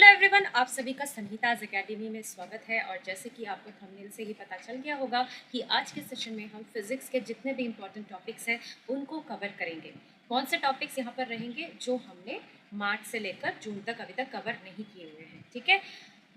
Hello everyone, आप सभी का संहिताज एकेडमी में स्वागत है। और जैसे कि आपको थंबनेल से ही पता चल गया होगा कि आज के सेशन में हम फिजिक्स के जितने भी इम्पोर्टेंट टॉपिक्स हैं उनको कवर करेंगे। कौन से टॉपिक्स यहाँ पर रहेंगे जो हमने मार्च से लेकर जून तक अभी तक कवर नहीं किए हुए हैं। ठीक है,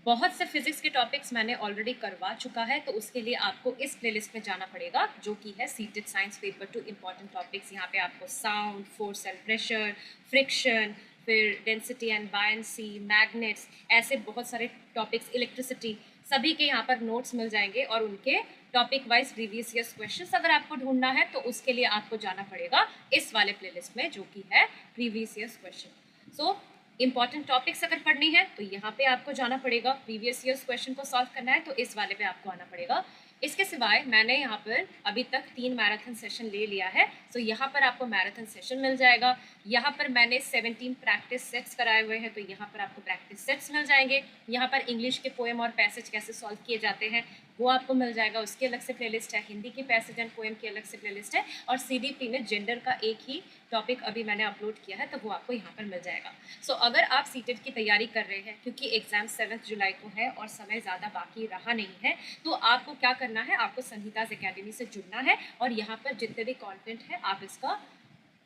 बहुत से फिजिक्स के टॉपिक्स मैंने ऑलरेडी करवा चुका है, तो उसके लिए आपको इस प्लेलिस्ट में जाना पड़ेगा जो कि है seated science paper 2 important topics. यहाँ पे आपको sound, force and pressure, friction, फिर डेंसिटी एंड बायंसी, मैग्नेट्स, ऐसे बहुत सारे टॉपिक्स, इलेक्ट्रिसिटी, सभी के यहाँ पर नोट्स मिल जाएंगे और उनके topic wise previous years questions अगर आपको ढूंढना है तो उसके लिए आपको जाना पड़ेगा इस वाले प्लेलिस्ट में जो कि है previous years question. So important topics अगर पढ़नी है तो यहाँ पे आपको जाना पड़ेगा, प्रीवियस ईयर्स क्वेश्चन को सॉल्व करना है तो इस वाले पे आपको आना पड़ेगा। इसके सिवाय मैंने यहाँ पर अभी तक 3 मैराथन सेशन ले लिया है, तो यहाँ पर आपको मैराथन सेशन मिल जाएगा। यहाँ पर मैंने 17 प्रैक्टिस सेट्स कराए हुए हैं, तो यहाँ पर आपको प्रैक्टिस सेट्स मिल जाएंगे। यहाँ पर इंग्लिश के पोएम और पैसेज कैसे सॉल्व किए जाते हैं वो आपको मिल जाएगा, उसकी अलग से प्लेलिस्ट है। हिंदी की पैसेज एंड पोएम की अलग से प्लेलिस्ट है। और CDP में जेंडर का एक ही टॉपिक अभी मैंने अपलोड किया है, तो वो आपको यहाँ पर मिल जाएगा। सो अगर आप सीटेट की तैयारी कर रहे हैं, क्योंकि एग्जाम 7 जुलाई को है और समय ज़्यादा बाकी रहा नहीं है, तो आपको क्या करना है, आपको संहिताज एकेडमी से जुड़ना है और यहाँ पर जितने भी कंटेंट है आप इसका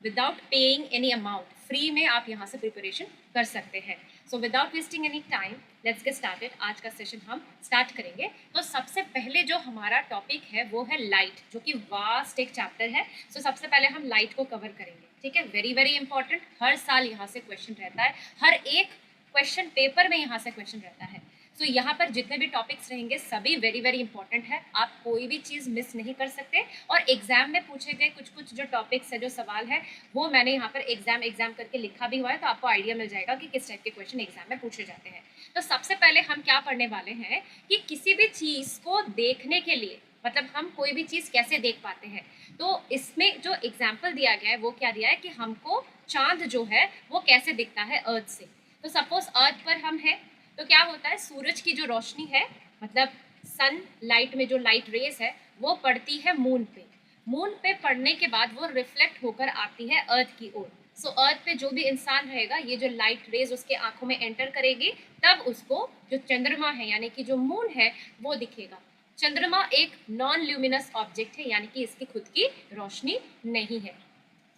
without paying any amount free में आप यहाँ से प्रिपरेशन कर सकते हैं। So without wasting any time let's get started. आज का सेशन हम स्टार्ट करेंगे। तो सबसे पहले जो हमारा टॉपिक है वो है लाइट, जो कि वास्ट एक चैप्टर है। सो सबसे पहले हम लाइट को कवर करेंगे। ठीक है, वेरी वेरी इंपॉर्टेंट, हर साल यहाँ से क्वेश्चन रहता है, हर एक क्वेश्चन पेपर में यहाँ से क्वेश्चन रहता है। तो यहाँ पर जितने भी टॉपिक्स रहेंगे सभी वेरी वेरी इंपॉर्टेंट है, आप कोई भी चीज़ मिस नहीं कर सकते। और एग्जाम में पूछे गए कुछ जो टॉपिक्स है, जो सवाल है, वो मैंने यहाँ पर एग्जाम करके लिखा भी हुआ है, तो आपको आइडिया मिल जाएगा कि किस टाइप के क्वेश्चन एग्जाम में पूछे जाते हैं। तो सबसे पहले हम क्या पढ़ने वाले हैं कि किसी भी चीज़ को देखने के लिए, मतलब हम कोई भी चीज़ कैसे देख पाते हैं। तो इसमें जो एग्जाम्पल दिया गया है वो क्या दिया है कि हमको चांद जो है वो कैसे दिखता है अर्थ से। तो सपोज अर्थ पर हम हैं तो क्या होता है, सूरज की जो रोशनी है, मतलब सन लाइट में जो लाइट रेस है वो पड़ती है मून पे। मून पे पड़ने के बाद वो रिफ्लेक्ट होकर आती है अर्थ की ओर। सो अर्थ पे जो भी इंसान रहेगा, ये जो लाइट रेज उसके आंखों में एंटर करेगी, तब उसको जो चंद्रमा है यानी कि जो मून है वो दिखेगा। चंद्रमा एक नॉन ल्यूमिनस ऑब्जेक्ट है, यानी कि इसकी खुद की रोशनी नहीं है।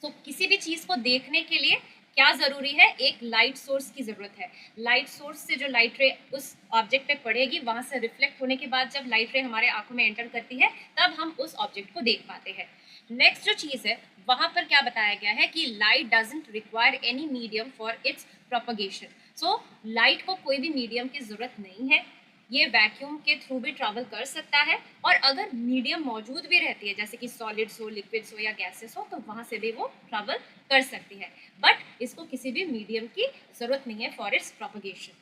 तो किसी भी चीज़ को देखने के लिए क्या ज़रूरी है, एक लाइट सोर्स की ज़रूरत है। लाइट सोर्स से जो लाइट रे उस ऑब्जेक्ट पे पड़ेगी, वहाँ से रिफ्लेक्ट होने के बाद जब लाइट रे हमारे आंखों में एंटर करती है तब हम उस ऑब्जेक्ट को देख पाते हैं। नेक्स्ट जो चीज़ है वहाँ पर क्या बताया गया है कि light doesn't require any medium for its propagation. So light को कोई भी मीडियम की ज़रूरत नहीं है, ये वैक्यूम के थ्रू भी ट्रैवल कर सकता है। और अगर मीडियम मौजूद भी रहती है, जैसे कि सॉलिड्स हो, लिक्विड्स हो या गैसेस हो, तो वहाँ से भी वो ट्रैवल कर सकती है, बट इसको किसी भी मीडियम की ज़रूरत नहीं है फॉर इट्स प्रोपगेशन।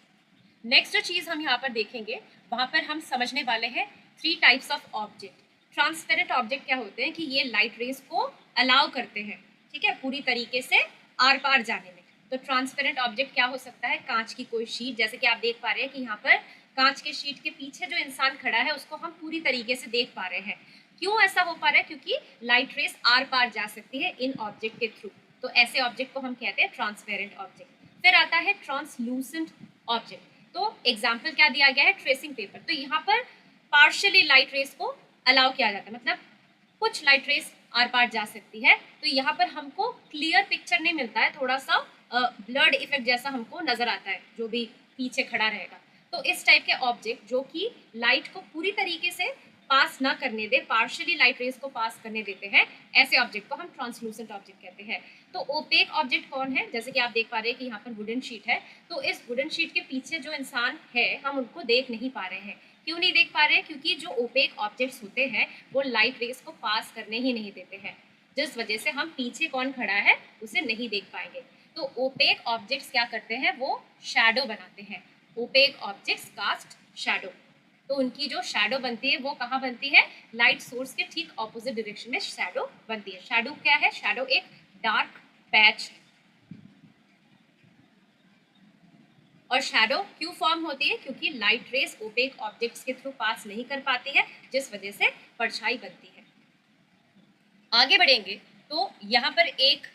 नेक्स्ट जो चीज़ हम यहाँ पर देखेंगे वहाँ पर हम समझने वाले हैं 3 types of object. Transparent object क्या होते हैं कि ये लाइट रेज को अलाउ करते हैं, ठीक है, पूरी तरीके से आर पार जाने में। तो ट्रांसपेरेंट ऑब्जेक्ट क्या हो सकता है, कांच की कोई शीट, जैसे कि आप देख पा रहे हैं कि यहाँ पर कांच के शीट के पीछे जो इंसान खड़ा है उसको हम पूरी तरीके से देख पा रहे हैं। क्यों ऐसा हो पा रहा है, क्योंकि लाइट रेस आर पार जा सकती है इन ऑब्जेक्ट के थ्रू। तो ऐसे ऑब्जेक्ट को हम कहते हैं ट्रांसपेरेंट ऑब्जेक्ट। फिर आता है ट्रांसलूसेंट ऑब्जेक्ट। तो एग्जाम्पल क्या दिया गया है, ट्रेसिंग पेपर। तो यहाँ पर पार्शियली लाइट रेस को अलाउ किया जाता है, मतलब कुछ लाइट रेस आर पार जा सकती है। तो यहाँ पर हमको क्लियर पिक्चर नहीं मिलता है, थोड़ा सा ब्लर्ड इफेक्ट जैसा हमको नजर आता है जो भी पीछे खड़ा रहेगा। तो इस टाइप के ऑब्जेक्ट जो कि लाइट को पूरी तरीके से पास ना करने दे, पार्शियली लाइट रेस को पास करने देते हैं, ऐसे ऑब्जेक्ट को हम ट्रांसलूसेंट ऑब्जेक्ट कहते हैं। तो ओपेक ऑब्जेक्ट कौन है, जैसे कि आप देख पा रहे हैं कि यहाँ पर वुडन शीट है, तो इस वुडन शीट के पीछे जो इंसान है हम उनको देख नहीं पा रहे हैं। क्यों नहीं देख पा रहे हैं, क्योंकि जो ओपेक ऑब्जेक्ट्स होते हैं वो लाइट रेस को पास करने ही नहीं देते हैं, जिस वजह से हम पीछे कौन खड़ा है उसे नहीं देख पाएंगे। तो ओपेक ऑब्जेक्ट्स क्या करते हैं, वो शैडो बनाते हैं। Opaque objects cast shadow. तो उनकी जो शैडो बनती है वो कहाँ बनती है, लाइट सोर्स के ठीक ऑपोजिट डायरेक्शन में शैडो बनती है। शैडो क्या है, शैडो एक डार्क पैच है। और शैडो क्यों फॉर्म होती है, क्योंकि लाइट रेस ओपेक ऑब्जेक्ट्स के थ्रू पास नहीं कर पाती है, जिस वजह से परछाई बनती है। आगे बढ़ेंगे तो यहाँ पर एक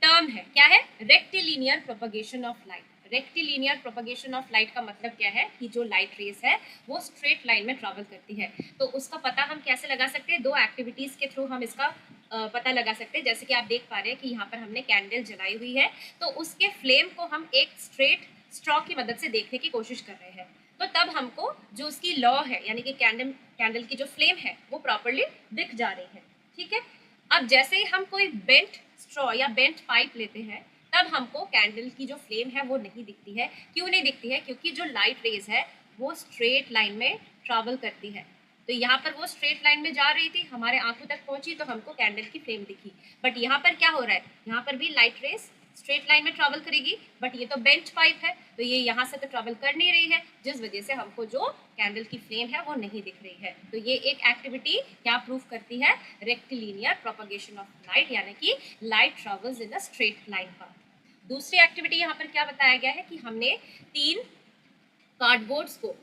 टर्म है, क्या है, rectilinear propagation of light. Rectilinear propagation of light का मतलब क्या है कि जो लाइट रेज है वो स्ट्रेट लाइन में ट्रैवल करती है। तो उसका पता हम कैसे लगा सकते हैं? दो एक्टिविटीज़ के थ्रू हम इसका पता लगा सकते हैं। जैसे कि आप देख पा रहे हैं कि यहाँ पर हमने कैंडल जलाई हुई है, तो उसके फ्लेम को हम एक स्ट्रेट स्ट्रॉ की मदद से देखने की कोशिश कर रहे हैं। तो तब हमको जो उसकी लॉ है, यानी कि कैंडल की जो फ्लेम है वो प्रॉपरली दिख जा रही है। ठीक है, अब जैसे ही हम कोई बेंट स्ट्रॉ या बेंट पाइप लेते हैं, तब हमको कैंडल की जो फ्लेम है वो नहीं दिखती है। क्यों नहीं दिखती है? क्योंकि जो लाइट रेज है वो स्ट्रेट लाइन में ट्रैवल करती है। तो यहाँ पर वो स्ट्रेट लाइन में जा रही थी, हमारे आंखों तक पहुंची तो हमको कैंडल की फ्लेम दिखी। बट यहाँ पर क्या हो रहा है? यहाँ पर भी लाइट रेज स्ट्रेट लाइन में ट्रैवल करेगी, बट ये तो बेंच पाइप है, तो ये यहाँ से तो ट्रैवल कर नहीं रही है, जिस वजह से हमको जो कैंडल की फ्लेम है वो नहीं दिख रही है। तो ये एक एक्टिविटी क्या प्रूव करती है? रेक्टिलिनियर प्रोपगेशन ऑफ लाइट, यानी कि light travels in a straight line path. दूसरी एक्टिविटी यहाँ पर क्या बताया गया है कि हमने 3 कार्डबोर्ड्स को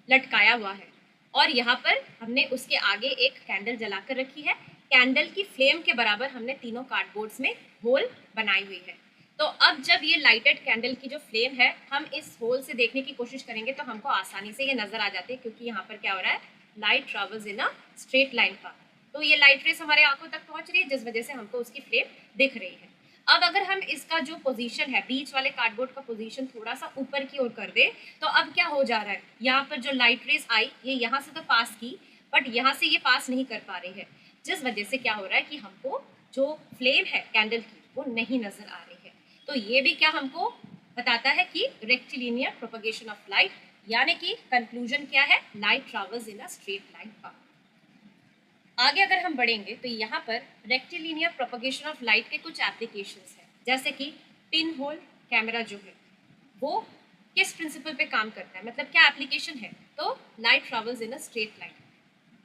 लटकाया हुआ है और यहाँ पर हमने उसके आगे एक कैंडल जलाकर रखी है। कैंडल की फ्लेम के बराबर हमने तीनों कार्डबोर्ड्स में होल बनाई हुई है। तो अब जब ये लाइटेड कैंडल की जो फ्लेम है हम इस होल से देखने की कोशिश करेंगे तो हमको आसानी से ये नजर आ जाती है, क्योंकि यहाँ पर क्या हो रहा है? Light travels in a straight line path. तो ये लाइट रेस हमारे आंखों तक पहुंच रही है, जिस वजह से हमको उसकी फ्लेम दिख रही है। अब अगर हम इसका जो पोजीशन है, बीच वाले कार्डबोर्ड का पोजीशन थोड़ा सा ऊपर की ओर कर दे, तो अब क्या हो जा रहा है? यहाँ पर जो लाइट रेस आई ये यहाँ से तो पास की, बट यहाँ से ये पास नहीं कर पा रही है, जिस वजह से क्या हो रहा है कि हमको जो फ्लेम है कैंडल की वो नहीं नजर आ रही है। तो ये भी क्या हमको बताता है कि रेक्टिलिनियर प्रोपगेशन ऑफ लाइट, यानी कि कंक्लूजन क्या है? Light travels in a straight line path. आगे अगर हम बढ़ेंगे तो यहाँ पर रेक्टिलिनियर प्रोपगेशन ऑफ लाइट के कुछ एप्लीकेशंस हैं, जैसे कि पिन होल कैमरा जो है वो किस प्रिंसिपल पे काम करता है, मतलब क्या एप्लीकेशन है? तो light travels in a straight line.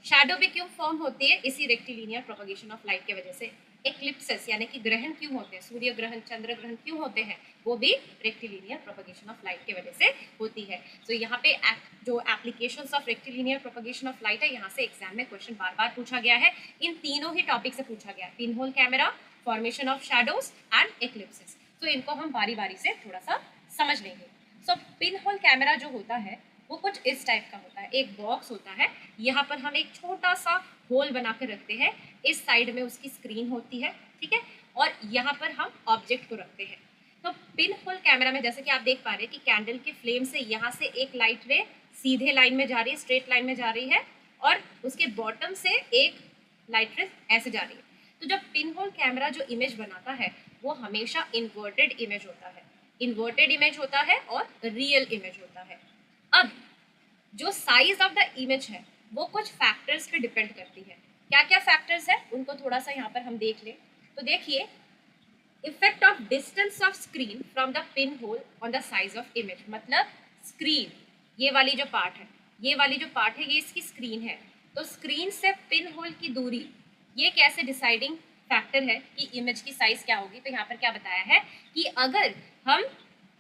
Shadow भी क्यों फॉर्म होती है? इसी रेक्टिलिनियर प्रोपगेशन ऑफ लाइट की वजह से। एक्लिप्सेस यानी कि ग्रहण क्यों होते हैं, सूर्य ग्रहण चंद्र ग्रहण क्यों होते हैं, वो भी रेक्टिलिनियर प्रोपगेशन ऑफ लाइट की वजह से होती है। तो यहाँ पे जो applications of rectilinear propagation of light है, यहाँ से एग्जाम में क्वेश्चन बार बार पूछा गया है। इन तीनों ही टॉपिक से पूछा गया है, pin hole camera, formation of shadows and eclipses. तो इनको हम बारी बारी से थोड़ा सा समझ लेंगे। सो पिन होल कैमरा जो होता है वो कुछ इस टाइप का होता है। एक बॉक्स होता है, यहाँ पर हम एक छोटा सा होल बना कर रखते हैं, इस साइड में उसकी स्क्रीन होती है, ठीक है, और यहाँ पर हम ऑब्जेक्ट को रखते हैं। तो पिन होल कैमरा में जैसे कि आप देख पा रहे हैं कि कैंडल की फ्लेम से यहाँ से एक लाइट रे सीधे लाइन में जा रही है, स्ट्रेट लाइन में जा रही है, और उसके बॉटम से एक लाइट रे ऐसे जा रही है। तो जब पिन होल कैमरा जो इमेज बनाता है वो हमेशा इन्वर्टेड इमेज होता है, इन्वर्टेड इमेज होता है और रियल इमेज होता है। अब जो साइज ऑफ द इमेज है वो कुछ फैक्टर्स पे डिपेंड करती है। क्या क्या फैक्टर्स है उनको थोड़ा सा यहाँ पर हम देख लें। तो देखिए, effect of distance of screen from the pin hole on the size of image, मतलब स्क्रीन, ये वाली जो पार्ट है, ये वाली जो पार्ट है ये इसकी स्क्रीन है, तो स्क्रीन से पिन होल की दूरी ये कैसे डिसाइडिंग फैक्टर है कि इमेज की साइज क्या होगी। तो यहाँ पर क्या बताया है कि अगर हम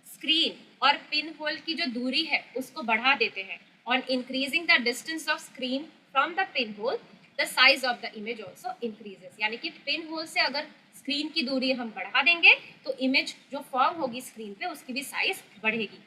स्क्रीन और पिन होल की जो दूरी है उसको बढ़ा देते हैं, on increasing the distance of screen from the pin hole the size of the image also increases, यानी कि पिन होल से अगर स्क्रीन की दूरी हम बढ़ा देंगे तो इमेज जो फॉर्म होगी स्क्रीन पे उसकी भी साइज बढ़ेगी।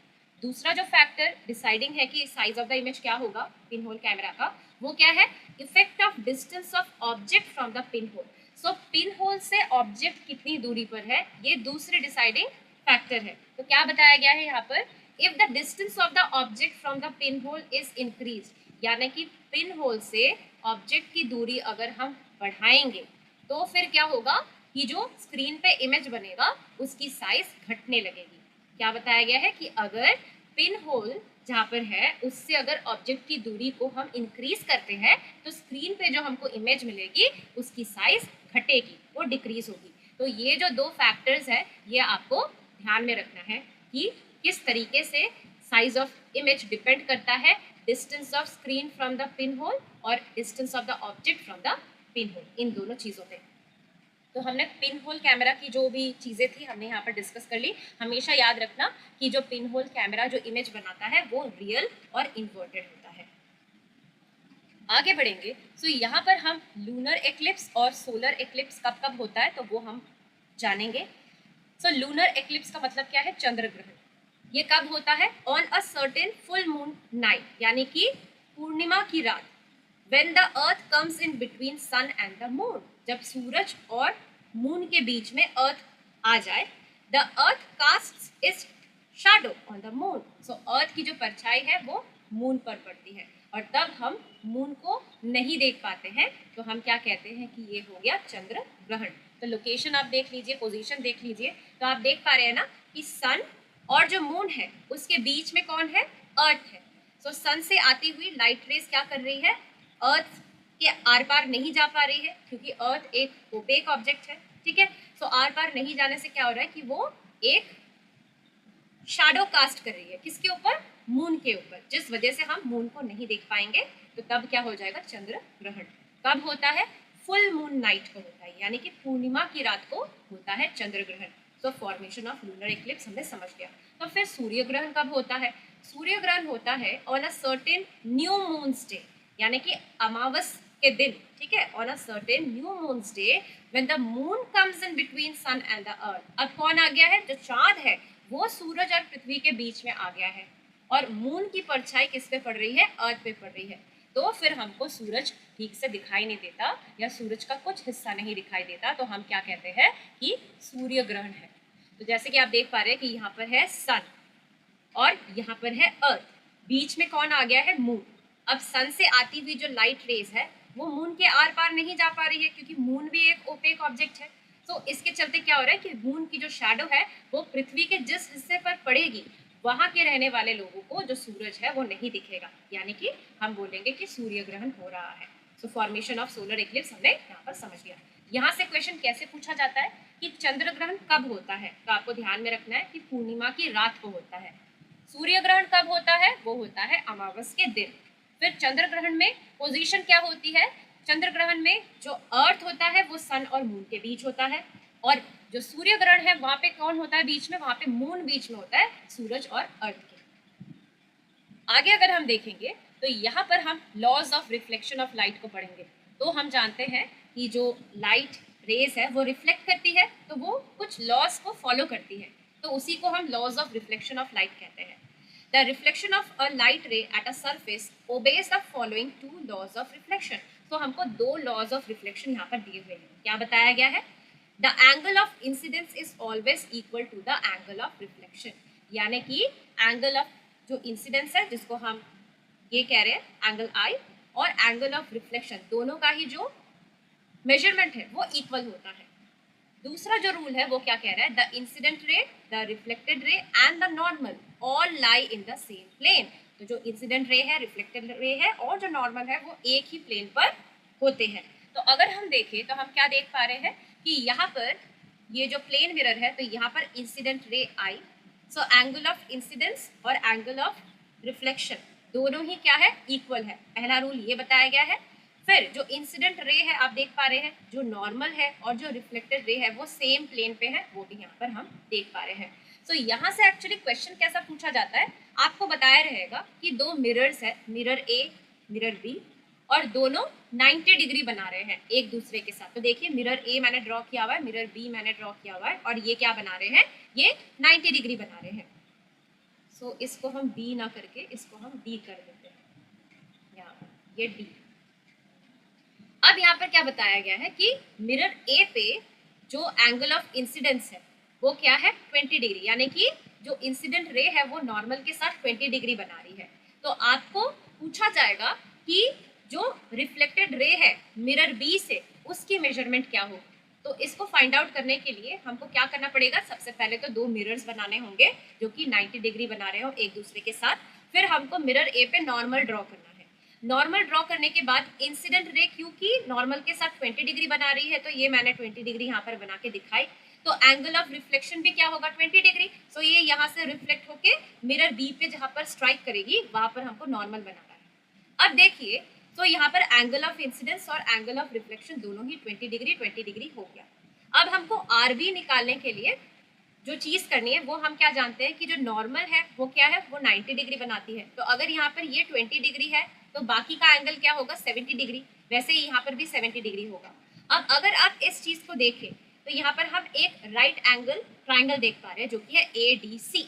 दूसरा जो फैक्टर डिसाइडिंग है कि साइज ऑफ द इमेज क्या होगा पिन होल कैमरा का, वो क्या है? Effect of distance of object from the pin hole. So pin hole से ऑब्जेक्ट कितनी दूरी पर है ये दूसरे डिसाइडिंग फैक्टर है। तो क्या बताया गया है यहाँ पर? If the distance of the object from the pin hole is increase, यानी कि पिन होल से ऑब्जेक्ट की दूरी अगर हम बढ़ाएंगे तो फिर क्या होगा कि जो स्क्रीन पे इमेज बनेगा उसकी साइज घटने लगेगी। क्या बताया गया है कि अगर पिन होल जहाँ पर है उससे अगर ऑब्जेक्ट की दूरी को हम इंक्रीज करते हैं तो स्क्रीन पे जो हमको इमेज मिलेगी उसकी साइज घटेगी, वो डिक्रीज होगी। तो ये जो दो फैक्टर्स है ये आपको ध्यान में रखना है कि किस तरीके से साइज ऑफ इमेज डिपेंड करता है distance of screen from the pinhole और distance of the object from the pinhole, इन दोनों चीज़ों पे। तो हमने पिन होल कैमरा की जो भी चीज़ें थी हमने यहाँ पर डिस्कस कर ली। हमेशा याद रखना कि जो पिन होल कैमरा जो इमेज बनाता है वो रियल और इन्वर्टेड होता है। आगे बढ़ेंगे तो यहाँ पर हम लूनर एक्लिप्स और सोलर एक्लिप्स कब कब होता है तो वो हम जानेंगे। सो लूनर एक्लिप्स का मतलब क्या है? चंद्र ग्रहण। ये कब होता है? On a certain full moon night, यानी कि पूर्णिमा की रात। When the earth comes in between sun and the moon, जब सूरज और मून के बीच में अर्थ आ जाए। The earth casts its shadow on the moon, so earth की जो परछाई है वो मून पर पड़ती है और तब हम मून को नहीं देख पाते हैं, तो हम क्या कहते हैं कि ये हो गया चंद्र ग्रहण। तो लोकेशन आप देख लीजिए, पोजीशन देख लीजिए, तो आप देख पा रहे हैं ना कि सन और जो मून है उसके बीच में कौन है? अर्थ है। सो सन से आती हुई लाइट रेस क्या कर रही है? अर्थ के आर पार नहीं जा पा रही है, क्योंकि अर्थ एक ओपेक ऑब्जेक्ट है, ठीक है। सो आर पार नहीं जाने से क्या हो रहा है कि वो एक शैडो कास्ट कर रही है, किसके ऊपर? मून के ऊपर, जिस वजह से हम मून को नहीं देख पाएंगे। तो तब क्या हो जाएगा? चंद्र ग्रहण। कब होता है? फुल मून नाइट को होता है, यानी कि पूर्णिमा की रात को होता है चंद्र ग्रहण। तो फॉर्मेशन ऑफ लूनर इक्लिप्स हमने समझ गया। तो फिर सूर्य ग्रहण कब होता है? सूर्य ग्रहण होता है on a certain new moon's day, यानी कि अमावस के दिन, ठीक है। On a certain new moon's day when the moon comes in between sun and the earth. अब कौन आ गया है? जो चांद है वो सूरज और पृथ्वी के बीच में आ गया है और मून की परछाई किस पे पड़ रही है? अर्थ पे पड़ रही है। तो फिर हमको सूरज ठीक से दिखाई नहीं देता या सूरज का कुछ हिस्सा नहीं दिखाई देता, तो हम क्या कहते हैं कि सूर्य ग्रहण है। तो जैसे कि आप देख पा रहे हैं कि यहाँ पर है सन और यहाँ पर है अर्थ, बीच में कौन आ गया है? मून। अब सन से आती हुई जो लाइट रेज है वो मून के आर पार नहीं जा पा रही है, क्योंकि मून भी एक ओपेक ऑब्जेक्ट है। तो इसके चलते क्या हो रहा है कि मून की जो शैडो है वो पृथ्वी के जिस हिस्से पर पड़ेगी वहां के रहने वाले लोगों को जो सूरज है वो नहीं दिखेगा, यानी कि हम बोलेंगे कि सूर्य ग्रहण हो रहा है। सो फॉर्मेशन ऑफ सोलर इक्लिप्स हमने यहाँ पर समझ लिया। यहाँ से क्वेश्चन कैसे पूछा जाता है कि चंद्र ग्रहण कब होता है? तो आपको ध्यान में रखना है कि पूर्णिमा की रात को होता है। सूर्य ग्रहण कब होता है? वो होता है अमावस के दिन। फिर चंद्र ग्रहण में पोजीशन क्या होती है? चंद्र ग्रहण में जो अर्थ होता है वो सन और मून के बीच होता है, और जो सूर्य ग्रहण है वहां पे कौन होता है बीच में? वहां पे मून बीच में होता है सूरज और अर्थ के। आगे अगर हम देखेंगे तो यहाँ पर हम laws of reflection of light को पढ़ेंगे। तो हम जानते हैं कि जो लाइट रेज है वो रिफ्लेक्ट करती है, तो वो कुछ लॉज को फॉलो करती है, तो उसी को हम laws of reflection of light कहते हैं। The reflection of a light ray at a surface obeys the following two laws of reflection. तो हमको दो लॉज ऑफ रिफ्लेक्शन यहाँ पर दिए हुए हैं। क्या बताया गया है? The angle of incidence is always equal to the angle of reflection, यानी कि एंगल ऑफ जो इंसिडेंस है जिसको हम ये कह रहे हैं एंगल आई, और एंगल ऑफ रिफ्लेक्शन, दोनों का ही जो मेजरमेंट है वो इक्वल होता है। दूसरा जो रूल है वो क्या कह रहा है? The incident ray, the reflected ray and the normal all lie in the same plane. तो जो इंसिडेंट रे है, रिफ्लेक्टेड रे है और जो नॉर्मल है वो एक ही प्लेन पर होते हैं। तो अगर हम देखें तो हम क्या देख पा रहे हैं कि यहाँ पर ये जो प्लेन मिरर है तो यहाँ पर incident ray I, so angle of incidence और एंगल ऑफ रिफ्लेक्शन दोनों ही क्या है? इक्वल है। पहला रूल ये बताया गया है। फिर जो इंसिडेंट रे है आप देख पा रहे हैं, जो नॉर्मल है और जो रिफ्लेक्टेड रे है वो सेम प्लेन पे है, वो भी यहाँ पर हम देख पा रहे हैं। सो यहाँ से एक्चुअली क्वेश्चन कैसा पूछा जाता है? आपको बताया रहेगा कि दो मिरर्स है, मिरर ए मिरर बी, और दोनों 90 डिग्री बना रहे हैं एक दूसरे के साथ। तो देखिए मिरर ए मैंने ड्रॉ किया हुआ है, मिरर बी मैंने ड्रॉ किया हुआ है, और ये क्या बना रहे हैं? ये 90 डिग्री बना रहे हैं। सो इसको हम बी ना करके इसको हम डी कर देते हैं, यहाँ पर ये डी। अब यहाँ पर क्या बताया गया है कि मिरर ए पे जो एंगल ऑफ इंसिडेंस है वो क्या है? 20 डिग्री, यानी कि जो इंसिडेंट रे है वो नॉर्मल के साथ 20 डिग्री बना रही है। तो आपको पूछा जाएगा कि जो रिफ्लेक्टेड रे है मिरर बी से उसकी मेजरमेंट क्या होगी। तो इसको फाइंड आउट करने के लिए हमको क्या करना पड़ेगा? सबसे पहले तो दो मिरर्स बनाने होंगे जो कि 90 डिग्री बना रहे हो एक दूसरे के साथ। फिर हमको मिरर ए पे नॉर्मल ड्रॉ करना है। नॉर्मल ड्रॉ करने के बाद इंसिडेंट रे क्योंकि नॉर्मल के साथ 20 डिग्री बना रही है, तो ये मैंने 20 डिग्री यहाँ पर बना के दिखाई। तो एंगल ऑफ रिफ्लेक्शन भी क्या होगा? 20 डिग्री। सो ये यहाँ से रिफ्लेक्ट होके मिरर बी पे जहाँ पर स्ट्राइक करेगी वहां पर हमको नॉर्मल बनाना है। अब देखिए तो यहाँ पर एंगल ऑफ इंसिडेंस और एंगल ऑफ रिफ्लेक्शन दोनों ही 20 डिग्री हो गया। अब हमको आर बी निकालने के लिए जो चीज करनी है वो हम क्या जानते हैं कि जो नॉर्मल है वो क्या है? वो 90 डिग्री बनाती है। तो अगर यहाँ पर ये 20 डिग्री है तो बाकी का एंगल क्या होगा? 70 डिग्री। वैसे ही यहाँ पर भी 70 डिग्री होगा। अब अगर आप इस चीज को देखें तो यहाँ पर हम एक राइट एंगल ट्राइंगल देख पा रहे हैं जो कि है ADC।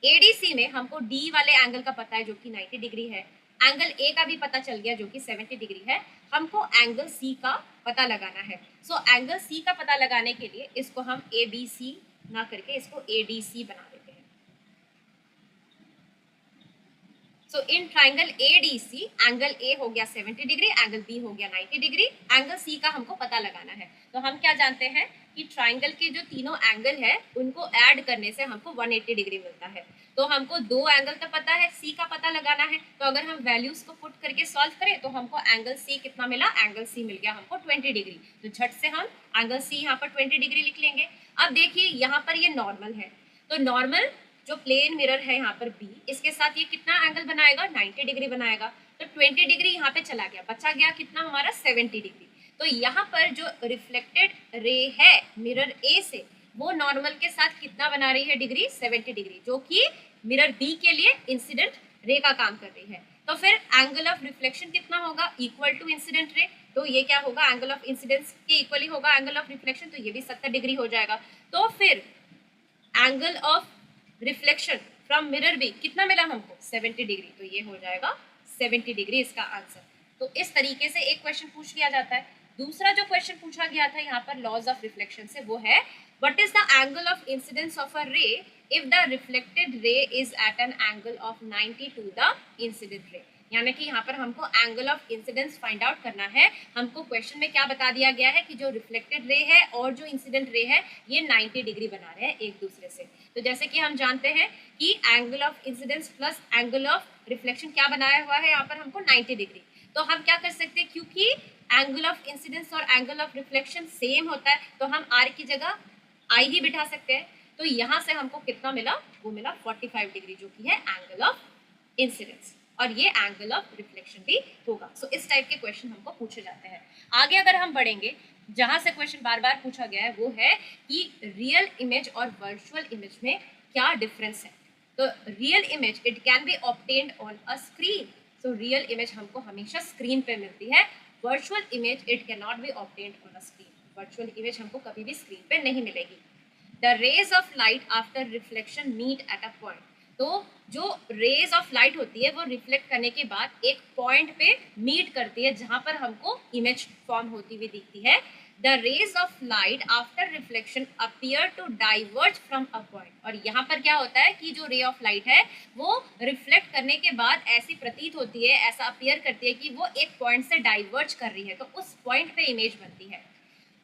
एडीसी में हमको डी वाले एंगल का पता है जो कि 90 डिग्री है, एंगल ए का भी पता चल गया जो कि 70 डिग्री है, हमको एंगल सी का पता लगाना है। सो एंगल सी का पता लगाने के लिए इसको हम ए बी सी ना करके इसको ए डी सी बना देते हैं। So in triangle A D C angle A हो गया 70 डिग्री, एंगल बी हो गया 90 डिग्री, एंगल सी का हमको पता लगाना है। तो हम क्या जानते हैं कि ट्राइंगल के जो तीनों एंगल है उनको ऐड करने से हमको 180 डिग्री मिलता है। तो हमको दो एंगल का पता है, सी का पता लगाना है। तो अगर हम वैल्यूज को पुट करके सॉल्व करें तो हमको एंगल सी कितना मिला, एंगल सी मिल गया हमको 20 डिग्री। तो झट से हम एंगल सी यहाँ पर 20 डिग्री लिख लेंगे। अब देखिए यहाँ पर ये नॉर्मल है, तो नॉर्मल जो प्लेन मिरर है यहाँ पर बी, इसके साथ ये कितना एंगल बनाएगा, 90 डिग्री बनाएगा। तो 20 डिग्री यहाँ पे चला गया, बचा गया कितना हमारा 70 डिग्री। तो यहाँ पर जो रिफ्लेक्टेड रे है मिरर ए से वो नॉर्मल के साथ कितना बना रही है डिग्री, 70 डिग्री, जो कि मिरर बी के लिए इंसिडेंट रे का काम कर रही है। तो फिर एंगल ऑफ रिफ्लेक्शन कितना होगा, इक्वल टू इंसिडेंट रे। तो ये क्या होगा, एंगल ऑफ इंसिडेंस के इक्वली होगा एंगल ऑफ रिफ्लेक्शन, तो ये भी 70 डिग्री हो जाएगा। तो फिर angle of reflection from mirror be कितना मिला हमको, 70 डिग्री। तो ये हो जाएगा 70 डिग्री इसका आंसर। तो इस तरीके से एक क्वेश्चन पूछ लिया जाता है। दूसरा जो क्वेश्चन पूछा गया था यहाँ पर लॉज ऑफ रिफ्लेक्शन से, वो है what is the angle of incidence of a ray if the reflected ray is at an angle of 90 to the incident ray. यानी कि यहाँ पर हमको angle of incidence find out करना है। हमको क्वेश्चन में क्या बता दिया गया है कि जो रिफ्लेक्टेड रे है और जो इंसिडेंट रे है ये 90 डिग्री बना रहे हैं एक दूसरे से। तो जैसे कि हम जानते हैं कि angle of incidence plus angle of reflection क्या बनाया हुआ है यहाँ पर हमको 90 डिग्री। तो हम क्या कर सकते हैं, क्योंकि एंगल ऑफ इंसिडेंस और एंगल ऑफ रिफ्लेक्शन सेम होता है तो हम आर की जगह आई ही बिठा सकते हैं। तो यहाँ से हमको कितना मिला, वो मिला 45 डिग्री जो कि है एंगल ऑफ इंसिडेंस, और ये एंगल ऑफ रिफ्लेक्शन भी होगा। सो इस टाइप के क्वेश्चन हमको पूछे जाते हैं। आगे अगर हम बढ़ेंगे, जहां से क्वेश्चन बार बार पूछा गया है वो है कि रियल इमेज और वर्चुअल इमेज में क्या डिफरेंस है। तो real image it can be obtained on a screen. So real image हमको हमेशा स्क्रीन पे मिलती है, virtual image it can not be obtained on a screen. Virtual image हमको कभी भी स्क्रीन पे नहीं मिलेगी। The rays of light after reflection meet at a point. तो जो रेज ऑफ लाइट होती है वो रिफ्लेक्ट करने के बाद एक पॉइंट पे मीट करती है जहां पर हमको इमेज फॉर्म होती हुई दिखती है। The rays of light after reflection appear to diverge from a point. और यहाँ पर क्या होता है कि जो रे ऑफ लाइट है वो रिफ्लेक्ट करने के बाद ऐसी प्रतीत होती है, ऐसा अपीयर करती है कि वो एक पॉइंट से डाइवर्ज कर रही है, तो उस पॉइंट पे इमेज बनती है।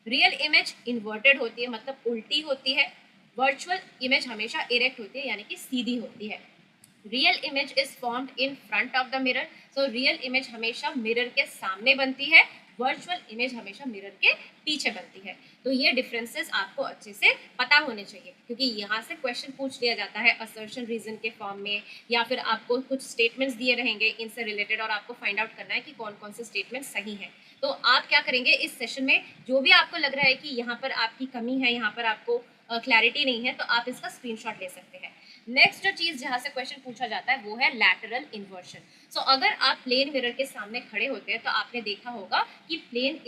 रियल इमेज इन्वर्टेड होती है, मतलब उल्टी होती है। वर्चुअल इमेज हमेशा इरेक्ट होती है, यानी कि सीधी होती है। Real image is formed in front of the mirror. So real image हमेशा मिरर के सामने बनती है, वर्चुअल इमेज हमेशा मिरर के पीछे बनती है। तो ये डिफरेंसेस आपको अच्छे से पता होने चाहिए, क्योंकि यहाँ से क्वेश्चन पूछ लिया जाता है असर्शन रीजन के फॉर्म में, या फिर आपको कुछ स्टेटमेंट्स दिए रहेंगे इनसे रिलेटेड और आपको फाइंड आउट करना है कि कौन कौन से स्टेटमेंट सही हैं। तो आप क्या करेंगे इस सेशन में, जो भी आपको लग रहा है कि यहाँ पर आपकी कमी है, यहाँ पर आपको क्लैरिटी नहीं है, तो आप इसका स्क्रीनशॉट ले सकते हैं। नेक्स्ट जो चीज जहाँ से क्वेश्चन पूछा जाता है वो है लैटरल इन्वर्शन। सो अगर आप प्लेन मिरर के सामने खड़े होते हैं तो आपने देखा होगा कि प्लेन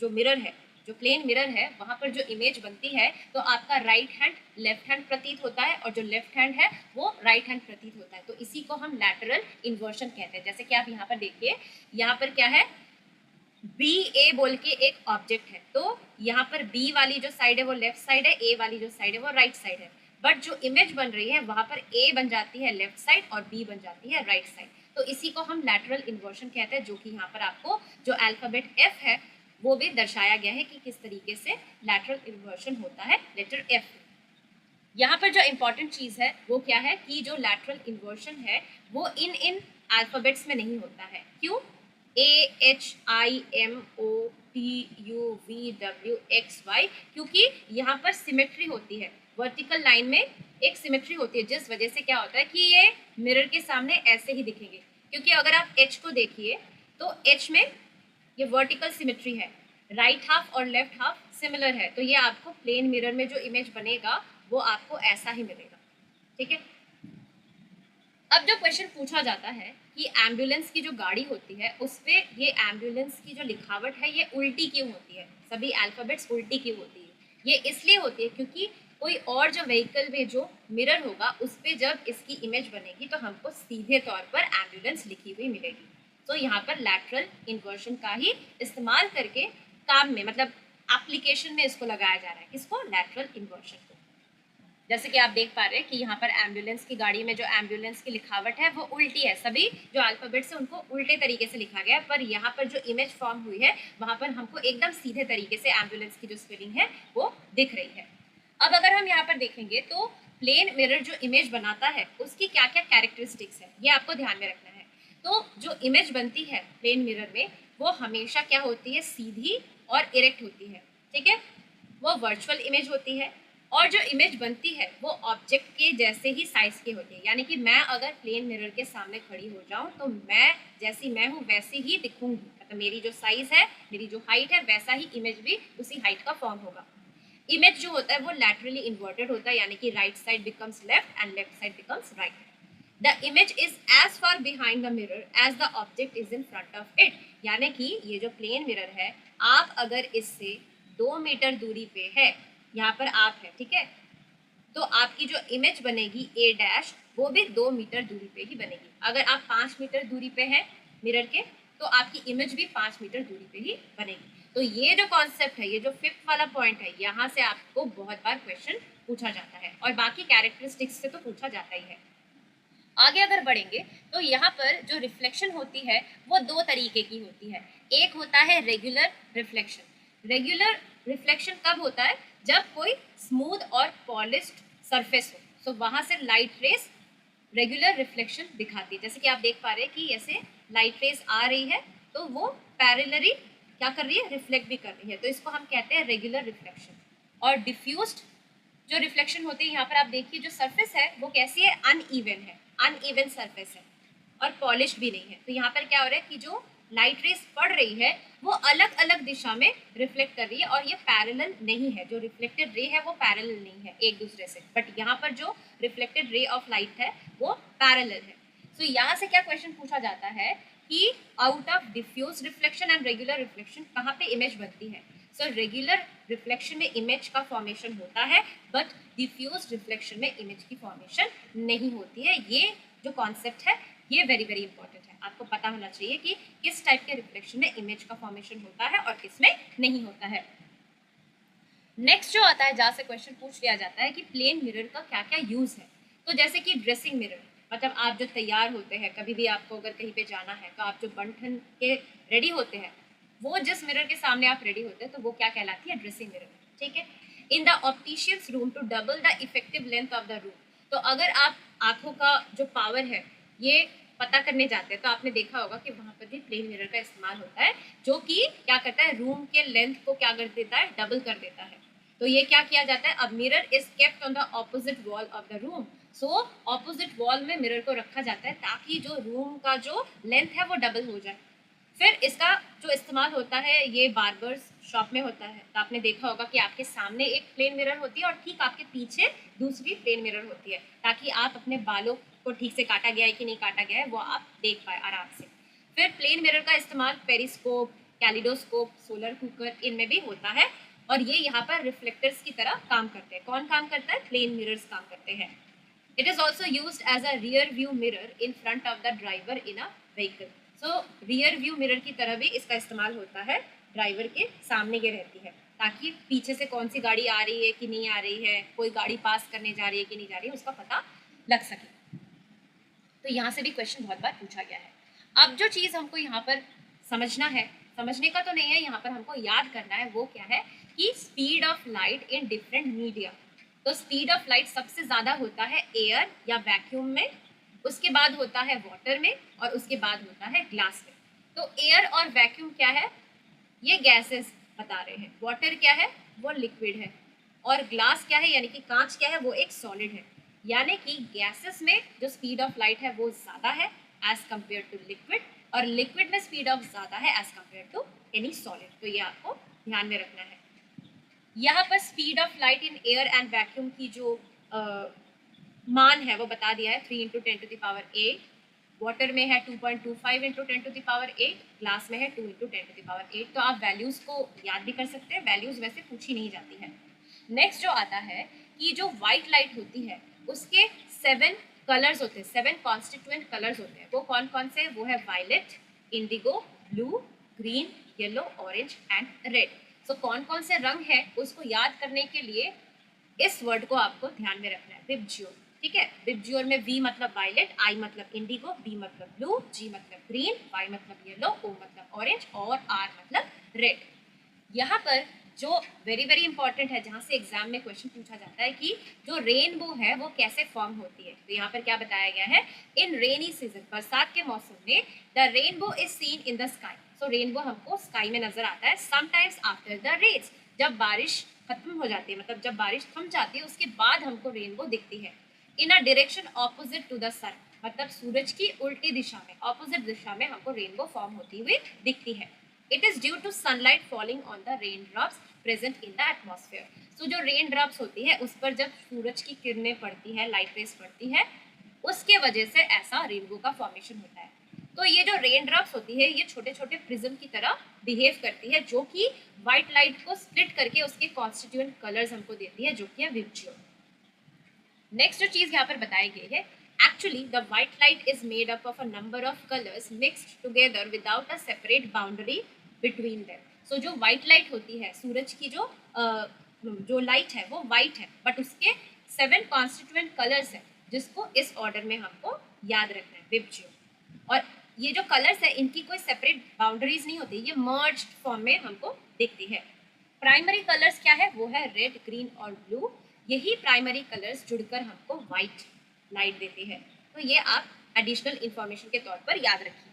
जो मिरर है, जो प्लेन मिरर है वहां पर जो इमेज बनती है तो आपका राइट हैंड लेफ्ट हैंड प्रतीत होता है, और जो लेफ्ट हैंड है वो राइट हैंड प्रतीत होता है। तो इसी को हम लैटरल इन्वर्शन कहते हैं। जैसे कि आप यहाँ पर देखिए, यहाँ पर क्या है, बी ए बोल के एक ऑब्जेक्ट है, तो यहाँ पर बी वाली जो साइड है वो लेफ्ट साइड है, ए वाली जो साइड है वो राइट साइड है। बट जो इमेज बन रही है वहां पर ए बन जाती है लेफ्ट साइड और बी बन जाती है राइट साइड। तो इसी को हम लैटरल इन्वर्शन कहते हैं, जो कि यहाँ पर आपको जो अल्फाबेट एफ है वो भी दर्शाया गया है कि किस तरीके से लैटरल इन्वर्शन होता है लेटर एफ। यहाँ पर जो इम्पोर्टेंट चीज है वो क्या है कि जो लैटरल इन्वर्शन है वो इन अल्फाबेट्स में नहीं होता है। क्यों? AHIMOTUVWXY, क्योंकि यहाँ पर सिमेट्री होती है, वर्टिकल लाइन में एक सिमेट्री होती है, जिस वजह से क्या होता है कि ये मिरर के सामने ऐसे ही दिखेंगे। क्योंकि अगर आप H को देखिए तो H में ये वर्टिकल सिमेट्री है, राइट हाफ और लेफ्ट हाफ सिमिलर है, तो ये आपको प्लेन मिरर में जो इमेज बनेगा वो आपको ऐसा ही मिलेगा। ठीक है। अब जो क्वेश्चन पूछा जाता है कि एम्बुलेंस की जो गाड़ी होती है उस पे ये एम्बुलेंस की जो लिखावट है ये उल्टी क्यों होती है, सभी अल्फाबेट्स उल्टी क्यों होती है। ये इसलिए होती है क्योंकि कोई और जो व्हीकल में जो मिरर होगा उस पर जब इसकी इमेज बनेगी तो हमको सीधे तौर पर एम्बुलेंस लिखी हुई मिलेगी। तो यहाँ पर लैटरल इन्वर्शन का ही इस्तेमाल करके काम में, मतलब एप्लीकेशन में इसको लगाया जा रहा है। किसको? लैटरल इन्वर्शन को। जैसे कि आप देख पा रहे हैं कि यहाँ पर एम्बुलेंस की गाड़ी में जो एम्बुलेंस की लिखावट है वो उल्टी है, सभी जो अल्फाबेट्स है उनको उल्टे तरीके से लिखा गया है, पर यहाँ पर जो इमेज फॉर्म हुई है वहाँ पर हमको एकदम सीधे तरीके से एम्बुलेंस की जो स्पेलिंग है वो दिख रही है। अब अगर हम यहाँ पर देखेंगे तो प्लेन मिरर जो इमेज बनाता है उसकी क्या क्या कैरेक्टरिस्टिक्स है ये आपको ध्यान में रखना है। तो जो इमेज बनती है प्लेन मिरर में वो हमेशा क्या होती है? सीधी और इरेक्ट होती है, ठीक है। वो वर्चुअल इमेज होती है और जो इमेज बनती है वो ऑब्जेक्ट के जैसे ही साइज की होती है, यानी कि मैं अगर प्लेन मिरर के सामने खड़ी हो जाऊं तो मैं जैसी मैं हूँ वैसी ही दिखूंगी, मतलब मेरी जो साइज है, मेरी जो हाइट है, वैसा ही इमेज भी उसी हाइट का फॉर्म होगा। इमेज जो होता है वो लैटरली इन्वर्टेड होता है, यानी कि right side becomes left and left side becomes right. The image is as far behind the mirror as the object is in front of it, यानी कि ये जो प्लेन मिरर है आप अगर इससे 2 मीटर दूरी पे है, यहाँ पर आप है, ठीक है, तो आपकी जो इमेज बनेगी ए डैश वो भी 2 मीटर दूरी पे ही बनेगी। अगर आप 5 मीटर दूरी पे हैं मिरर के तो आपकी इमेज भी 5 मीटर दूरी पे ही बनेगी। तो ये जो कॉन्सेप्ट है, ये जो फिफ्थ वाला पॉइंट है, यहाँ से आपको बहुत बार क्वेश्चन पूछा जाता है और बाकी कैरेक्टरिस्टिक्स से तो पूछा जाता ही है। आगे अगर बढ़ेंगे तो यहाँ पर जो रिफ्लेक्शन होती है वो 2 तरीके की होती है। एक होता है रेगुलर रिफ्लेक्शन। रेगुलर रिफ्लेक्शन कब होता है? जब कोई स्मूथ और पॉलिश्ड सरफेस हो, तो वहां से लाइट रेस रेगुलर रिफ्लेक्शन दिखाती है। जैसे कि आप देख पा रहे हैं कि ऐसे लाइट रेस आ रही है तो वो पैरेलली क्या कर रही है? रिफ्लेक्ट भी कर रही है, तो इसको हम कहते हैं रेगुलर रिफ्लेक्शन। और डिफ्यूज्ड जो रिफ्लेक्शन होती है, यहाँ पर आप देखिए जो सरफेस है वो कैसी है? अनइवन है, अनइवन सरफेस है और पॉलिश्ड भी नहीं है। तो यहाँ पर क्या हो रहा है कि जो लाइट रेस पड़ रही है वो अलग अलग दिशा में रिफ्लेक्ट कर रही है और ये पैरेलल नहीं है, जो रिफ्लेक्टेड रे है वो पैरेलल नहीं है एक दूसरे से, बट यहाँ पर जो रिफ्लेक्टेड रे ऑफ लाइट है वो पैरेलल है। तो यहाँ से क्या क्वेश्चन पूछा जाता है कि out of diffuse reflection and regular reflection कहाँ पे इमेज बनती है? सो रेगुलर रिफ्लेक्शन में इमेज का फॉर्मेशन होता है बट डिफ्यूज रिफ्लेक्शन में इमेज की फॉर्मेशन नहीं होती है। ये जो कॉन्सेप्ट है ये वेरी वेरी इंपॉर्टेंट है, आपको पता होना चाहिए कि किस टाइप के रिफ्लेक्शन में इमेज का फॉर्मेशन होता है और किस में नहीं होता है। नेक्स्ट जो आता है जहाँ से क्वेश्चन पूछ लिया जाता है कि प्लेन मिरर का क्या क्या यूज है। तो जैसे कि ड्रेसिंग मिरर, मतलब आप जो तैयार होते हैं, कभी भी आपको अगर कहीं पे जाना है तो आप जो बन ठन के रेडी होते हैं, वो जिस मिरर के सामने आप रेडी होते हैं तो वो क्या कहलाती है? ड्रेसिंग मिरर, ठीक है। In the optician's room to double the effective length of the room, तो अगर आप आंखों का जो पावर है ये पता करने जाते हैं तो आपने देखा होगा कि वहां पर भी प्लेन मिरर का इस्तेमाल होता है, जो कि क्या करता है? रूम के लेंथ को क्या कर देता है? डबल कर देता है। तो ये क्या किया जाता है? अब mirror is kept on the opposite wall of the room, so opposite wall में मिरर को रखा जाता है ताकि जो रूम का जो लेंथ है वो डबल हो जाए। फिर इसका जो इस्तेमाल होता है ये बार्बर्स शॉप में होता है, तो आपने देखा होगा कि आपके सामने एक प्लेन मिरर होती है और ठीक आपके पीछे दूसरी प्लेन मिरर होती है, ताकि आप अपने बालों को ठीक से काटा गया है कि नहीं काटा गया है वो आप देख पाए आराम से। फिर प्लेन मिरर का इस्तेमाल पेरिस्कोप, कैलिडोस्कोप, सोलर कुकर, इनमें भी होता है और ये यहाँ पर रिफ्लेक्टर्स की तरह काम करते हैं। कौन काम करता है? प्लेन मिरर्स काम करते हैं। It is also used as a rear view mirror in front of the driver in a vehicle. So rear view mirror की तरह भी इसका इस्तेमाल होता है, ड्राइवर के सामने के रहती है ताकि पीछे से कौन सी गाड़ी आ रही है कि नहीं आ रही है, कोई गाड़ी पास करने जा रही है कि नहीं जा रही है, उसका पता लग सके। तो यहाँ से भी क्वेश्चन बहुत बार पूछा गया है। अब जो चीज़ हमको यहाँ पर समझना है, समझने का तो नहीं है, यहाँ पर हमको याद करना है, वो क्या है कि speed of light in different media. तो स्पीड ऑफ लाइट सबसे ज़्यादा होता है एयर या वैक्यूम में, उसके बाद होता है वाटर में और उसके बाद होता है ग्लास में। तो एयर और वैक्यूम क्या है? ये गैसेस बता रहे हैं। वाटर क्या है? वो लिक्विड है। और ग्लास क्या है, यानी कि कांच क्या है? वो एक सॉलिड है। यानी कि गैसेस में जो स्पीड ऑफ लाइट है वो ज़्यादा है एज कम्पेयर टू लिक्विड, और लिक्विड में स्पीड ऑफ ज़्यादा है as compare to any solid. तो ये आपको ध्यान में रखना है। यहाँ पर speed of light in air and vacuum की जो मान है वो बता दिया है, 3 × 10⁸, वाटर में है 2.25 × 10⁸, ग्लास में है 2 × 10⁸। तो आप वैल्यूज़ को याद भी कर सकते हैं, वैल्यूज़ वैसे पूछी नहीं जाती है। नेक्स्ट जो आता है कि जो व्हाइट लाइट होती है उसके 7 कलर्स होते हैं, 7 कॉन्स्टिट्यूएंट कलर्स होते हैं। वो कौन कौन से? वो है violet, indigo, blue, green, yellow, orange and red. So कौन कौन से रंग है उसको याद करने के लिए इस वर्ड को आपको ध्यान में रखना है, विबज्योर। ठीक है, विबज्योर में वी मतलब वायलेट, आई मतलब इंडिगो, बी मतलब ब्लू, जी मतलब ग्रीन, वाई मतलब येलो, ओ मतलब ऑरेंज और आर मतलब रेड। यहाँ पर जो वेरी वेरी इंपॉर्टेंट है, जहाँ से एग्जाम में क्वेश्चन पूछा जाता है कि जो रेनबो है वो कैसे फॉर्म होती है, तो यहाँ पर क्या बताया गया है? इन रेनी सीजन, बरसात के मौसम में, the rainbow is seen in the sky. So rainbow हमको स्काई में नजर आता है। समटाइम्स आफ्टर द रेन्स, जब बारिश खत्म हो जाती है, मतलब जब बारिश थम जाती है उसके बाद हमको रेनबो दिखती है। In a direction opposite to the sun, मतलब सूरज की उल्टी दिशा में, ऑपोजिट दिशा में हमको रेनबो फॉर्म होती हुई दिखती है। It is due to sunlight falling on the raindrops present in the atmosphere. So जो रेन ड्रॉप्स होती है उस पर जब सूरज की किरणें पड़ती है, लाइट रेस पड़ती है, उसके वजह से ऐसा रेनबो का फॉर्मेशन होता है। तो ये जो रेन ड्रॉप्स होती है ये छोटे छोटे प्रिज्म की तरह बिहेव करती है, जो कि व्हाइट लाइट को स्प्लिट करके उसके कॉन्स्टिट्यूएंट कलर्स हमको देती है, जो कि है विबज्योर। नेक्स्ट जो चीज यहाँ पर बताई गई है, actually the white light is made up of a number of colours mixed together without a separate boundary between them. So जो व्हाइट लाइट होती है, सूरज की जो लाइट है वो व्हाइट है, बट उसके 7 कॉन्स्टिट्यूएंट कलर्स हैं, जिसको इस ऑर्डर में हमको याद रखना है, विबज्योर। और ये जो कलर्स है इनकी कोई सेपरेट बाउंड्रीज नहीं होती, ये मर्ज्ड फॉर्म में हमको दिखती है। प्राइमरी कलर्स क्या है? वो है रेड, ग्रीन और ब्लू। यही प्राइमरी कलर्स जुड़कर हमको व्हाइट लाइट देते हैं। तो ये आप एडिशनल इंफॉर्मेशन के तौर पर याद रखिए।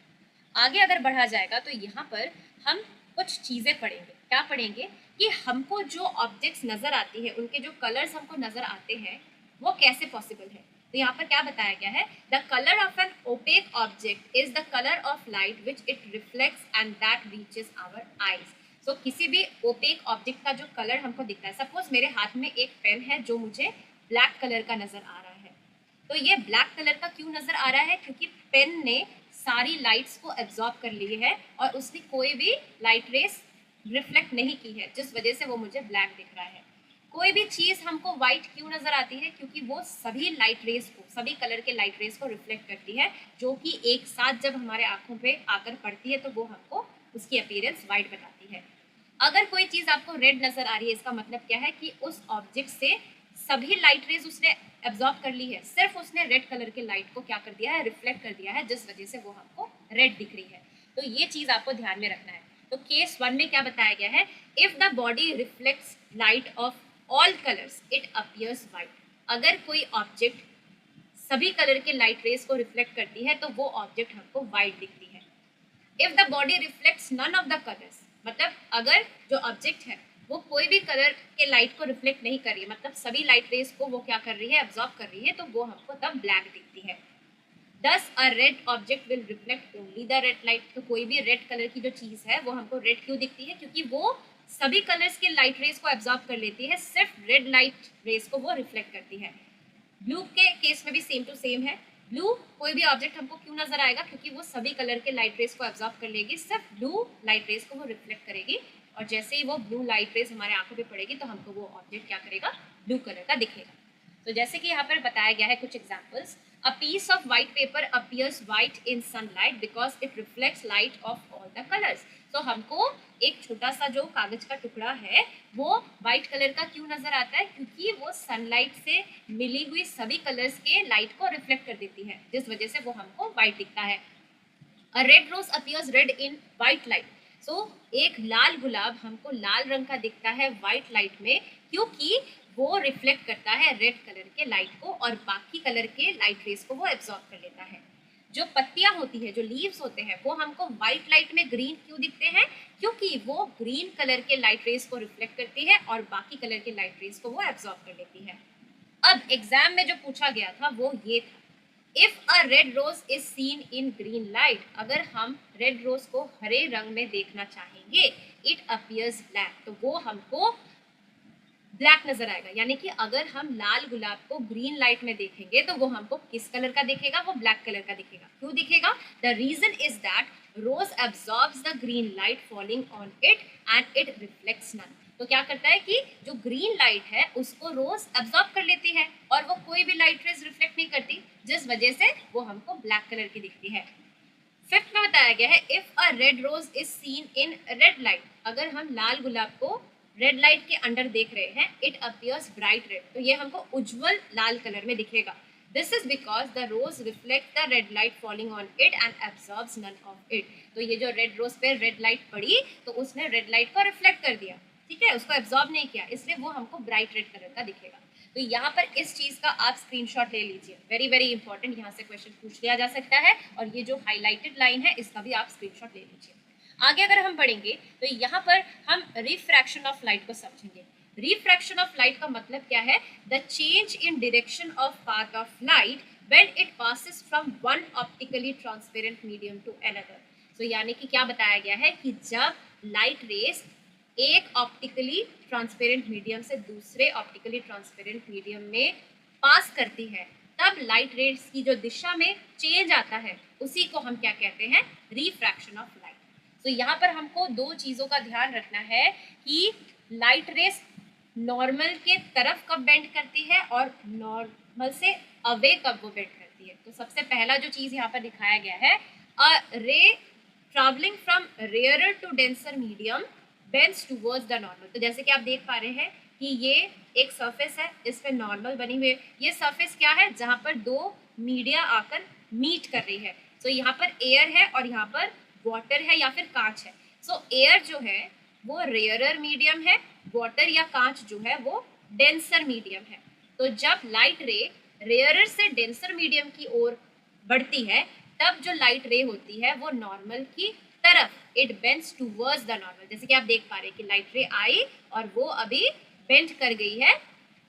आगे अगर बढ़ा जाएगा तो यहाँ पर हम कुछ चीज़ें पढ़ेंगे। क्या पढ़ेंगे? कि हमको जो ऑब्जेक्ट्स नज़र आती है, उनके जो कलर्स हमको नज़र आते हैं वो कैसे पॉसिबल है। तो यहाँ पर क्या बताया गया है? The colour of an opaque object is the colour of light which it reflects and that reaches our eyes. So किसी भी ओपेक ऑब्जेक्ट का जो कलर हमको दिखता है, सपोज मेरे हाथ में एक पेन है जो मुझे ब्लैक कलर का नजर आ रहा है, तो ये ब्लैक कलर का क्यों नजर आ रहा है? क्योंकि पेन ने सारी लाइट्स को एब्जॉर्ब कर ली है और उसने कोई भी लाइट रेस रिफ्लेक्ट नहीं की है, जिस वजह से वो मुझे ब्लैक दिख रहा है। कोई भी चीज हमको व्हाइट क्यों नजर आती है? क्योंकि वो सभी लाइट रेस को, सभी कलर के लाइट रेस को रिफ्लेक्ट करती है, जो कि एक साथ जब हमारे आंखों पे आकर पड़ती है तो वो हमको उसकी अपीयरेंस व्हाइट बताती है। अगर कोई चीज आपको रेड नजर आ रही है, इसका मतलब क्या है? कि उस ऑब्जेक्ट से सभी लाइट रेज उसने एब्जॉर्ब कर ली है, सिर्फ उसने रेड कलर के लाइट को क्या कर दिया है? रिफ्लेक्ट कर दिया है, जिस वजह से वो हमको रेड दिख रही है। तो ये चीज आपको ध्यान में रखना है। तो केस 1 में क्या बताया गया है? If the body reflects light of all colours it appears white. अगर कोई ऑब्जेक्ट सभी कलर के लाइट रेज को रिफ्लेक्ट करती है तो वो ऑब्जेक्ट हमको व्हाइट दिखती है। If the body reflects none of the colours, मतलब अगर जो ऑब्जेक्ट है वो कोई भी कलर के लाइट को रिफ्लेक्ट नहीं कर रही है, मतलब सभी लाइट रेज को वो क्या कर रही है? एब्जॉर्ब कर रही है, तो वो हमको तब ब्लैक दिखती है। Thus a red object will reflect only the red light. तो कोई भी रेड कलर की जो चीज है वो हमको रेड क्यों दिखती है? क्योंकि वो सभी कलर्स के लाइट रेज को एब्जॉर्ब कर लेती है, सिर्फ रेड लाइट रेज को वो रिफ्लेक्ट करती है। ब्लू के केस में भी सेम टू सेम है। ब्लू कोई भी ऑब्जेक्ट हमको क्यों नजर आएगा? क्योंकि वो सभी कलर के लाइट रेज को एब्जॉर्ब कर लेगी, सिर्फ ब्लू लाइट रेज को वो रिफ्लेक्ट करेगी, और जैसे ही वो ब्लू लाइट रेज हमारे आंखों पे पड़ेगी तो हमको वो ऑब्जेक्ट क्या करेगा? ब्लू कलर का दिखेगा। तो जैसे कि यहाँ पर बताया गया है कुछ examples. A piece of white paper appears white in sunlight because it reflects light of all the colours. तो हमको एक छोटा सा जो कागज का टुकड़ा है वो व्हाइट कलर का क्यों नजर आता है? क्योंकि वो सनलाइट से मिली हुई सभी कलर्स के लाइट को रिफ्लेक्ट कर देती है, जिस वजह से वो हमको व्हाइट दिखता है। A red rose appears red in white light. So एक लाल गुलाब हमको लाल रंग का दिखता है व्हाइट लाइट में, क्योंकि वो रिफ्लेक्ट करता है रेड कलर के लाइट को और बाकी कलर के लाइट रेज को वो एब्जॉर्ब कर लेता है। जो पत्तियां होती है, जो लीव्स होते हैं, वो हमको व्हाइट लाइट में ग्रीन क्यों दिखते हैं? क्योंकि वो ग्रीन कलर के लाइट रेज को रिफ्लेक्ट करती है और बाकी कलर के लाइट रेज को वो एब्जॉर्ब कर लेती है। अब एग्जाम में जो पूछा गया था वो ये था, if a red rose is seen in green light, अगर हम रेड रोज को हरे रंग में देखना चाहेंगे, इट अपीयर्स ब्लैक, तो वो हमको ब्लैक नजर आएगा। यानी कि अगर हम लाल गुलाब को ग्रीन लाइट में देखेंगे तो वो हमको किस कलर का दिखेगा? वो ब्लैक कलर का दिखेगा। क्यों दिखेगा? The reason is that rose absorbs the green light falling on it and it reflects none. तो क्या करता है कि जो ग्रीन लाइट है उसको रोज एब्जॉर्ब कर लेती है और वो कोई भी लाइट रेज रिफ्लेक्ट नहीं करती, जिस वजह से वो हमको ब्लैक कलर की दिखती है। फिफ्थ में बताया गया है if a red rose is seen in red light, अगर हम लाल गुलाब को रेड लाइट के अंडर देख रहे हैं, इट अपीयर्स ब्राइट रेड, तो ये हमको उज्जवल लाल कलर में दिखेगा। This is because the rose reflect the red light falling on it and absorbs none of it, तो ये जो रेड रोज पे रेड लाइट पड़ी तो उसने रेड लाइट को रिफ्लेक्ट कर दिया, ठीक है, उसको एब्जॉर्ब नहीं किया, इसलिए वो हमको ब्राइट रेड कलर का दिखेगा। तो यहाँ पर इस चीज का आप स्क्रीनशॉट ले लीजिए, वेरी वेरी इंपॉर्टेंट, यहाँ से क्वेश्चन पूछ लिया जा सकता है, और ये जो हाईलाइटेड लाइन है इसका भी आप स्क्रीनशॉट ले लीजिए। आगे अगर हम बढ़ेंगे तो यहाँ पर हम रिफ्रैक्शन ऑफ लाइट को समझेंगे। रिफ्रैक्शन ऑफ लाइट का मतलब क्या है? The change in direction of path of light when it passes from one optically transparent medium to another. तो यानी कि क्या बताया गया है कि जब लाइट रेस एक ऑप्टिकली ट्रांसपेरेंट मीडियम से दूसरे ऑप्टिकली ट्रांसपेरेंट मीडियम में पास करती है, तब लाइट रेस की जो दिशा में चेंज आता है उसी को हम क्या कहते हैं? Refraction of light. तो यहाँ पर हमको दो चीज़ों का ध्यान रखना है कि लाइट रेस नॉर्मल के तरफ कब बेंड करती है और नॉर्मल से अवे कब वो बेंड करती है। तो सबसे पहला जो चीज़ यहाँ पर दिखाया गया है, a ray travelling from rarer to denser medium bends towards the normal. तो जैसे कि आप देख पा रहे हैं कि ये एक सरफेस है, इस पे नॉर्मल बनी हुई है। ये सरफेस क्या है? जहाँ पर दो मीडिया आकर मीट कर रही है। तो यहाँ पर एयर है और यहाँ पर वाटर है या फिर कांच है। सो एयर जो है वो रेयरर मीडियम है, वाटर या कांच जो है वो डेंसर मीडियम है। तो जब लाइट रे रेयरर से डेंसर मीडियम की ओर बढ़ती है, तब जो लाइट रे होती है वो नॉर्मल की तरफ, it bends towards the normal. जैसे कि आप देख पा रहे हैं कि लाइट रे आई और वो अभी बेंड कर गई है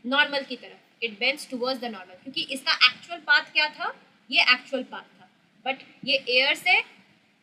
नॉर्मल की तरफ, it bends towards the normal, क्योंकि इसका एक्चुअल पाथ क्या था? ये एक्चुअल पाथ था, बट ये एयर से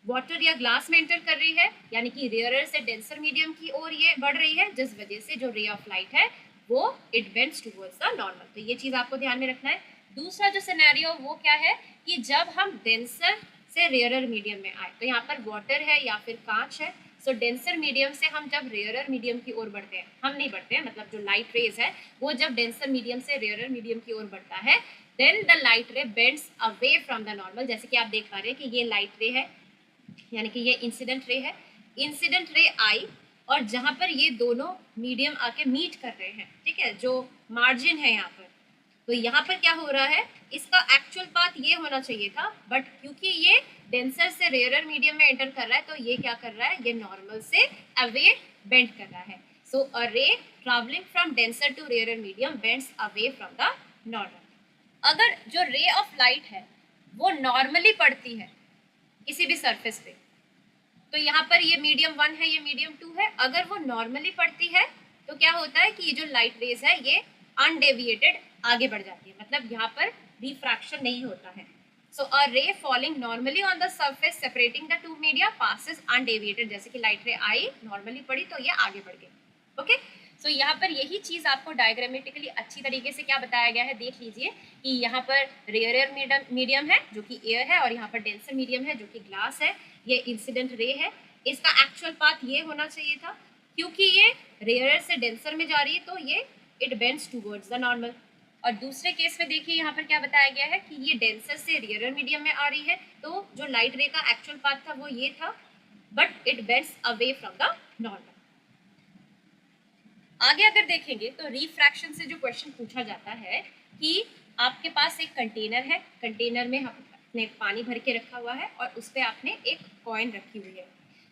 वाटर या ग्लास में एंटर कर रही है, यानी कि रेयरर से डेंसर मीडियम की ओर ये बढ़ रही है, जिस वजह से जो रे ऑफ लाइट है वो it bends towards the normal. तो ये चीज़ आपको ध्यान में रखना है। दूसरा जो सिनेरियो वो क्या है कि जब हम डेंसर से रेयरर मीडियम में आए, तो यहाँ पर वाटर है या फिर कांच है। सो डेंसर मीडियम से हम जब रेयरर मीडियम की ओर बढ़ते हैं, हम नहीं बढ़ते हैं, मतलब जो लाइट रेज है वो जब डेंसर मीडियम से रेयरर मीडियम की ओर बढ़ता है, then the light ray bends away from the normal. जैसे कि आप देख पा रहे हैं कि ये लाइट रे है, यानी कि ये इंसिडेंट रे है। इंसिडेंट रे आई और जहाँ पर ये दोनों मीडियम आके मीट कर रहे हैं, ठीक है, जो मार्जिन है यहाँ पर, तो यहाँ पर क्या हो रहा है? इसका एक्चुअल पाथ ये होना चाहिए था, बट क्योंकि ये डेंसर से रेयरर मीडियम में एंटर कर रहा है, तो ये क्या कर रहा है? ये नॉर्मल से अवे बेंड कर रहा है। So a ray travelling from denser to rarer medium bends away from the normal. अगर जो रे ऑफ लाइट है वो नॉर्मली पड़ती है किसी भी सरफेस पे, तो यहाँ पर ये मीडियम 1 है, ये मीडियम 2 है, अगर वो नॉर्मली पड़ती है तो क्या होता है कि ये जो लाइट रेज है ये अनडेविएटेड आगे बढ़ जाती है, मतलब यहाँ पर रिफ्रैक्शन नहीं होता है। So a ray falling normally on the surface separating the two media passes undeviated. जैसे कि लाइट रे आई, नॉर्मली पड़ी तो ये आगे बढ़ गई। ओके, सो यहाँ पर यही चीज़ आपको डायग्रामेटिकली अच्छी तरीके से क्या बताया गया है, देख लीजिए कि यहाँ पर रेयर मीडियम है जो कि एयर है, और यहाँ पर डेंसर मीडियम है जो कि ग्लास है। ये इंसिडेंट रे है, इसका एक्चुअल पाथ ये होना चाहिए था, क्योंकि ये रेयर से डेंसर में जा रही है तो ये it bends towards the normal. और दूसरे केस में देखिए यहाँ पर क्या बताया गया है कि ये डेंसर से रेयर मीडियम में आ रही है, तो जो लाइट रे का एक्चुअल पाथ था वो ये था, but it bends away from the normal. आगे अगर देखेंगे तो रिफ्रैक्शन से जो क्वेश्चन पूछा जाता है कि आपके पास एक कंटेनर है, कंटेनर में आपने पानी भर के रखा हुआ है और उस पर आपने एक कॉइन रखी हुई है।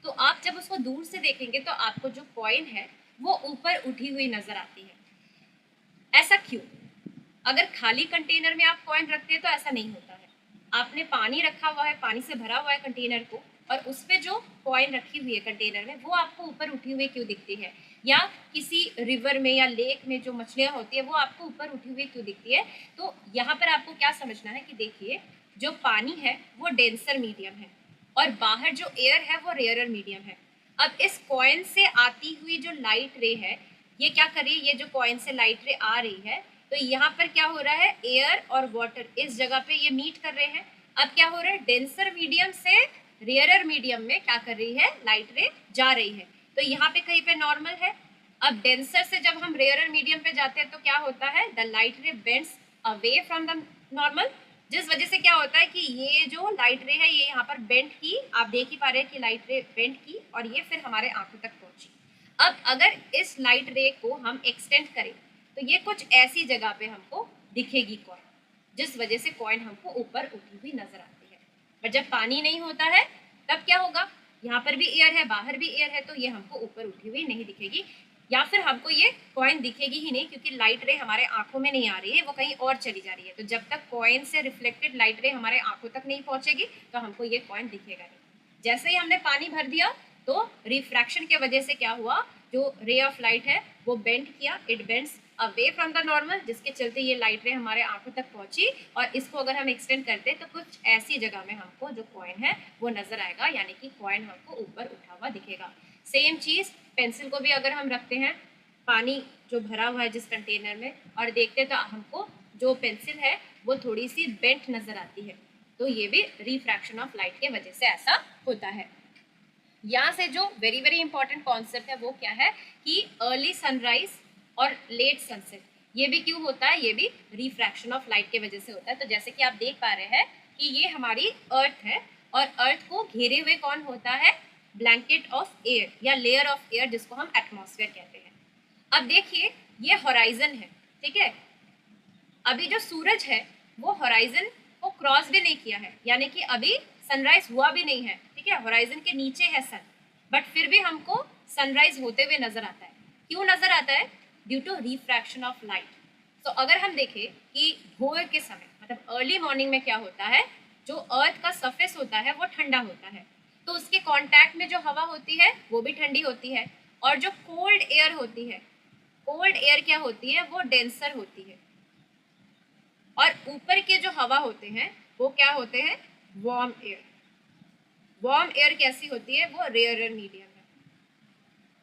तो आप जब उसको दूर से देखेंगे तो आपको जो कॉइन है वो ऊपर उठी हुई नजर आती है। ऐसा क्यों? अगर खाली कंटेनर में आप कॉइन रखते हैं तो ऐसा नहीं होता है। आपने पानी रखा हुआ है, पानी से भरा हुआ है कंटेनर को, और उस पर जो कॉइन रखी हुई है कंटेनर में वो आपको ऊपर उठी हुई क्यों दिखती है? या किसी रिवर में या लेक में जो मछलियाँ होती है वो आपको ऊपर उठी हुई क्यों दिखती है? तो यहाँ पर आपको क्या समझना है कि देखिए जो पानी है वो डेंसर मीडियम है और बाहर जो एयर है वो रेयरर मीडियम है। अब इस कॉइन से आती हुई जो लाइट रे है, ये क्या कर रही है? ये जो कॉइन से लाइट रे आ रही है, तो यहाँ पर क्या हो रहा है? एयर और वाटर इस जगह पे ये मीट कर रहे हैं। अब क्या हो रहा है? डेंसर मीडियम से रेयरर मीडियम में क्या कर रही है? लाइट रे जा रही है। तो यहाँ पे कहीं पे नॉर्मल है। अब डेंसर से जब हम रेयरर मीडियम पे जाते हैं तो क्या होता है, the light ray bends away from the normal, जिस वजह से क्या होता है कि ये जो लाइट रे है ये यहाँ पर बेंड की, आप देख ही पा रहे हैं कि लाइट रे बेंड की और ये फिर हमारे आंखों तक पहुंची। अब अगर इस लाइट रे को हम एक्सटेंड करें तो ये कुछ ऐसी जगह पे हमको दिखेगी कॉइन, जिस वजह से कॉइन हमको ऊपर उठी हुई नजर आती है। पर जब पानी नहीं होता है तब क्या होगा, यहाँ पर भी एयर है बाहर भी एयर है, तो ये हमको ऊपर उठी हुई नहीं दिखेगी, या फिर हमको ये कॉइन दिखेगी ही नहीं, क्योंकि लाइट रे हमारे आंखों में नहीं आ रही है, वो कहीं और चली जा रही है। तो जब तक कॉइन से रिफ्लेक्टेड लाइट रे हमारे आंखों तक नहीं पहुंचेगी तो हमको ये कॉइन दिखेगा नहीं। जैसे ही हमने पानी भर दिया तो रिफ्रैक्शन के वजह से क्या हुआ, जो रे ऑफ लाइट है वो बेंड किया, it bends away from the normal, जिसके चलते ये लाइट रे हमारे आंखों तक पहुंची, और इसको अगर हम एक्सटेंड करते तो कुछ ऐसी जगह में हमको जो कॉइन है वो नजर आएगा, यानी कि कॉइन हमको ऊपर उठा हुआ दिखेगा। सेम चीज पेंसिल को भी अगर हम रखते हैं पानी जो भरा हुआ है जिस कंटेनर में और देखते हैं तो हमको जो पेंसिल है वो थोड़ी सी बेंट नजर आती है, तो ये भी रिफ्रैक्शन ऑफ लाइट के वजह से ऐसा होता है। यहाँ से जो वेरी वेरी इंपॉर्टेंट कॉन्सेप्ट है वो क्या है कि अर्ली सनराइज और लेट सनसेट, ये भी क्यों होता है, ये भी रिफ्रैक्शन ऑफ लाइट के वजह से होता है। तो जैसे कि आप देख पा रहे हैं कि ये हमारी अर्थ है और अर्थ को घेरे हुए कौन होता है, ब्लैंकेट ऑफ एयर या लेयर ऑफ एयर, जिसको हम एटमॉस्फेयर कहते हैं। अब देखिए ये हॉराइजन है, ठीक है, अभी जो सूरज है वो हॉराइजन को क्रॉस भी नहीं किया है, यानी कि अभी सनराइज हुआ भी नहीं है, ठीक है, हॉराइजन के नीचे है सन, बट फिर भी हमको सनराइज होते हुए नजर आता है। क्यों नजर आता है, due to refraction of light. तो अगर हम देखें कि भोर के समय मतलब अर्ली मॉर्निंग में क्या होता है, जो अर्थ का सरफेस होता है वो ठंडा होता है, तो उसके कांटेक्ट में जो हवा होती है वो भी ठंडी होती है, और जो कोल्ड एयर होती है, कोल्ड एयर क्या होती है, वो डेंसर होती है, और ऊपर के जो हवा होते हैं वो क्या होते हैं, वार्म एयर। वार्म एयर कैसी होती है, वो रेयरर मीडियम है।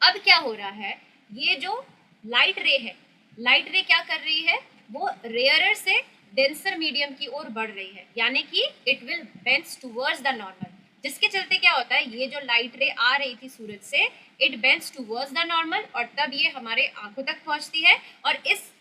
अब क्या हो रहा है, ये जो लाइट रे है, लाइट रे क्या कर रही है, वो रेयरर से डेंसर मीडियम की ओर बढ़ रही है, यानी कि it will bends towards the normal, जिसके चलते क्या होता है, ये जो लाइट रे आ रही थी सूरज से, it bends towards the normal, और तब ये हमारे आंखों तक पहुंचती है, और इस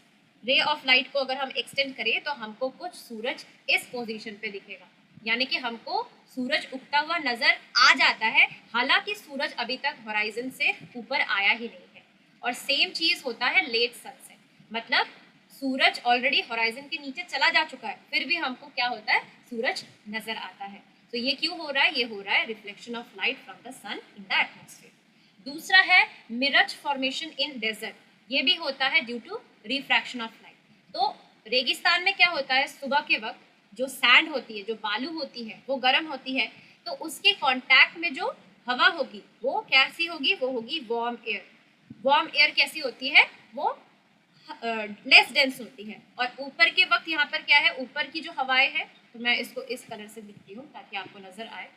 रे ऑफ लाइट को अगर हम एक्सटेंड करें तो हमको कुछ सूरज इस पोजीशन पे दिखेगा, यानी कि हमको सूरज उगता हुआ नजर आ जाता है, हालांकि सूरज अभी तक होराइजन से ऊपर आया ही नहीं है। और सेम चीज होता है लेट सनसेट, मतलब सूरज ऑलरेडी होराइजन के नीचे चला जा चुका है, फिर भी हमको क्या होता है, सूरज नजर आता है। तो ये क्यों हो रहा है, ये हो रहा है reflection of light from the sun in the atmosphere. दूसरा है मिरज फॉर्मेशन इन डेजर्ट, ये भी होता है due to refraction of light. तो रेगिस्तान में क्या होता है, सुबह के वक्त जो सैंड होती है, जो बालू होती है, वो गर्म होती है, तो उसके कांटेक्ट में जो हवा होगी वो कैसी होगी, वो होगी वार्म एयर। वार्म एयर कैसी होती है, वो लेस डेंस होती है, और ऊपर के वक्त यहाँ पर क्या है, ऊपर की जो हवाएं हैं, तो मैं इसको इस कलर से लिखती हूँ ताकि आपको नजर आए।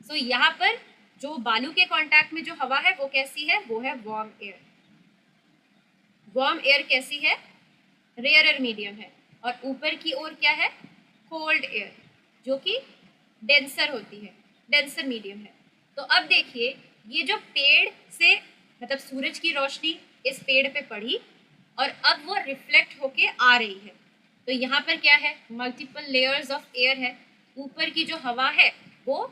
सो यहाँ पर जो बालू के कांटेक्ट में जो हवा है वो कैसी है, वो है वार्म एयर। वार्म एयर कैसी है, रेयरर मीडियम है, और ऊपर की ओर क्या है, कोल्ड एयर, जो कि डेंसर होती है, डेंसर मीडियम है। तो अब देखिए ये जो पेड़ से मतलब सूरज की रोशनी इस पेड़ पे पड़ी और अब वो रिफ्लेक्ट होके आ रही है, तो यहाँ पर क्या है, मल्टीपल लेयर्स ऑफ एयर है, ऊपर की जो हवा है वो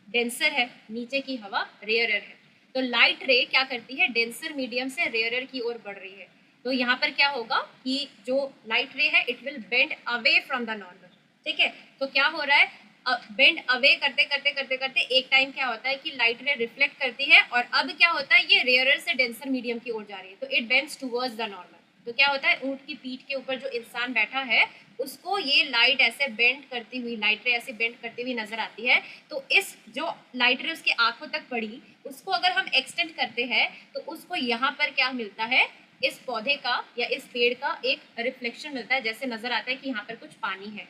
डेंसर है, नीचे की हवा रेयरर है। तो लाइट रे क्या करती है, डेंसर मीडियम से रेयरर की ओर बढ़ रही है, तो यहाँ पर क्या होगा कि जो लाइट रे है it will bend away from the normal, ठीक है। तो क्या हो रहा है, बेंड अवे करते करते करते करते एक टाइम क्या होता है कि लाइट रे रिफ्लेक्ट करती है, और अब क्या होता है, ये रेयरर से डेंसर मीडियम की ओर जा रही है, तो it bends towards the normal. तो क्या होता है, ऊंट की पीठ के ऊपर जो इंसान बैठा है उसको ये लाइट ऐसे बेंड करती हुई, लाइट रे ऐसे बेंड करती हुई नजर आती है। तो इस जो लाइट रे उसकी आंखों तक पड़ी, उसको अगर हम एक्सटेंड करते हैं तो उसको यहाँ पर क्या मिलता है, इस पौधे का या इस पेड़ का एक रिफ्लेक्शन मिलता है, जैसे नजर आता है कि यहाँ पर कुछ पानी है।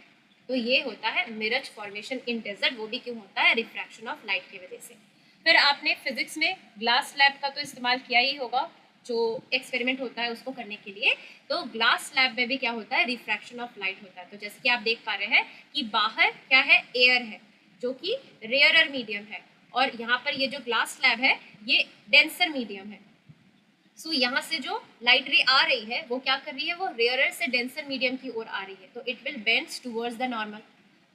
तो ये होता है मिरज फॉर्मेशन इन डेजर्ट, वो भी क्यों होता है, रिफ्रैक्शन ऑफ लाइट की वजह से। फिर आपने फिजिक्स में ग्लास स्लैब का तो इस्तेमाल किया ही होगा, जो एक्सपेरिमेंट होता है उसको करने के लिए। तो ग्लास स्लैब में भी क्या होता है, रिफ्रैक्शन ऑफ लाइट होता है। तो जैसे कि आप देख पा रहे हैं कि बाहर क्या है, एयर है जो कि रेयरर मीडियम है, और यहाँ पर ये जो ग्लास स्लैब है ये डेंसर मीडियम है। सो यहाँ से जो लाइट रे आ रही है वो क्या कर रही है, वो रेयरर से डेंसर मीडियम की ओर आ रही है, तो it will bends towards the normal.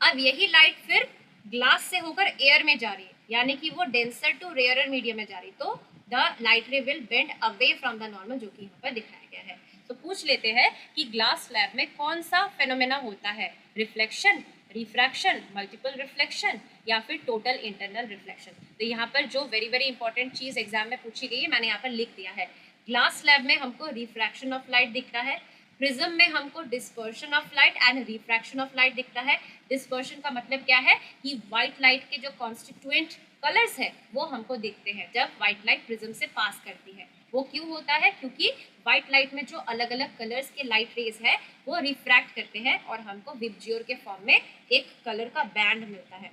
अब यही लाइट फिर ग्लास से होकर एयर में जा रही है, यानी कि वो डेंसर टू रेयरर मीडियम में जा रही है, तो द लाइट रे will bend away from the normal, जो कि यहाँ पर दिखाया गया है। तो पूछ लेते हैं कि ग्लास स्लैब में कौन सा फेनोमेना होता है, रिफ्लेक्शन, रिफ्रैक्शन, मल्टीपल रिफ्लेक्शन या फिर टोटल इंटरनल रिफ्लेक्शन। तो यहाँ पर जो वेरी वेरी इंपॉर्टेंट चीज़ एग्जाम में पूछी गई है मैंने यहाँ पर लिख दिया है। ग्लास स्लैब में हमको रिफ्रैक्शन ऑफ लाइट दिख रहा है, प्रिज्म में हमको dispersion of light and refraction of light दिख रहा है। डिस्पर्शन का मतलब क्या है कि व्हाइट लाइट के जो कॉन्स्टिट्यूएंट कलर्स है वो हमको दिखते हैं जब व्हाइट लाइट प्रिज्म से पास करती है। वो क्यों होता है, क्योंकि व्हाइट लाइट में जो अलग अलग कलर्स के लाइट रेज है वो रिफ्रैक्ट करते हैं और हमको विबज्योर के फॉर्म में एक कलर का बैंड मिलता है।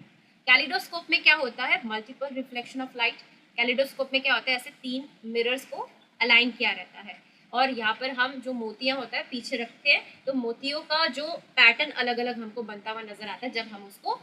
कैलिडोस्कोप में क्या होता है, multiple reflection of light. Kaleidoscope में क्या होता है, ऐसे 3 मिरर्स को अलाइन किया रहता है और यहाँ पर हम जो मोतियाँ होता है पीछे रखते हैं, तो मोतियों का जो पैटर्न अलग अलग हमको बनता हुआ नजर आता है जब हम उसको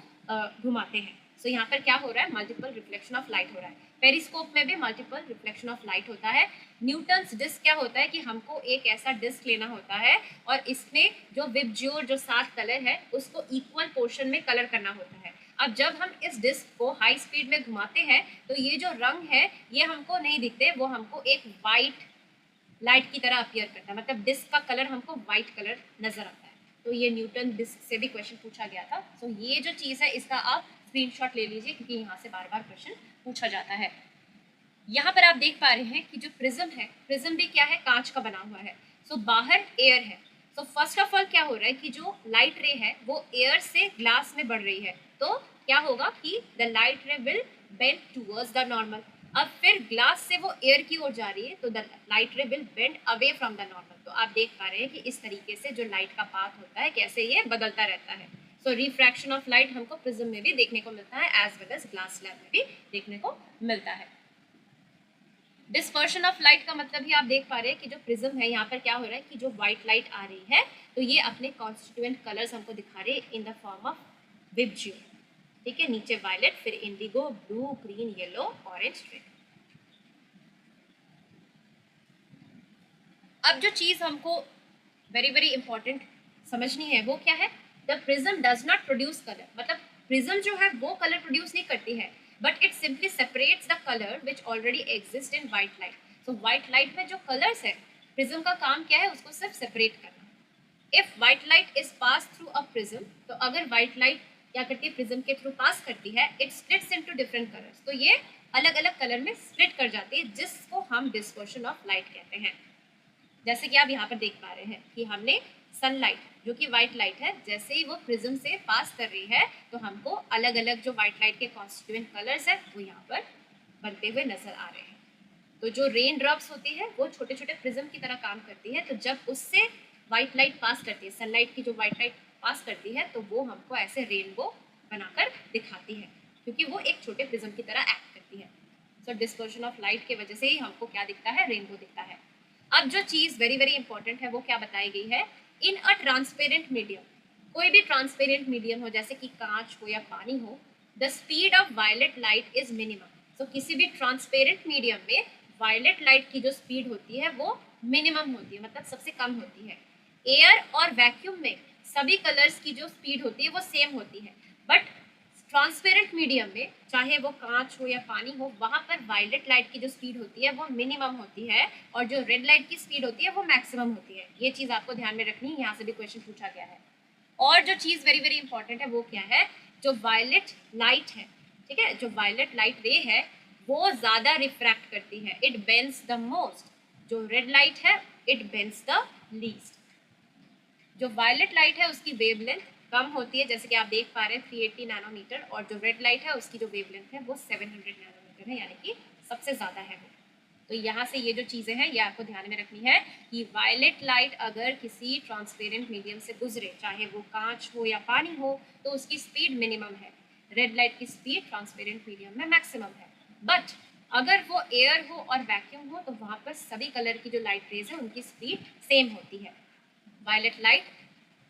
घुमाते हैं। सो यहाँ पर क्या हो रहा है, मल्टीपल रिफ्लेक्शन ऑफ लाइट हो रहा है। पेरिस्कोप में भी मल्टीपल रिफ्लेक्शन ऑफ लाइट होता है। न्यूटन्स डिस्क क्या होता है कि हमको एक ऐसा डिस्क लेना होता है और इसमें जो विबज्योर जो 7 कलर है उसको इक्वल पोर्शन में कलर करना होता है। अब जब हम इस डिस्क को हाई स्पीड में घुमाते हैं तो ये जो रंग है ये हमको नहीं दिखते, वो हमको एक वाइट लाइट की तरह अपीयर करता है, मतलब डिस्क का कलर हमको वाइट कलर नजर आता है। तो ये न्यूटन डिस्क से भी क्वेश्चन पूछा गया था। सो ये जो चीज़ है इसका आप स्क्रीनशॉट ले लीजिए क्योंकि यहाँ से बार बार क्वेश्चन पूछा जाता है। यहाँ पर आप देख पा रहे हैं कि जो प्रिज्म है, प्रिज्म भी क्या है, कांच का बना हुआ है। सो बाहर एयर है। सो फर्स्ट ऑफ ऑल क्या हो रहा है कि जो लाइट रे है वो एयर से ग्लास में बढ़ रही है, तो क्या होगा कि द लाइट रे will bend towards the normal. अब फिर ग्लास से वो एयर की ओर जा रही है तो द लाइट रे will bend away from the normal. तो आप देख पा रहे हैं कि इस तरीके से जो लाइट का पाथ होता है कैसे ये बदलता रहता है। सो रिफ्रैक्शन ऑफ लाइट हमको प्रिज्म में भी देखने को मिलता है as well as glass slab में भी देखने को मिलता है। डिस्पर्शन ऑफ लाइट का मतलब ही आप देख पा रहे हैं कि जो प्रिज्म है यहाँ पर क्या हो रहा है कि जो व्हाइट लाइट आ रही है तो ये अपने कॉन्स्टिट्यूएंट कलर्स हमको दिखा रहे हैं इन द फॉर्म ऑफ विबज्योर। ठीक है, नीचे वायलेट, फिर Indigo, blue, green, yellow, orange, red. अब जो चीज हमको वेरी वेरी इंपॉर्टेंट समझनी है वो क्या है, the prism does not produce colour. मतलब प्रिज्म जो है वो कलर प्रोड्यूस नहीं करती है but it simply separates the colour which already exist in white light. So white light में जो कलर्स है प्रिज्म का काम क्या है, उसको सिर्फ सेपरेट करना। If white light is pass through a prism, तो अगर व्हाइट लाइट क्या करती है, प्रिज्म के थ्रू पास करती है, it splits into different colours. तो ये अलग अलग कलर में स्प्लिट कर जाती है जिसको हम डिस्पर्शन ऑफ लाइट कहते हैं। जैसे कि आप यहाँ पर देख पा रहे हैं कि हमने सनलाइट जो कि व्हाइट लाइट है, जैसे ही वो प्रिज्म से पास कर रही है तो हमको अलग अलग जो व्हाइट लाइट के कॉन्स्टिट्यूएंट कलर्स है वो यहाँ पर बनते हुए नजर आ रहे हैं। तो जो रेन ड्रॉप्स होती है वो छोटे छोटे प्रिज्म की तरह काम करती है, तो जब उससे व्हाइट लाइट पास करती है, सनलाइट की जो व्हाइट लाइट पास करती है, तो वो हमको ऐसे रेनबो बनाकर दिखाती है क्योंकि वो एक छोटे प्रिज्म की तरह एक्ट करती है। सो डिस्पर्शन ऑफ लाइट के वजह से ही हमको क्या दिखता है, रेनबो दिखता है। अब जो चीज़ वेरी वेरी इंपॉर्टेंट है वो क्या बताई गई है, इन अ ट्रांसपेरेंट मीडियम, कोई भी ट्रांसपेरेंट मीडियम हो जैसे कि कांच हो या पानी हो, the speed of violet light is minimum. So किसी भी ट्रांसपेरेंट मीडियम में वायलेट लाइट की जो स्पीड होती है वो मिनिमम होती है, मतलब सबसे कम होती है। एयर और वैक्यूम में सभी कलर्स की जो स्पीड होती है वो सेम होती है, बट ट्रांसपेरेंट मीडियम में चाहे वो कांच हो या पानी हो, वहां पर वायलेट लाइट की जो स्पीड होती है वो मिनिमम होती है और जो रेड लाइट की स्पीड होती है वो मैक्सिमम होती है। ये चीज़ आपको ध्यान में रखनी है, यहाँ से भी क्वेश्चन पूछा गया है। और जो चीज़ वेरी वेरी इंपॉर्टेंट है वो क्या है, जो वायलेट लाइट है, ठीक है, जो वायलेट लाइट रे है वो ज़्यादा रिफ्रैक्ट करती है, इट बेंड्स द मोस्ट। जो रेड लाइट है इट बेंड्स द लीस्ट। जो वायलेट लाइट है उसकी वेवलेंथ कम होती है, जैसे कि आप देख पा रहे हैं 380 नैनोमीटर, और जो रेड लाइट है उसकी जो वेवलेंथ है वो 700 नैनोमीटर है, यानी कि सबसे ज़्यादा है वो। तो यहाँ से ये जो चीज़ें हैं ये आपको ध्यान में रखनी है कि वायलेट लाइट अगर किसी ट्रांसपेरेंट मीडियम से गुजरे, चाहे वो कांच हो या पानी हो, तो उसकी स्पीड मिनिमम है। रेड लाइट की स्पीड ट्रांसपेरेंट मीडियम में मैक्सिमम है। बट अगर वो एयर हो और वैक्यूम हो तो वहाँ पर सभी कलर की जो लाइट रेज है उनकी स्पीड सेम होती है। Violet light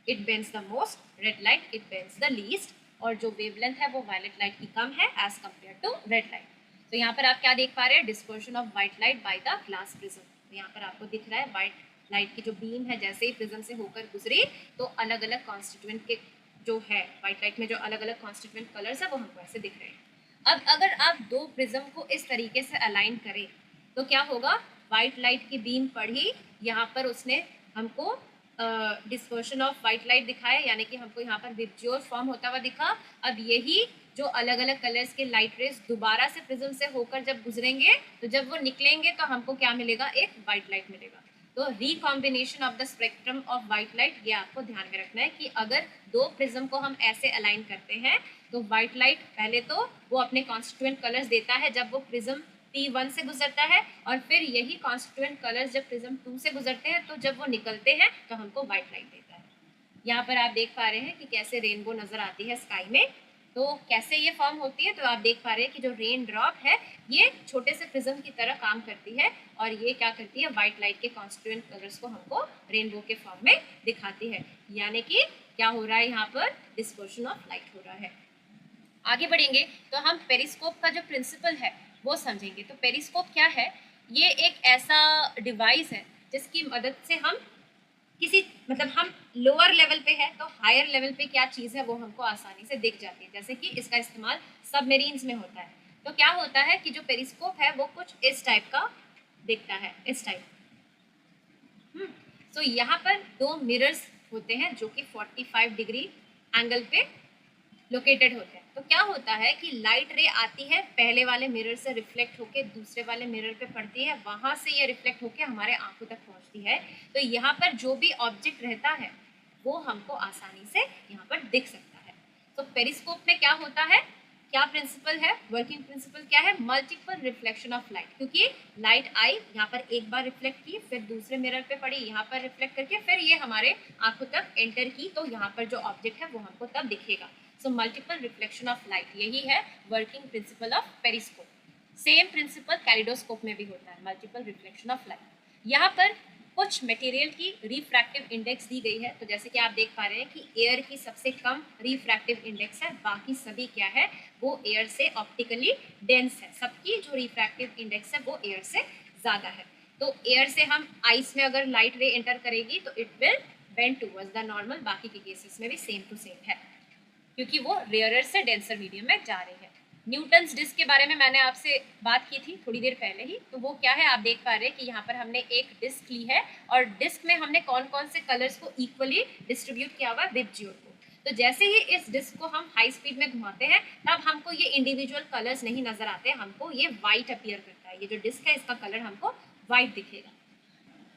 it bends the most, red light it bends the least, और जो वेवलेंथ है वो वायलेट लाइट की कम है as compare to red light. तो यहाँ पर आप क्या देख पा रहे हैं, dispersion of white light by the glass prism. तो यहाँ पर आपको दिख रहा है वाइट लाइट की जो बीम है जैसे ही प्रिज्म से होकर गुजरी तो अलग अलग कॉन्स्टिट्यूएंट के जो है वाइट लाइट में जो अलग अलग कॉन्स्टिट्यूएंट कलर्स है वो हमको ऐसे दिख रहे हैं। अब अगर आप दो प्रिज्म को इस तरीके से अलाइन करें तो क्या होगा, वाइट लाइट की बीम पड़ी, यहाँ पर उसने हमको डिस्पर्शन ऑफ वाइट लाइट दिखाया, यानी कि हमको यहाँ पर विबज्योर फॉर्म होता हुआ दिखा। अब यही जो अलग अलग कलर्स के लाइट रेस दोबारा से प्रिज्म से होकर जब गुजरेंगे तो जब वो निकलेंगे तो हमको क्या मिलेगा, एक वाइट लाइट मिलेगा। तो recombination of the spectrum of white light, ये आपको ध्यान में रखना है कि अगर दो प्रिज्म को हम ऐसे अलाइन करते हैं तो वाइट लाइट पहले तो वो अपने कॉन्स्टिट्यूएंट कलर्स देता है जब वो प्रिज्म P1 से गुजरता है, और फिर यही कॉन्स्टिट्यूएंट कलर्स जब प्रिज्म 2 से गुजरते हैं तो जब वो निकलते हैं तो हमको वाइट लाइट देता है। यहाँ पर आप देख पा रहे हैं कि कैसे रेनबो नजर आती है स्काई में। तो कैसे ये फॉर्म होती है, तो आप देख पा रहे हैं कि जो रेन ड्रॉप है ये छोटे से प्रिज्म की तरह काम करती है और ये क्या करती है, व्हाइट लाइट के कॉन्स्टिट्यूएंट कलर्स को हमको रेनबो के फॉर्म में दिखाती है। यानी कि क्या हो रहा है, यहाँ पर डिस्पर्शन ऑफ लाइट हो रहा है। आगे बढ़ेंगे तो हम पेरिस्कोप का जो प्रिंसिपल है वो समझेंगे। तो पेरिस्कोप क्या है, ये एक ऐसा डिवाइस है जिसकी मदद से हम किसी मतलब हम लोअर लेवल पे है तो हायर लेवल पे क्या चीज़ है वो हमको आसानी से दिख जाती है। जैसे कि इसका इस्तेमाल सबमरीन्स में होता है। तो क्या होता है कि जो पेरिस्कोप है वो कुछ इस टाइप का दिखता है, इस टाइप। तो यहाँ पर दो मिरर्स होते हैं जो कि 45 डिग्री एंगल पे लोकेटेड होते हैं। तो क्या होता है कि लाइट रे आती है, पहले वाले मिरर से रिफ्लेक्ट होके दूसरे वाले मिरर पे पड़ती है, वहां से ये रिफ्लेक्ट होके हमारे आंखों तक पहुंचती है। तो यहाँ पर जो भी ऑब्जेक्ट रहता है वो हमको आसानी से यहाँ पर दिख सकता है। तो पेरिस्कोप में क्या होता है, क्या प्रिंसिपल है, वर्किंग प्रिंसिपल क्या है, मल्टीपल रिफ्लेक्शन ऑफ लाइट। क्योंकि लाइट आई यहाँ पर एक बार रिफ्लेक्ट की, फिर दूसरे मिरर पे पड़ी, यहाँ पर रिफ्लेक्ट करके फिर ये हमारे आंखों तक एंटर की, तो यहाँ पर जो ऑब्जेक्ट है वो हमको तब दिखेगा। So multiple reflection of light, यही है working principle of periscope. Same principle kaleidoscope में भी होता है, मल्टीपल रिफ्लेक्शन ऑफ लाइट। यहाँ पर कुछ मटेरियल की रिफ्रैक्टिव इंडेक्स दी गई है। तो जैसे कि आप देख पा रहे हैं कि एयर की सबसे कम रिफ्रैक्टिव इंडेक्स है, बाकी सभी क्या है, वो एयर से ऑप्टिकली डेंस है। सबकी जो रिफ्रैक्टिव इंडेक्स है वो एयर से ज़्यादा है। तो एयर से हम आइस में अगर लाइट रे एंटर करेगी तो it will bend towards the normal, बाकी के केसेस में भी सेम टू सेम है क्योंकि वो रेयरर से डेंसर मीडियम में जा रही है। न्यूटन्स डिस्क के बारे में मैंने आपसे बात की थी थोड़ी देर पहले ही। तो वो क्या है, आप देख पा रहे हैं कि यहाँ पर हमने एक डिस्क ली है और डिस्क में हमने कौन कौन से कलर्स को इक्वली डिस्ट्रीब्यूट किया हुआ है विबज्योर को। तो जैसे ही इस डिस्क को हम हाई स्पीड में घुमाते हैं तब हमको ये इंडिविजुअल कलर्स नहीं नजर आते, हमको ये वाइट अपीयर करता है। ये जो डिस्क है इसका कलर हमको वाइट दिखेगा।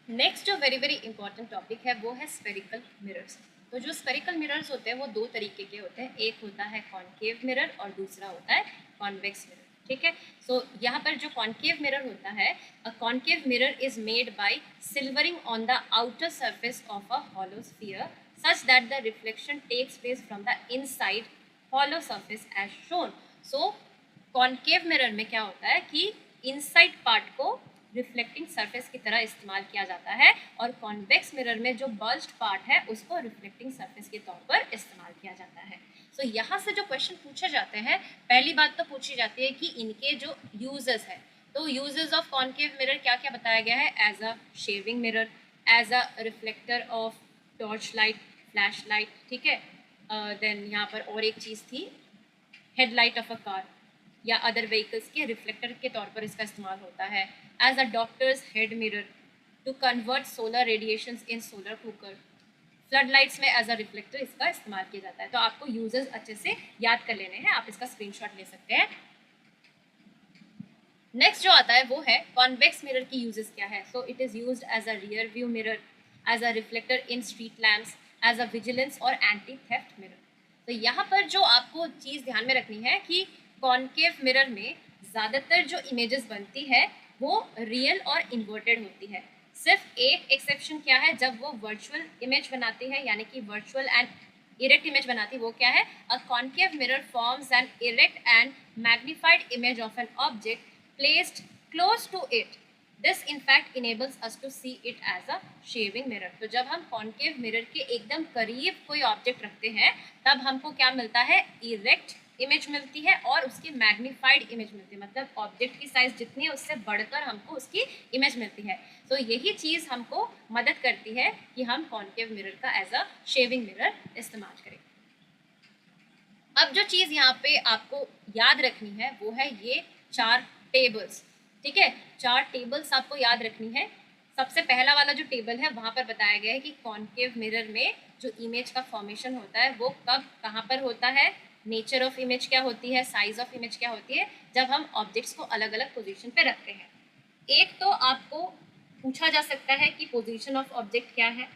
नेक्स्ट जो वेरी वेरी इंपॉर्टेंट टॉपिक है वो है स्फेरिकल मिरर्स। तो जो स्फेरिकल मिरर्स होते हैं वो दो तरीके के होते हैं, एक होता है कॉन्केव मिरर और दूसरा होता है कॉन्वेक्स मिरर। ठीक है, सो यहाँ पर जो कॉन्केव मिरर होता है, a concave mirror is made by silvering on the outer surface of a hollow sphere such that the reflection takes place from the inside hollow surface as shown. So concave mirror में क्या होता है कि inside part को reflecting surface की तरह इस्तेमाल किया जाता है और कॉन्वेक्स मिरर में जो बल्ज्ड पार्ट है उसको रिफ्लेक्टिंग सरफेस के तौर पर इस्तेमाल किया जाता है। सो यहाँ से जो क्वेश्चन पूछे जाते हैं, पहली बात तो पूछी जाती है कि इनके जो यूजेस है। तो यूजेस ऑफ कॉन्केव मिरर क्या क्या बताया गया है, as a shaving mirror, as a reflector of torch light, flash light. ठीक है, देन यहाँ पर और एक चीज़ थी, हेडलाइट ऑफ अ कार या अदर व्हीकल्स के रिफ्लेक्टर के तौर पर इसका इस्तेमाल होता है। As a doctor's head mirror to convert solar radiations in solar cooker. Flood lights में एज अ रिफ्लेक्टर इसका इस्तेमाल किया जाता है। तो आपको यूजेस अच्छे से याद कर लेने हैं, आप इसका स्क्रीनशॉट ले सकते हैं। नेक्स्ट जो आता है वो है कॉन्वेक्स मिरर की यूजेस क्या है। So it is used as a rear view mirror, as a reflector in street lamps, as a vigilance और एंटी थेफ्ट मिरर। तो यहाँ पर जो आपको चीज़ ध्यान में रखनी है कि कॉन्केव मिरर में ज़्यादातर जो इमेजेस बनती है वो रियल और इन्वर्टेड होती है। सिर्फ एक एक्सेप्शन क्या है, जब वो वर्चुअल इमेज बनाती है, यानी कि वर्चुअल एंड इरेक्ट इमेज बनाती है, वो क्या है, a concave mirror forms an erect and magnified image of an object placed close to it. This in fact enables us to see it as a shaving mirror. तो जब हम concave mirror के एकदम करीब कोई ऑब्जेक्ट रखते हैं तब हमको क्या मिलता है, इरेक्ट इमेज मिलती है और उसकी मैग्नीफाइड इमेज मिलती है, मतलब ऑब्जेक्ट की साइज जितनी है उससे बढ़कर हमको उसकी इमेज मिलती है। तो यही चीज़ हमको मदद करती है कि हम कॉन्केव मिरर का एज अ शेविंग मिरर इस्तेमाल करें। अब जो चीज़ यहाँ पे आपको याद रखनी है वो है ये 4 टेबल्स, ठीक है। 4 टेबल्स आपको याद रखनी है। सबसे पहला वाला जो टेबल है वहाँ पर बताया गया है कि कॉन्केव मिरर में जो इमेज का फॉर्मेशन होता है वो कब कहाँ पर होता है, नेचर ऑफ इमेज क्या होती है, साइज ऑफ इमेज क्या होती है, जब हम ऑब्जेक्ट्स को अलग अलग पोजीशन पे रखते हैं। एक तो आपको पूछा जा सकता है कि पोजीशन ऑफ ऑब्जेक्ट क्या है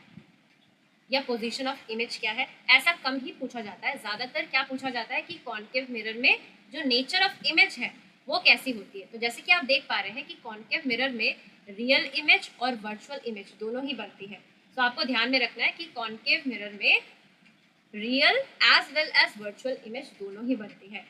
या पोजीशन ऑफ इमेज क्या है, ऐसा कम ही पूछा जाता है। ज़्यादातर क्या पूछा जाता है कि कॉन्केव मिरर में जो नेचर ऑफ इमेज है वो कैसी होती है। तो जैसे कि आप देख पा रहे हैं कि कॉन्केव मिरर में रियल इमेज और वर्चुअल इमेज दोनों ही बनती है। तो आपको ध्यान में रखना है कि कॉन्केव मिरर में real as well as virtual image दोनों ही बनती है।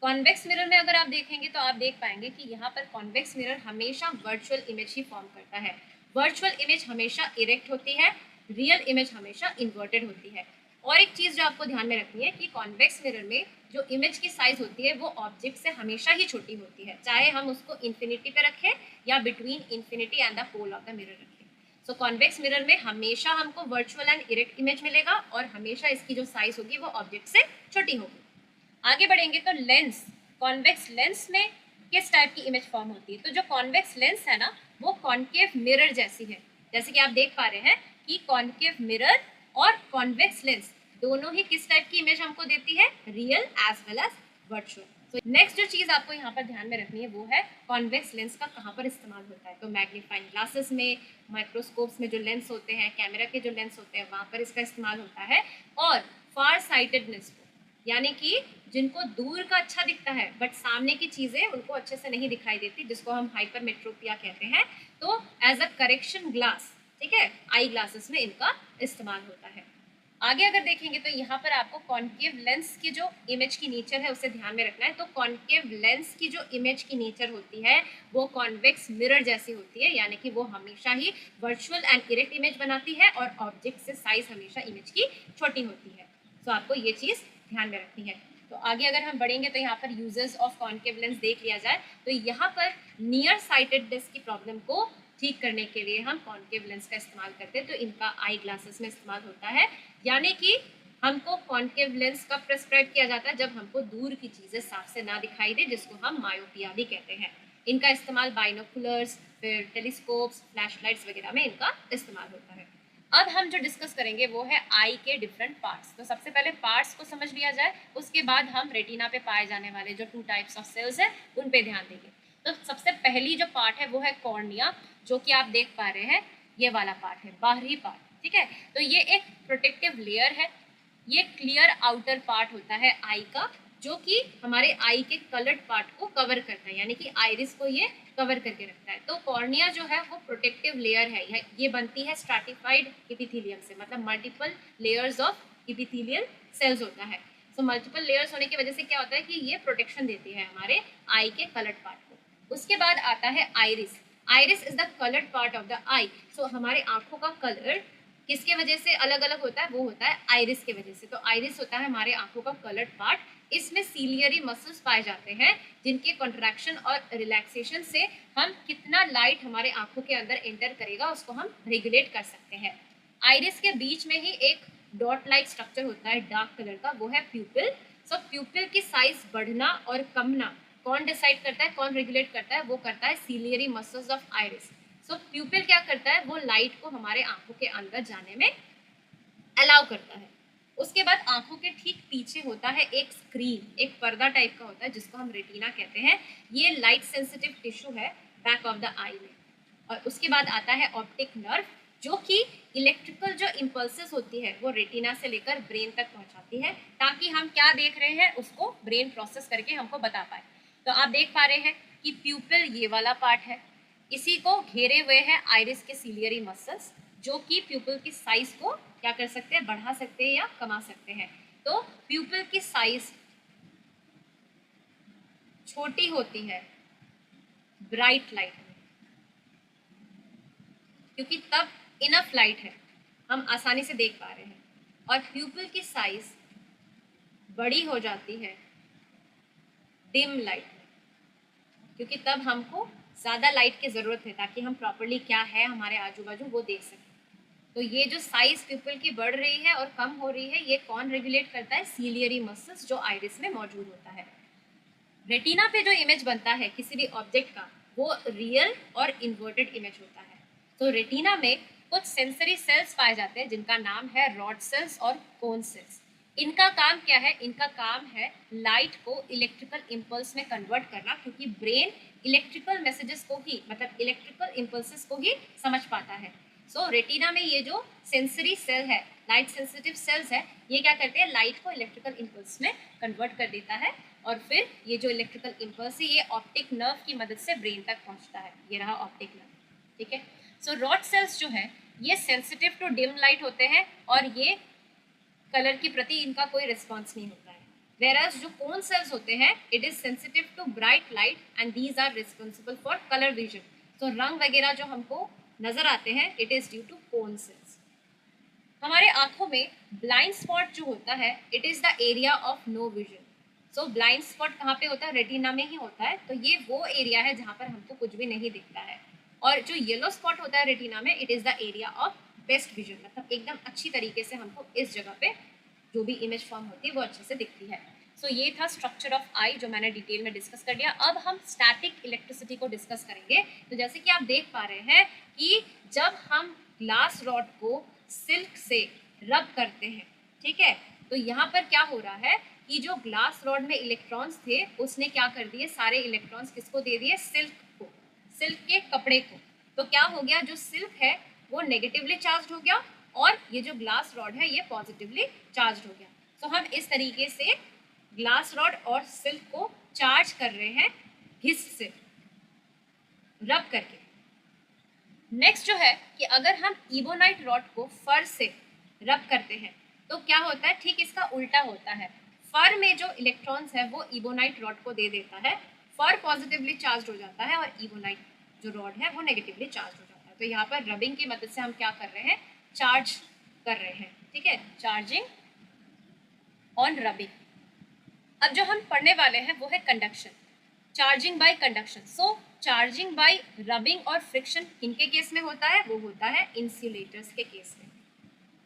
कॉन्वेक्स मिरर में अगर आप देखेंगे तो आप देख पाएंगे कि यहाँ पर कॉन्वेक्स मिरर हमेशा वर्चुअल इमेज ही फॉर्म करता है। वर्चुअल इमेज हमेशा इरेक्ट होती है, रियल इमेज हमेशा इन्वर्टेड होती है। और एक चीज़ जो आपको ध्यान में रखनी है कि कॉन्वेक्स मिरर में जो इमेज की साइज होती है वो ऑब्जेक्ट से हमेशा ही छोटी होती है, चाहे हम उसको इन्फिनिटी पे रखें या between infinity and the pole of the mirror रखें। सो कॉन्वेक्स मिरर में हमेशा हमको वर्चुअल एंड इरेक्ट इमेज मिलेगा और हमेशा इसकी जो साइज होगी वो ऑब्जेक्ट से छोटी होगी। आगे बढ़ेंगे तो लेंस, कॉन्वेक्स लेंस में किस टाइप की इमेज फॉर्म होती है। तो जो कॉन्वेक्स लेंस है ना वो कॉन्केव मिरर जैसी है। जैसे कि आप देख पा रहे हैं कि कॉन्केव मिरर और कॉन्वेक्स लेंस दोनों ही किस टाइप की इमेज हमको देती है, real as well as virtual. तो नेक्स्ट जो चीज़ आपको यहाँ पर ध्यान में रखनी है वो है कॉन्वेक्स लेंस का कहाँ पर इस्तेमाल होता है। तो मैग्नीफाइंग ग्लासेस में, माइक्रोस्कोप्स में जो लेंस होते हैं, कैमरा के जो लेंस होते हैं वहाँ पर इसका इस्तेमाल होता है। और फार साइटेडनेस को, यानी कि जिनको दूर का अच्छा दिखता है बट सामने की चीज़ें उनको अच्छे से नहीं दिखाई देती, जिसको हम हाइपरमेट्रोपिया कहते हैं, तो एज अ करेक्शन ग्लास, ठीक है, आई ग्लासेस में इनका इस्तेमाल होता है। आगे अगर देखेंगे तो यहाँ पर आपको कॉन्केव लेंस की जो इमेज की नेचर है उसे ध्यान में रखना है। तो कॉन्केव लेंस की जो इमेज की नेचर होती है वो कॉन्वेक्स मिरर जैसी होती है, यानी कि वो हमेशा ही वर्चुअल एंड इरेक्ट इमेज बनाती है और ऑब्जेक्ट से साइज हमेशा इमेज की छोटी होती है। तो आपको ये चीज़ ध्यान में रखनी है। तो आगे अगर हम बढ़ेंगे तो यहाँ पर यूजेस ऑफ कॉन्केव लेंस देख लिया जाए तो यहाँ पर नियर साइटेडनेस की प्रॉब्लम को ठीक करने के लिए हम कॉन्केव लेंस का इस्तेमाल करते हैं। तो इनका आई ग्लासेस में इस्तेमाल होता है, यानी कि हमको कॉन्केव लेंस कब प्रेस्क्राइब किया जाता है, जब हमको दूर की चीज़ें साफ से ना दिखाई दे, जिसको हम मायोपिया भी कहते हैं। इनका इस्तेमाल बाइनोकुलर्स, फिर टेलीस्कोप्स, फ्लैशलाइट्स वगैरह में इनका इस्तेमाल होता है। अब हम जो डिस्कस करेंगे वो है आई के डिफरेंट पार्ट्स। तो सबसे पहले पार्ट्स को समझ लिया जाए, उसके बाद हम रेटिना पे पाए जाने वाले जो 2 टाइप्स ऑफ सेल्स है उन पे ध्यान देंगे। तो सबसे पहली जो पार्ट है वो है कॉर्निया, जो कि आप देख पा रहे हैं ये वाला पार्ट है, बाहरी पार्ट, ठीक है। तो ये एक प्रोटेक्टिव लेयर है, ये क्लियर आउटर पार्ट होता है आई का, जो कि हमारे आई के कलर्ड पार्ट को कवर करता है, यानी कि आइरिस को ये कवर करके रखता है। तो कॉर्निया जो है वो प्रोटेक्टिव लेयर है, ये बनती है स्ट्रैटिफाइड इपिथेलियम से, मतलब multiple layers of epithelial cells होता है। सो मल्टीपल लेयर्स होने की वजह से क्या होता है कि ये प्रोटेक्शन देती है हमारे आई के कलर्ड पार्ट को। उसके बाद आता है iris. Iris is the coloured part of the eye. So हमारे आंखों का कलर किसके वजह से अलग अलग होता है, वो होता है आइरिस के वजह से। तो आइरिस होता है हमारे आंखों का कलर्ड पार्ट। इसमें सीलियरी मसल्स पाए जाते हैं, जिनके कॉन्ट्रैक्शन और रिलैक्सेशन से हम कितना लाइट हमारे आंखों के अंदर एंटर करेगा उसको हम रेगुलेट कर सकते हैं। आइरिस के बीच में ही एक डॉट लाइक स्ट्रक्चर होता है डार्क कलर का, वो है प्यूपिल। सो प्यूपिल की साइज बढ़ना और कमना कौन डिसाइड करता है, कौन रेगुलेट करता है, वो करता है सीलियरी मसल्स ऑफ आइरिस। सो प्यूपिल क्या करता है, वो लाइट को हमारे आंखों के अंदर जाने में अलाउ करता है। उसके बाद आंखों के ठीक पीछे होता है एक स्क्रीन, एक पर्दा टाइप का होता है जिसको हम रेटिना कहते हैं। ये लाइट सेंसिटिव टिश्यू है बैक ऑफ द आई में। और उसके बाद आता है ऑप्टिक नर्व, जो कि इलेक्ट्रिकल जो इम्पल्सेस होती है वो रेटिना से लेकर ब्रेन तक पहुंचाती है, ताकि हम क्या देख रहे हैं उसको ब्रेन प्रोसेस करके हमको बता पाए। तो आप देख पा रहे हैं कि प्यूपिल ये वाला पार्ट है, इसी को घेरे हुए हैं आइरिस के सीलियरी मसल्स, जो कि प्यूपिल की साइज को क्या कर सकते हैं, बढ़ा सकते हैं या कमा सकते हैं। तो प्यूपिल की साइज छोटी होती है ब्राइट लाइट में, क्योंकि तब इनफ लाइट है, हम आसानी से देख पा रहे हैं। और प्यूपिल की साइज बड़ी हो जाती है डिम लाइट में, क्योंकि तब हमको ज़्यादा लाइट की ज़रूरत है ताकि हम प्रॉपरली क्या है हमारे आजू बाजू वो देख सकें। तो ये जो साइज पिपल की बढ़ रही है और कम हो रही है, ये कौन रेगुलेट करता है? सीलियरी मसल्स जो आइरिस में मौजूद होता है। रेटिना पे जो इमेज बनता है किसी भी ऑब्जेक्ट का, वो रियल और इन्वर्टेड इमेज होता है। तो रेटिना में कुछ सेंसरी सेल्स पाए जाते हैं जिनका नाम है रॉड सेल्स और कोन सेल्स। इनका काम क्या है? इनका काम है लाइट को इलेक्ट्रिकल इम्पल्स में कन्वर्ट करना, क्योंकि ब्रेन इलेक्ट्रिकल मैसेजेस को ही, मतलब इलेक्ट्रिकल इम्पल्सेस को ही समझ पाता है। सो रेटिना में ये जो सेंसरी सेल है, लाइट सेंसिटिव सेल्स है, ये क्या करते हैं? लाइट को इलेक्ट्रिकल इम्पल्स में कन्वर्ट कर देता है, और फिर ये जो इलेक्ट्रिकल इम्पल्स है ये ऑप्टिक नर्व की मदद से ब्रेन तक पहुंचता है। ये रहा ऑप्टिक नर्व, ठीक है। सो रॉड सेल्स जो है ये सेंसिटिव टू डिम लाइट होते हैं और ये कलर के प्रति इनका कोई रिस्पॉन्स नहीं होता है। वेराज जो कोन सेल्स होते हैं, it is sensitive to bright light and these are responsible for colour vision. तो रंग वगैरह जो हमको नजर आते हैं, it is due to cone cells. हमारे आंखों में ब्लाइंड स्पॉट जो होता है, it is the area of no vision. So blind spot कहाँ पे होता है? रेटिना में ही होता है। तो ये वो एरिया है जहाँ पर हमको कुछ भी नहीं दिखता है। और जो येलो स्पॉट होता है रेटिना में, it is the area of best vision, मतलब एकदम अच्छी तरीके से हमको इस जगह पे जो भी इमेज फॉर्म होती है वो अच्छे से दिखती है। सो ये था स्ट्रक्चर ऑफ आई जो मैंने डिटेल में डिस्कस कर लिया। अब हम स्टैटिक इलेक्ट्रिसिटी को डिस्कस करेंगे। तो जैसे कि आप देख पा रहे हैं कि जब हम ग्लास रॉड को सिल्क से रब करते हैं, ठीक है, तो यहाँ पर क्या हो रहा है कि जो ग्लास रॉड में इलेक्ट्रॉन्स थे उसने क्या कर दिए? सारे इलेक्ट्रॉन्स किसको दे दिए? सिल्क को, सिल्क के कपड़े को। तो क्या हो गया? जो सिल्क है वो नेगेटिवली चार्ज हो गया और ये जो ग्लास रॉड है ये पॉजिटिवली चार्ज हो गया। तो हम इस तरीके से ग्लास रॉड और सिल्क को चार्ज कर रहे हैं घिस से, रब करके। नेक्स्ट जो है कि अगर हम इबोनाइट रॉड को फर से रब करते हैं तो क्या होता है? ठीक इसका उल्टा होता है। फर में जो इलेक्ट्रॉन्स है वो इबोनाइट रॉड को दे देता है, फर पॉजिटिवली चार्ज हो जाता है और इबोनाइट जो रॉड है वो नेगेटिवली चार्ज हो जाता है। तो यहाँ पर रबिंग की मदद से हम क्या कर रहे हैं? चार्ज कर रहे हैं, ठीक है, चार्जिंग ऑन रबिंग। अब जो हम पढ़ने वाले हैं वो है conduction, charging by conduction. So charging by rubbing और फ्रिक्शन किनके केस में होता है? वो होता है इंसुलेटर्स के केस में,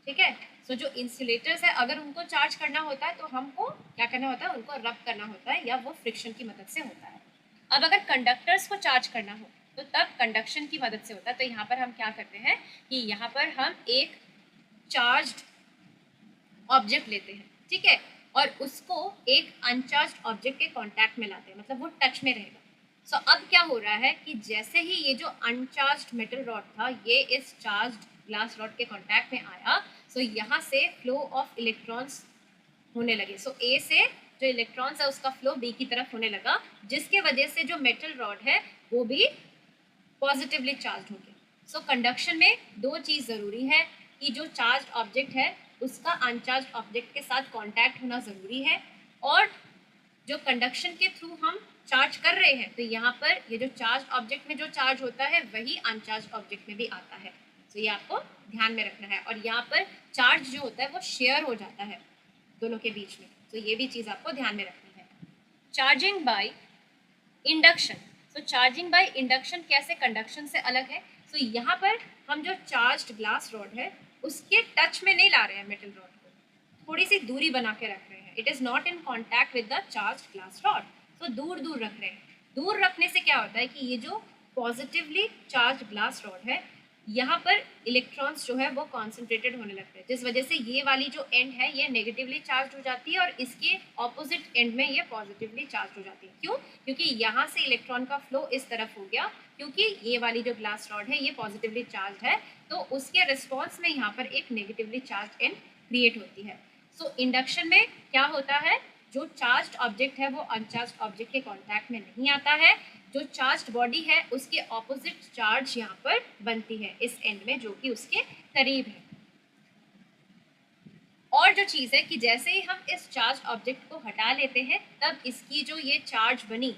ठीक है। सो जो इंसुलेटर्स है अगर उनको चार्ज करना होता है तो हमको क्या करना होता है? उनको रब करना होता है, या वो फ्रिक्शन की मदद से होता है। अब अगर कंडक्टर्स को चार्ज करना हो तो तब कंडक्शन की मदद से होता है। तो यहाँ पर हम क्या करते हैं कि यहाँ पर हम एक चार्ज्ड ऑब्जेक्ट लेते हैं, ठीक है, और उसको एक अनचार्ज ऑब्जेक्ट के कांटेक्ट में लाते हैं, मतलब वो टच में रहेगा। सो अब क्या हो रहा है कि जैसे ही ये जो अनचार्ज्ड मेटल रॉड था ये इस चार्ज्ड ग्लास रॉड के कांटेक्ट में आया, सो यहाँ से फ्लो ऑफ इलेक्ट्रॉन्स होने लगे। सो ए से जो इलेक्ट्रॉन्स है उसका फ्लो बी की तरफ होने लगा, जिसके वजह से जो मेटल रॉड है वो भी पॉजिटिवली चार्ज हो गया। सो कंडक्शन में दो चीज़ ज़रूरी है कि जो चार्ज ऑब्जेक्ट है उसका अनचार्ज ऑब्जेक्ट के साथ कांटेक्ट होना ज़रूरी है, और जो कंडक्शन के थ्रू हम चार्ज कर रहे हैं तो यहाँ पर ये जो चार्ज ऑब्जेक्ट में जो चार्ज होता है वही अनचार्ज ऑब्जेक्ट में भी आता है। तो ये आपको ध्यान में रखना है। और यहाँ पर चार्ज जो होता है वो शेयर हो जाता है दोनों के बीच में, तो ये भी चीज़ आपको ध्यान में रखनी है। Charging by induction. So charging by induction कैसे कंडक्शन से अलग है? सो यहाँ पर हम जो चार्ज्ड ग्लास रॉड है उसके टच में नहीं ला रहे हैं मेटल रॉड को, थोड़ी सी दूरी बना के रख रहे हैं। It is not in contact with the charged glass rod. So दूर दूर रख रहे हैं। दूर रखने से क्या होता है कि ये जो पॉजिटिवली चार्ज ग्लास रॉड है यहाँ पर इलेक्ट्रॉन्स जो है वो कॉन्सेंट्रेटेड होने लगते हैं, जिस वजह से ये वाली जो एंड है ये नेगेटिवली चार्ज हो जाती है और इसके ऑपोजिट एंड में ये पॉजिटिवली चार्ज हो जाती है। क्यों? क्योंकि यहाँ से इलेक्ट्रॉन का फ्लो इस तरफ हो गया, क्योंकि ये वाली जो ग्लास रॉड है ये पॉजिटिवली चार्ज है, तो उसके रिस्पॉन्स में यहाँ पर एक नेगेटिवली चार्ज एंड क्रिएट होती है। सो इंडक्शन में क्या होता है? जो चार्ज्ड ऑब्जेक्ट है वो अनचार्ज्ड ऑब्जेक्ट के कांटेक्ट में नहीं आता है, जो चार्ज्ड बॉडी है उसके ऑपोजिट चार्ज यहाँ पर बनती है इस एंड में जो कि उसके करीब है। और जो चीज़ है कि जैसे ही हम इस चार्ज ऑब्जेक्ट को हटा लेते हैं तब इसकी जो ये चार्ज बनी,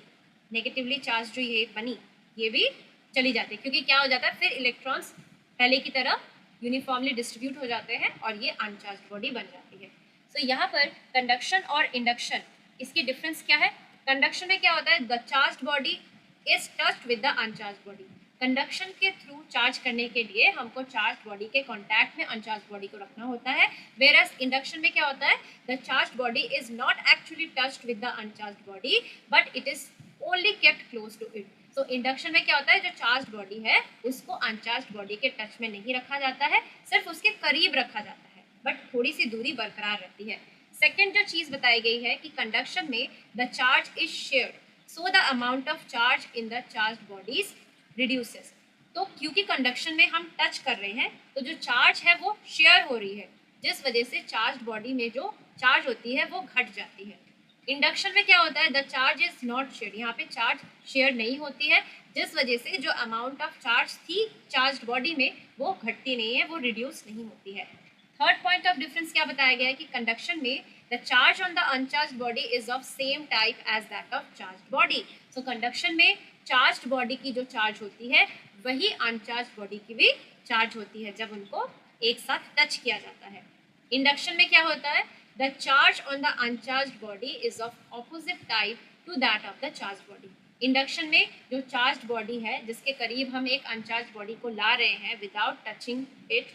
नेगेटिवली चार्ज जो ये बनी, ये भी चली जाती है, क्योंकि क्या हो जाता है फिर इलेक्ट्रॉन्स पहले की तरह यूनिफॉर्मली डिस्ट्रीब्यूट हो जाते हैं और ये अनचार्ज बॉडी बन जाती है। सो यहाँ पर कंडक्शन और इंडक्शन इसकी डिफरेंस क्या है? कंडक्शन में क्या होता है, the charged body is touched with the uncharge body. Conduction के थ्रू चार्ज करने के लिए हमको चार्ज बॉडी के कांटेक्ट में अनचार्ज बॉडी को रखना होता है, वेरएस इंडक्शन में क्या होता है, the charge body is not actually touched with the uncharge body but it is only kept close to it. तो इंडक्शन में क्या होता है, जो चार्ज बॉडी है उसको अनचार्ज बॉडी के टच में नहीं रखा जाता है, सिर्फ उसके करीब रखा जाता है, बट थोड़ी सी दूरी बरकरार रहती है। सेकेंड जो चीज बताई गई है कि कंडक्शन में the charge is shared, so the amount of charge in the charge bodies reduces. तो क्योंकि कंडक्शन में हम टच कर रहे हैं तो जो चार्ज है वो शेयर हो रही है, जिस वजह से चार्ज बॉडी में जो चार्ज होती है वो घट जाती है। इंडक्शन में क्या होता है, the charge is not share, यहाँ पे चार्ज शेयर नहीं होती है, जिस वजह से जो अमाउंट ऑफ चार्ज थी चार्ज बॉडी में वो घटती नहीं है, वो रिड्यूस नहीं होती है। थर्ड पॉइंट ऑफ डिफरेंस क्या बताया गया है कि कंडक्शन में the charge on the uncharge body is of same type as that of charge body. So conduction में चार्ज बॉडी की जो चार्ज होती है वही अनचार्ज बॉडी की भी चार्ज होती है जब उनको एक साथ टच किया जाता है। इंडक्शन में क्या होता है, the charge on the uncharge body is of opposite type two that of the charge body. Induction में जो चार्ज बॉडी है जिसके करीब हम एक अनचार्ज बॉडी को ला रहे हैं विदाउट टचिंग इट,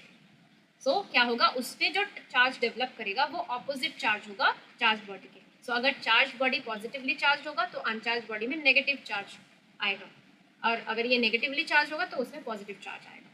सो क्या होगा, उस पर जो चार्ज डेवलप करेगा वो ऑपोजिट चार्ज होगा चार्ज बॉडी के। सो अगर चार्ज बॉडी पॉजिटिवली चार्ज होगा तो अनचार्ज बॉडी में नेगेटिव चार्ज आएगा, और अगर ये नेगेटिवली चार्ज होगा तो उसमें पॉजिटिव चार्ज आएगा।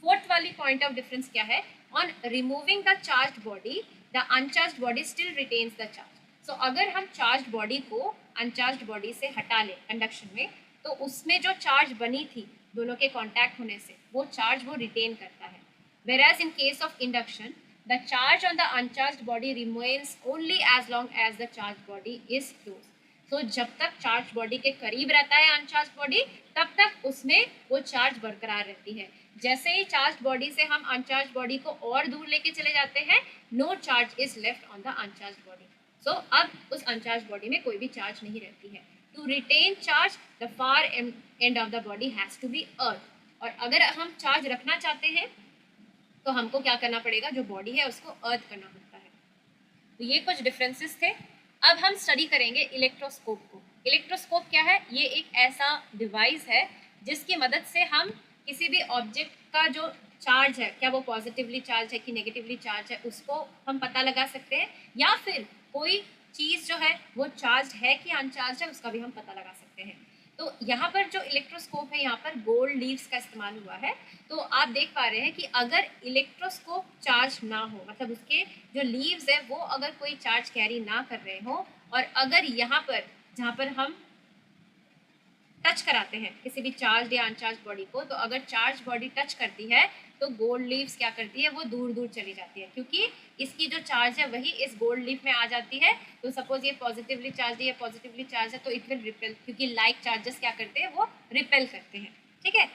फोर्थ वाली पॉइंट ऑफ डिफरेंस क्या है, on removing the charge body the uncharge body still retains the charge. So अगर हम चार्ज बॉडी को अनचार्ज बॉडी से हटा लें कंडक्शन में, तो उसमें जो चार्ज बनी थी दोनों के कॉन्टैक्ट होने से वो चार्ज वो रिटेन करता है। Whereas in case of induction, the charge on the uncharged body remains only as long as the charged body is close. So जब तक चार्ज बॉडी के करीब रहता है अनचार्ज बॉडी तब तक उसमें वो चार्ज बरकरार रहती है। जैसे ही चार्ज बॉडी से हम अनचार्ज बॉडी को और दूर लेके चले जाते हैं, no charge is left on the uncharge body. So अब उस अनचार्ज बॉडी में कोई भी चार्ज नहीं रहती है। To retain charge the far end of the body has to be earth. और अगर हम चार्ज रखना चाहते हैं तो हमको क्या करना पड़ेगा, जो बॉडी है उसको अर्थ करना पड़ता है। तो ये कुछ डिफरेंसेस थे। अब हम स्टडी करेंगे इलेक्ट्रोस्कोप को। इलेक्ट्रोस्कोप क्या है, ये एक ऐसा डिवाइस है जिसकी मदद से हम किसी भी ऑब्जेक्ट का जो चार्ज है, क्या वो पॉजिटिवली चार्ज है कि नेगेटिवली चार्ज है, उसको हम पता लगा सकते हैं, या फिर कोई चीज़ जो है वो चार्ज है कि अनचार्ज है उसका भी हम पता लगा सकते हैं। तो यहाँ पर जो इलेक्ट्रोस्कोप है, यहाँ पर गोल्ड लीव्स का इस्तेमाल हुआ है। तो आप देख पा रहे हैं कि अगर इलेक्ट्रोस्कोप चार्ज ना हो, मतलब उसके जो लीव्स है वो अगर कोई चार्ज कैरी ना कर रहे हो, और अगर यहाँ पर जहाँ पर हम टच कराते हैं किसी भी चार्ज या अनचार्ज बॉडी को, तो अगर चार्ज बॉडी टच करती है तो गोल्ड लीव्स क्या करती है, वो दूर दूर चली जाती है, क्योंकि इसकी जो चार्ज है वही इस गोल्ड लीफ में आ जाती है। तो सपोज ये पॉजिटिवली चार्ज है, ये पॉजिटिवली चार्ज है, तो इट विल रिपेल, क्योंकि लाइक चार्जेस क्या करते हैं, वो रिपेल करते हैं। ठीक है,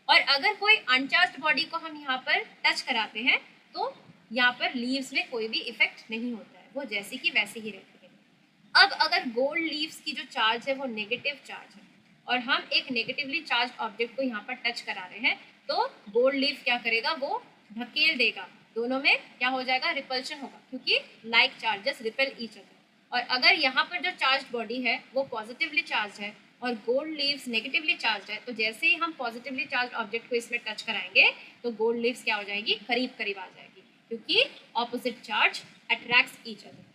और अगर कोई अनचार्ज बॉडी को हम यहाँ पर टच कराते हैं तो यहाँ पर लीव्स में कोई भी इफेक्ट नहीं होता है, वो जैसी की वैसी ही रहती है। अब अगर गोल्ड लीव्स की जो चार्ज है वो नेगेटिव चार्ज है और हम एक नेगेटिवली चार्ज ऑब्जेक्ट को यहाँ पर टच करा रहे हैं, तो गोल्ड लीफ क्या करेगा, वो धकेल देगा, दोनों में क्या हो जाएगा, रिपल्शन होगा, क्योंकि like charges repel each other. और अगर यहाँ पर जो चार्ज बॉडी है वो पॉजिटिवली चार्ज है और गोल्ड लीव्स नेगेटिवली चार्ज है, तो जैसे ही हम पॉजिटिवली चार्ज ऑब्जेक्ट को इसमें टच कराएंगे तो गोल्ड लीव्स क्या हो जाएगी, करीब करीब आ जाएगी, क्योंकि opposite charge attracts each other.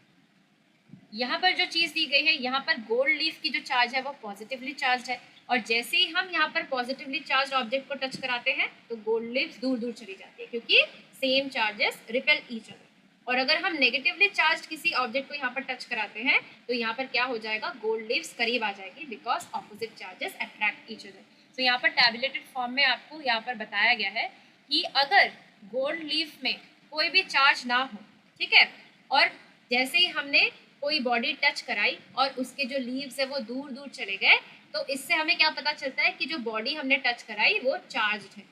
यहाँ पर जो चीज़ दी गई है, यहाँ पर गोल्ड लीफ की जो चार्ज है वो पॉजिटिवली चार्ज है, और जैसे ही हम यहाँ पर पॉजिटिवली चार्ज ऑब्जेक्ट को टच कराते हैं तो गोल्ड लीव्स दूर दूर चली जाती है, क्योंकि same charges repel each other. और अगर हम नेगेटिवली चार्ज किसी ऑब्जेक्ट को यहाँ पर टच कराते हैं तो यहाँ पर क्या हो जाएगा, गोल्ड लीव्स करीब आ जाएगी, because opposite charges attract each other. तो यहाँ पर टैबुलेटेड फॉर्म में आपको यहाँ पर बताया गया है कि अगर गोल्ड लीफ में कोई भी चार्ज ना हो, ठीक है, और जैसे ही हमने कोई बॉडी टच कराई और उसके जो लीव्स है वो दूर दूर चले गए, तो इससे हमें क्या पता चलता है कि जो बॉडी हमने टच कराई वो चार्ज्ड है।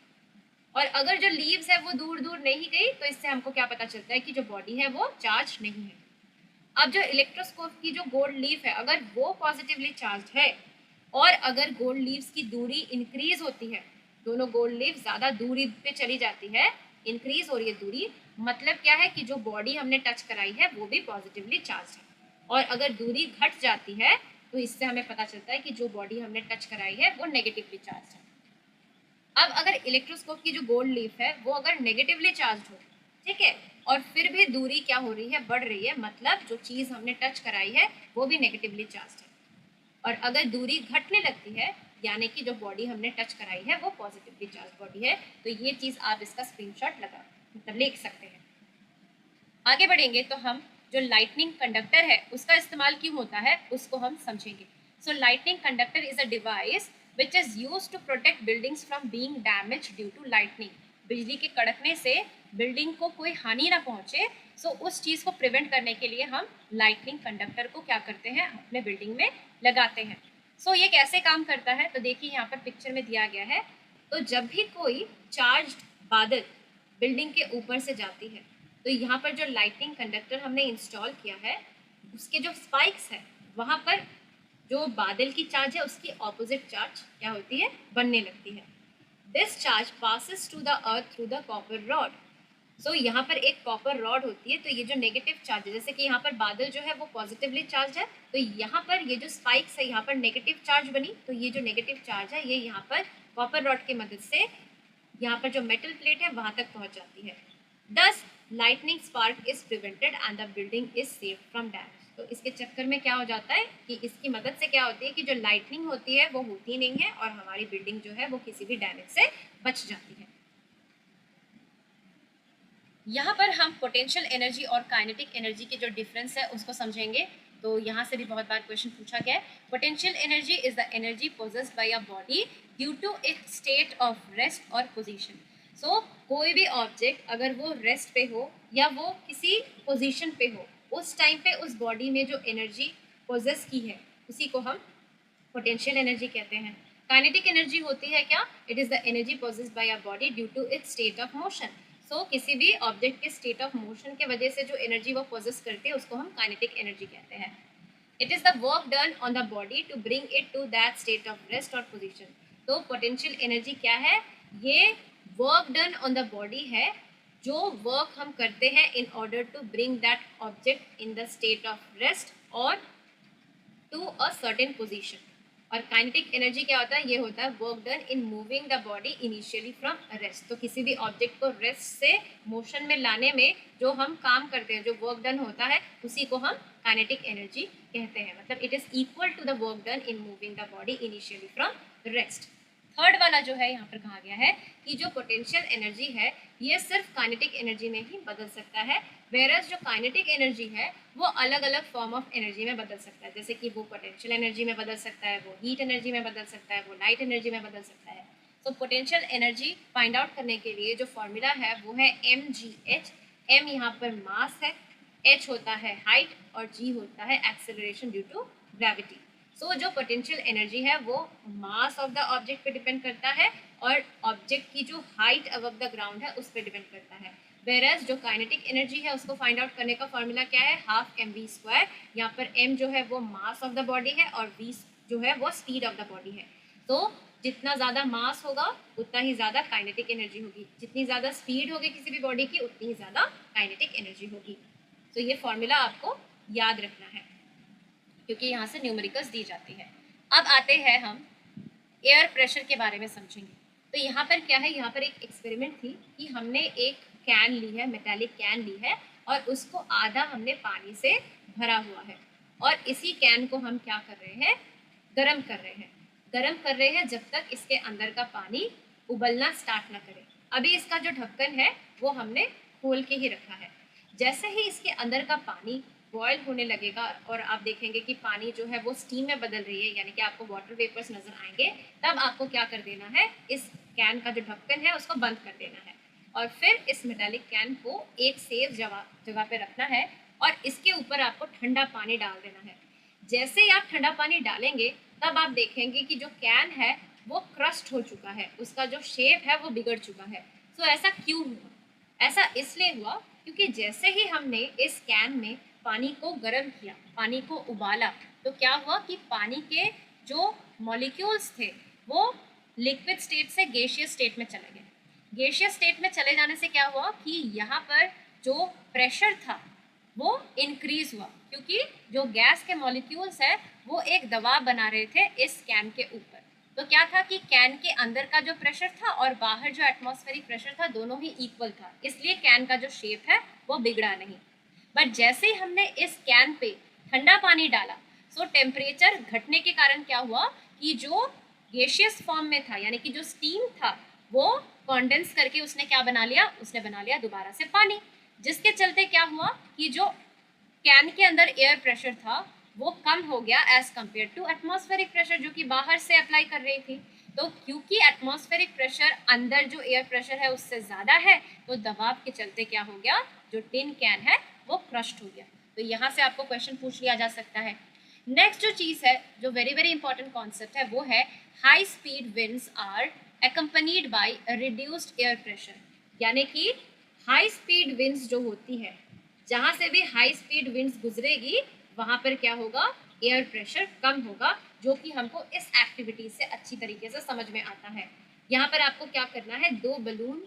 और अगर जो लीव्स है वो दूर दूर नहीं गई तो इससे हमको क्या पता चलता है कि जो बॉडी है वो चार्ज नहीं है। अब जो इलेक्ट्रोस्कोप की जो गोल्ड लीफ है, अगर वो पॉजिटिवली चार्ज है और अगर गोल्ड लीव्स की दूरी इंक्रीज होती है, दोनों गोल्ड लीव ज़्यादा दूरी पे चली जाती है, इंक्रीज हो रही है दूरी, मतलब क्या है कि जो बॉडी हमने टच कराई है वो भी पॉजिटिवली चार्ज है। और अगर दूरी घट जाती है तो इससे हमें पता चलता है कि जो बॉडी हमने टच कराई है वो नेगेटिवली चार्ज है। अब अगर इलेक्ट्रोस्कोप की जो गोल्ड लीफ है वो अगर नेगेटिवली चार्ज हो, ठीक है, और फिर भी दूरी क्या हो रही है, बढ़ रही है, मतलब जो चीज़ हमने टच कराई है वो भी नेगेटिवली चार्ज है। और अगर दूरी घटने लगती है यानी कि जो बॉडी हमने टच कराई है वो पॉजिटिवली चार्ज बॉडी है, तो ये चीज़ आप इसका स्क्रीनशॉट लगा मतलब लिख सकते हैं। आगे बढ़ेंगे तो हम जो लाइटनिंग कंडक्टर है उसका इस्तेमाल क्यों होता है उसको हम समझेंगे। So lightning conductor is a device which is use to protect buildings from being damage due to lightning. बिजली के कड़कने से बिल्डिंग को कोई हानि ना पहुंचे, सो उस चीज़ को प्रिवेंट करने के लिए हम लाइटनिंग कंडक्टर को क्या करते हैं, अपने बिल्डिंग में लगाते हैं। सो ये कैसे काम करता है तो देखिए यहाँ पर पिक्चर में दिया गया है। तो जब भी कोई चार्ज्ड बादल बिल्डिंग के ऊपर से जाती है तो यहाँ पर जो लाइटनिंग कंडक्टर हमने इंस्टॉल किया है उसके जो स्पाइक्स है वहाँ पर जो बादल की चार्ज है उसकी ऑपोजिट चार्ज क्या होती है, बनने लगती है। This charge passes to the earth through the copper rod. So यहाँ पर एक कॉपर रॉड होती है, तो ये जो नेगेटिव चार्ज है, जैसे कि यहाँ पर बादल जो है वो पॉजिटिवली चार्ज है, तो यहाँ पर ये जो स्पाइक्स है यहाँ पर नेगेटिव चार्ज बनी, तो ये जो नेगेटिव चार्ज है ये यहाँ पर कॉपर रॉड की मदद से यहाँ पर जो मेटल प्लेट है वहाँ तक पहुँच जाती है। दस lightning spark is prevented and the building is safe from damage. तो इसके चक्कर में क्या हो जाता है कि इसकी मदद से क्या होती है कि जो लाइटनिंग होती है वो होती नहीं है और हमारी बिल्डिंग जो है वो किसी भी डैमेज से बच जाती है। यहाँ पर हम पोटेंशियल एनर्जी और काइनेटिक एनर्जी के जो डिफरेंस है उसको समझेंगे। तो यहाँ से भी बहुत बार क्वेश्चन पूछा गया है। Potential energy is the energy possessed by a body due to its state of rest और पोजीशन। सो कोई भी ऑब्जेक्ट अगर वो रेस्ट पे हो या वो किसी पोजीशन पे हो, उस टाइम पे उस बॉडी में जो एनर्जी पोजेस की है उसी को हम पोटेंशियल एनर्जी कहते हैं। काइनेटिक एनर्जी होती है क्या, it is the energy possessed by a body due to its state of motion. So किसी भी ऑब्जेक्ट के स्टेट ऑफ मोशन के वजह से जो एनर्जी वो पोजेस करती है उसको हम काइनेटिक एनर्जी कहते हैं। It is the work done on the body to bring it to that state of rest और पोजिशन। तो पोटेंशियल एनर्जी क्या है, ये work done on the body है, जो वर्क हम करते हैं in order to bring that object in the state of rest और टू अ सर्टेन पोजिशन। और काइनेटिक एनर्जी क्या होता है, ये होता है work done in moving the body initially from rest. तो किसी भी ऑब्जेक्ट को रेस्ट से मोशन में लाने में जो हम काम करते हैं, जो वर्क डन होता है, उसी को हम काइनेटिक एनर्जी कहते हैं। मतलब it is equal to the work done in moving the body initially from rest. Third वाला जो है यहाँ पर कहा गया है कि जो पोटेंशियल एनर्जी है ये सिर्फ काइनेटिक एनर्जी में ही बदल सकता है, वेरस जो काइनेटिक एनर्जी है वो अलग अलग फॉर्म ऑफ एनर्जी में बदल सकता है। जैसे कि वो पोटेंशियल एनर्जी में बदल सकता है, वो हीट एनर्जी में बदल सकता है, वो लाइट एनर्जी में बदल सकता है। तो पोटेंशियल एनर्जी फाइंड आउट करने के लिए जो फॉर्मूला है वो है mgh। m यहाँ पर मास है, h होता है हाइट और g होता है एक्सेलरेशन ड्यू टू ग्रेविटी। सो जो पोटेंशियल एनर्जी है वो मास ऑफ द ऑब्जेक्ट पे डिपेंड करता है और ऑब्जेक्ट की जो हाइट अबव द ग्राउंड है उस पर डिपेंड करता है। वेरस जो काइनेटिक एनर्जी है उसको फाइंड आउट करने का फॉर्मूला क्या है, हाफ एम वी स्क्वायर। यहाँ पर m जो है वो मास ऑफ द बॉडी है और v जो है वो स्पीड ऑफ द बॉडी है। तो जितना ज़्यादा मास होगा उतना ही ज़्यादा काइनेटिक एनर्जी होगी, जितनी ज़्यादा स्पीड होगी किसी भी बॉडी की उतनी ही ज़्यादा काइनेटिक एनर्जी होगी। तो ये फॉर्मूला आपको याद रखना है क्योंकि यहाँ से न्यूमेरिकल्स दी जाती है। अब आते हैं हम एयर प्रेशर के बारे में समझेंगे। तो यहाँ पर क्या है, यहाँ पर एक एक्सपेरिमेंट थी कि हमने एक कैन ली है, मेटालिक कैन ली है और उसको आधा हमने पानी से भरा हुआ है और इसी कैन को हम क्या कर रहे हैं, गर्म कर रहे हैं। गर्म कर रहे हैं जब तक इसके अंदर का पानी उबलना स्टार्ट ना करे। अभी इसका जो ढक्कन है वो हमने खोल के ही रखा है। जैसे ही इसके अंदर का पानी बॉयल होने लगेगा और आप देखेंगे कि पानी जो है वो स्टीम में बदल रही है, यानी कि आपको वाटर वेपर्स नजर आएंगे, तब आपको क्या कर देना है, इस कैन का जो ढक्कन है उसको बंद कर देना है और फिर इस मेटालिक कैन को एक सेफ जगह पे रखना है और इसके ऊपर आपको ठंडा पानी डाल देना है। जैसे ही आप ठंडा पानी डालेंगे तब आप देखेंगे कि जो कैन है वो क्रस्ट हो चुका है, उसका जो शेप है वो बिगड़ चुका है। तो ऐसा क्यों हुआ, ऐसा इसलिए हुआ क्योंकि जैसे ही हमने इस कैन में पानी को गर्म किया, पानी को उबाला, तो क्या हुआ कि पानी के जो मॉलिक्यूल्स थे वो लिक्विड स्टेट से गैसियस स्टेट में चले गए। गैसियस स्टेट में चले जाने से क्या हुआ कि यहाँ पर जो प्रेशर था वो इंक्रीज हुआ क्योंकि जो गैस के मॉलिक्यूल्स है वो एक दबाव बना रहे थे इस कैन के ऊपर। तो क्या था कि कैन के अंदर का जो प्रेशर था और बाहर जो एटमॉस्फेरिक प्रेशर था दोनों ही इक्वल था, इसलिए कैन का जो शेप है वो बिगड़ा नहीं। बट जैसे ही हमने इस कैन पे ठंडा पानी डाला, सो टेम्परेचर घटने के कारण क्या हुआ कि जो गैसियस फॉर्म में था यानी कि जो स्टीम था वो कॉन्डेंस करके उसने क्या बना लिया, उसने बना लिया दोबारा से पानी, जिसके चलते क्या हुआ कि जो कैन के अंदर एयर प्रेशर था वो कम हो गया as compare to atmospheric pressure जो कि बाहर से अप्लाई कर रही थी। तो क्योंकि एटमॉस्फेरिक प्रेशर अंदर जो एयर प्रेशर है उससे ज़्यादा है, तो दबाव के चलते क्या हो गया, जो टिन कैन है वो क्रश्ड हो गया। तो यहाँ से आपको क्वेश्चन पूछ लिया जा सकता है। नेक्स्ट जो चीज़ है जो वेरी वेरी इंपॉर्टेंट कॉन्सेप्ट है वो है high speed winds are accompanied by reduced air pressure. यानी कि हाई स्पीड विंड्स जो होती है, जहाँ से भी हाई स्पीड विंड्स गुजरेगी वहाँ पर क्या होगा, एयर प्रेशर कम होगा, जो कि हमको इस एक्टिविटी से अच्छी तरीके से समझ में आता है। यहाँ पर आपको क्या करना है, दो बलून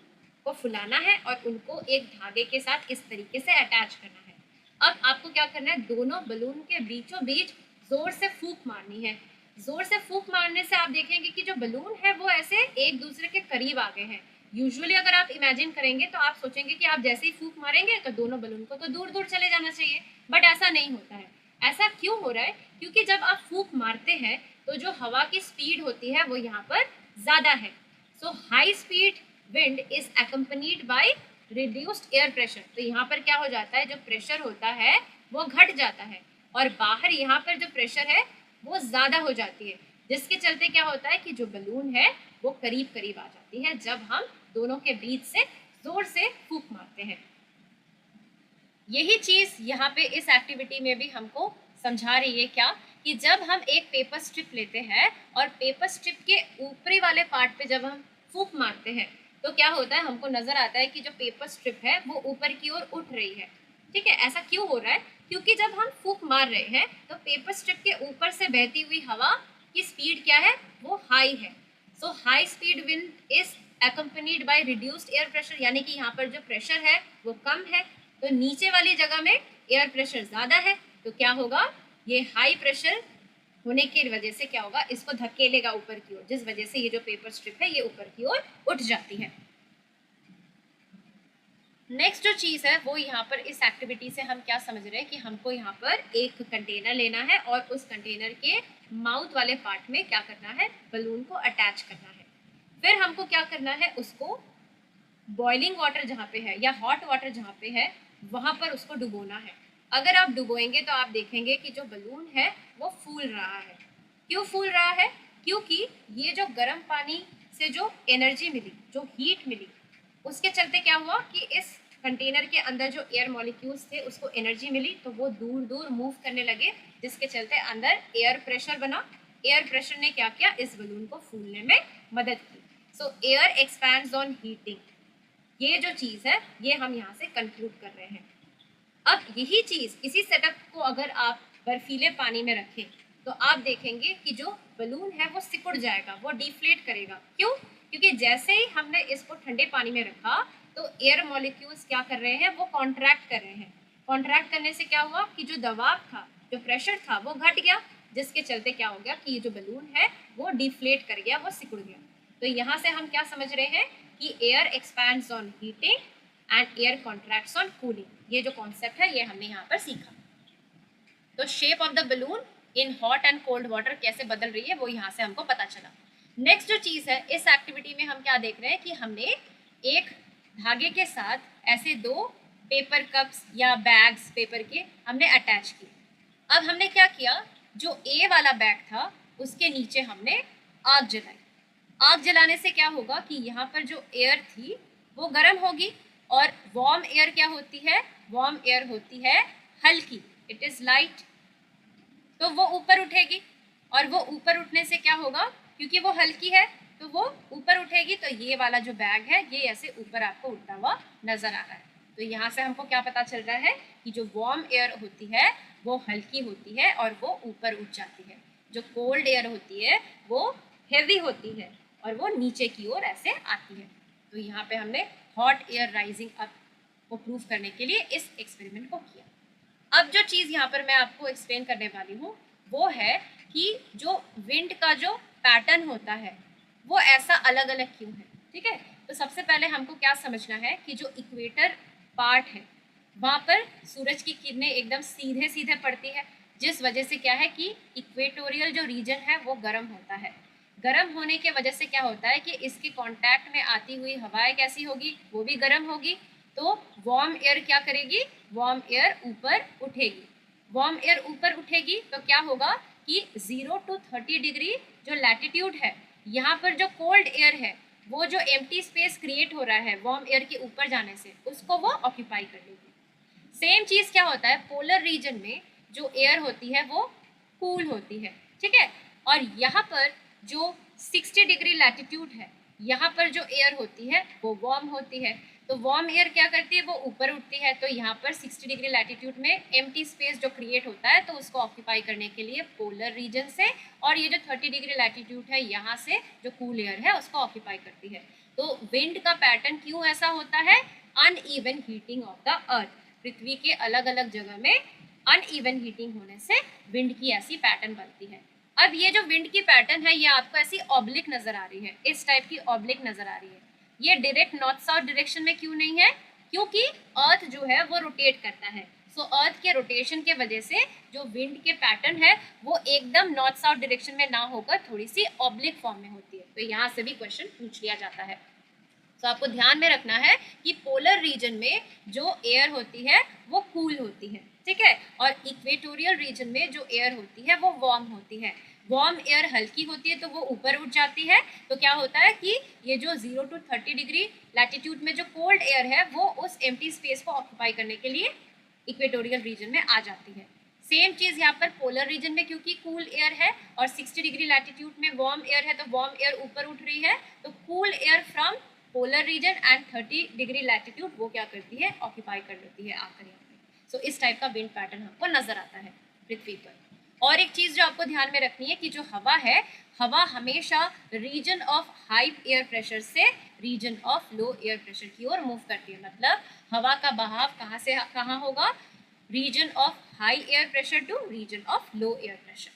को फुलाना है और उनको एक धागे के साथ इस तरीके से अटैच करना है। अब आपको क्या करना है, दोनों बलून के बीचों बीच जोर से फूंक मारनी है। जोर से फूंक मारने से आप देखेंगे कि जो बलून है वो ऐसे एक दूसरे के करीब आ गए हैं। यूजुअली अगर आप इमेजिन करेंगे तो आप सोचेंगे कि आप जैसे ही फूंक मारेंगे तो दोनों बलून को तो दूर दूर चले जाना चाहिए, बट ऐसा नहीं होता है। ऐसा क्यों हो रहा है, क्योंकि जब आप फूंक मारते हैं तो जो हवा की स्पीड होती है वो यहाँ पर ज़्यादा है। So high speed wind is accompanied by reduced air pressure. तो यहाँ पर क्या हो जाता है, जो प्रेशर होता है वो घट जाता है और बाहर यहाँ पर जो प्रेशर है वो ज़्यादा हो जाती है, जिसके चलते क्या होता है कि जो बलून है वो करीब करीब आ जाती है जब हम दोनों के बीच से जोर से फूंक मारते हैं। यही चीज़ यहाँ पे इस एक्टिविटी में भी हमको समझा रही है क्या, कि जब हम एक पेपर स्ट्रिप लेते हैं और पेपर स्ट्रिप के ऊपरी वाले पार्ट पे जब हम फूंक मारते हैं तो क्या होता है, हमको नज़र आता है कि जो पेपर स्ट्रिप है वो ऊपर की ओर उठ रही है। ठीक है, ऐसा क्यों हो रहा है, क्योंकि जब हम फूंक मार रहे हैं तो पेपर स्ट्रिप के ऊपर से बहती हुई हवा की स्पीड क्या है, वो हाई है। So high speed wind is accompanied by reduced air pressure, यानी कि यहाँ पर जो प्रेशर है वो कम है, तो नीचे वाली जगह में एयर प्रेशर ज़्यादा है, तो क्या होगा, ये हाई प्रेशर होने की वजह से क्या होगा, इसको धकेलेगा ऊपर की ओर, जिस वजह से ये जो पेपर स्ट्रिप है ये ऊपर की ओर उठ जाती है। नेक्स्ट जो चीज़ है वो यहाँ पर इस एक्टिविटी से हम क्या समझ रहे हैं कि हमको यहाँ पर एक कंटेनर लेना है और उस कंटेनर के माउथ वाले पार्ट में क्या करना है, बलून को अटैच करना है। फिर हमको क्या करना है, उसको बॉइलिंग वाटर जहाँ पे है या हॉट वाटर जहाँ पे है वहाँ पर उसको डुबोना है। अगर आप डुबोएंगे तो आप देखेंगे कि जो बलून है वो फूल रहा है। क्यों फूल रहा है, क्योंकि ये जो गर्म पानी से जो एनर्जी मिली, जो हीट मिली, उसके चलते क्या हुआ कि इस कंटेनर के अंदर जो एयर मॉलिक्यूल्स थे उसको एनर्जी मिली, तो वो दूर दूर मूव करने लगे, जिसके चलते अंदर एयर प्रेशर बना। एयर प्रेशर ने क्या किया, इस बलून को फूलने में मदद की। सो एयर एक्सपैंड्स ऑन हीटिंग, ये जो चीज़ है ये हम यहाँ से कंक्लूड कर रहे हैं। अब यही चीज़, इसी सेटअप को अगर आप बर्फीले पानी में रखें तो आप देखेंगे कि जो बलून है वो सिकुड़ जाएगा, वो डिफ्लेट करेगा। क्यों, क्योंकि जैसे ही हमने इसको ठंडे पानी में रखा तो एयर मॉलिक्यूल्स क्या कर रहे हैं, वो कॉन्ट्रैक्ट कर रहे हैं। कॉन्ट्रैक्ट करने से क्या हुआ कि जो दबाव था, जो प्रेशर था वो घट गया, जिसके चलते क्या हो गया कि ये जो बलून है वो डिफ्लेट कर गया, वो सिकुड़ गया। तो यहाँ से हम क्या समझ रहे हैं कि air expands on heating and air contracts on cooling. ये जो कॉन्सेप्ट है ये हमने यहाँ पर सीखा। तो shape of the balloon in hot and cold water कैसे बदल रही है वो यहाँ से हमको पता चला। नेक्स्ट जो चीज़ है इस एक्टिविटी में हम क्या देख रहे हैं कि हमने एक धागे के साथ ऐसे दो पेपर कप्स या बैग्स पेपर के हमने अटैच किए। अब हमने क्या किया, जो ए वाला बैग था उसके नीचे हमने आग जलाई। आग जलाने से क्या होगा कि यहाँ पर जो एयर थी वो गर्म होगी, और वार्म एयर क्या होती है, वार्म एयर होती है हल्की, इट इज़ लाइट, तो वो ऊपर उठेगी। और वो ऊपर उठने से क्या होगा, क्योंकि वो हल्की है तो वो ऊपर उठेगी, तो ये वाला जो बैग है ये ऐसे ऊपर आपको उठता हुआ नजर आ रहा है। तो यहाँ से हमको क्या पता चल रहा है कि जो वार्म एयर होती है वो हल्की होती है और वो ऊपर उठ जाती है, जो कोल्ड एयर होती है वो हेवी होती है और वो नीचे की ओर ऐसे आती है। तो यहाँ पे हमने हॉट एयर राइजिंग अप को प्रूव करने के लिए इस एक्सपेरिमेंट को किया। अब जो चीज़ यहाँ पर मैं आपको एक्सप्लेन करने वाली हूँ वो है कि जो विंड का जो पैटर्न होता है वो ऐसा अलग अलग क्यों है, ठीक है। तो सबसे पहले हमको क्या समझना है कि जो इक्वेटर पार्ट है वहाँ पर सूरज की किरणें एकदम सीधे सीधे पड़ती है, जिस वजह से क्या है कि इक्वेटोरियल जो रीजन है वो गर्म होता है। गर्म होने के वजह से क्या होता है कि इसके कांटेक्ट में आती हुई हवाएं कैसी होगी, वो भी गर्म होगी। तो वार्म एयर क्या करेगी, वार्म एयर ऊपर उठेगी। वार्म एयर ऊपर उठेगी तो क्या होगा कि 0 to 30 डिग्री जो लैटिट्यूड है, यहाँ पर जो कोल्ड एयर है वो जो एम्प्टी स्पेस क्रिएट हो रहा है वार्म एयर के ऊपर जाने से, उसको वो ऑक्यूपाई कर लेगी। सेम चीज़ क्या होता है पोलर रीजन में, जो एयर होती है वो कूल होती है, ठीक है। और यहाँ पर जो 60 डिग्री लैटिट्यूड है, यहाँ पर जो एयर होती है वो वार्म होती है। तो वार्म एयर क्या करती है, वो ऊपर उठती है। तो यहाँ पर 60 डिग्री लैटिट्यूड में एम्प्टी स्पेस जो क्रिएट होता है तो उसको ऑक्यूपाई करने के लिए पोलर रीजन से, और ये जो 30 डिग्री लैटिट्यूड है यहाँ से जो कूल एयर है उसको ऑक्यूपाई करती है। तो विंड का पैटर्न क्यों ऐसा होता है, uneven heating of the earth, पृथ्वी के अलग अलग जगह में अनइवन हीटिंग होने से विंड की ऐसी पैटर्न बनती है। अब ये जो विंड की पैटर्न है ये आपको ऐसी ऑब्लिक नजर आ रही है, इस टाइप की ऑब्लिक नजर आ रही है। ये डायरेक्ट नॉर्थ साउथ डायरेक्शन में क्यों नहीं है, क्योंकि अर्थ जो है वो रोटेट करता है। सो अर्थ के रोटेशन के वजह से जो विंड के पैटर्न है वो एकदम नॉर्थ साउथ डायरेक्शन में ना होकर थोड़ी सी ऑब्लिक फॉर्म में होती है। तो यहाँ से भी क्वेश्चन पूछ लिया जाता है। तो आपको ध्यान में रखना है कि पोलर रीजन में जो एयर होती है वो कूल होती है, ठीक है, और इक्वेटोरियल रीजन में जो एयर होती है वो वार्म होती है। वार्म एयर हल्की होती है तो वो ऊपर उठ जाती है। तो क्या होता है कि ये जो 0 to 30 डिग्री लैटिट्यूड में जो कोल्ड एयर है वो उस एम्प्टी स्पेस को ऑक्यूपाई करने के लिए इक्वेटोरियल रीजन में आ जाती है। सेम चीज़ यहाँ पर पोलर रीजन में, क्योंकि कूल एयर है और 60 डिग्री लैटिट्यूड में वार्म एयर है तो वार्म एयर ऊपर उठ रही है, तो cool air from polar region and 30 degree latitude वो क्या करती है, ऑक्यूपाई कर लेती है आकर यहाँ पे। सो इस टाइप का विंड पैटर्न हमको नजर आता है पृथ्वी पर। और एक चीज़ जो आपको ध्यान में रखनी है कि जो हवा है, हवा हमेशा region of high air pressure से region of low air pressure की ओर मूव करती है। मतलब हवा का बहाव कहाँ से कहाँ होगा, region of high air pressure to region of low air pressure.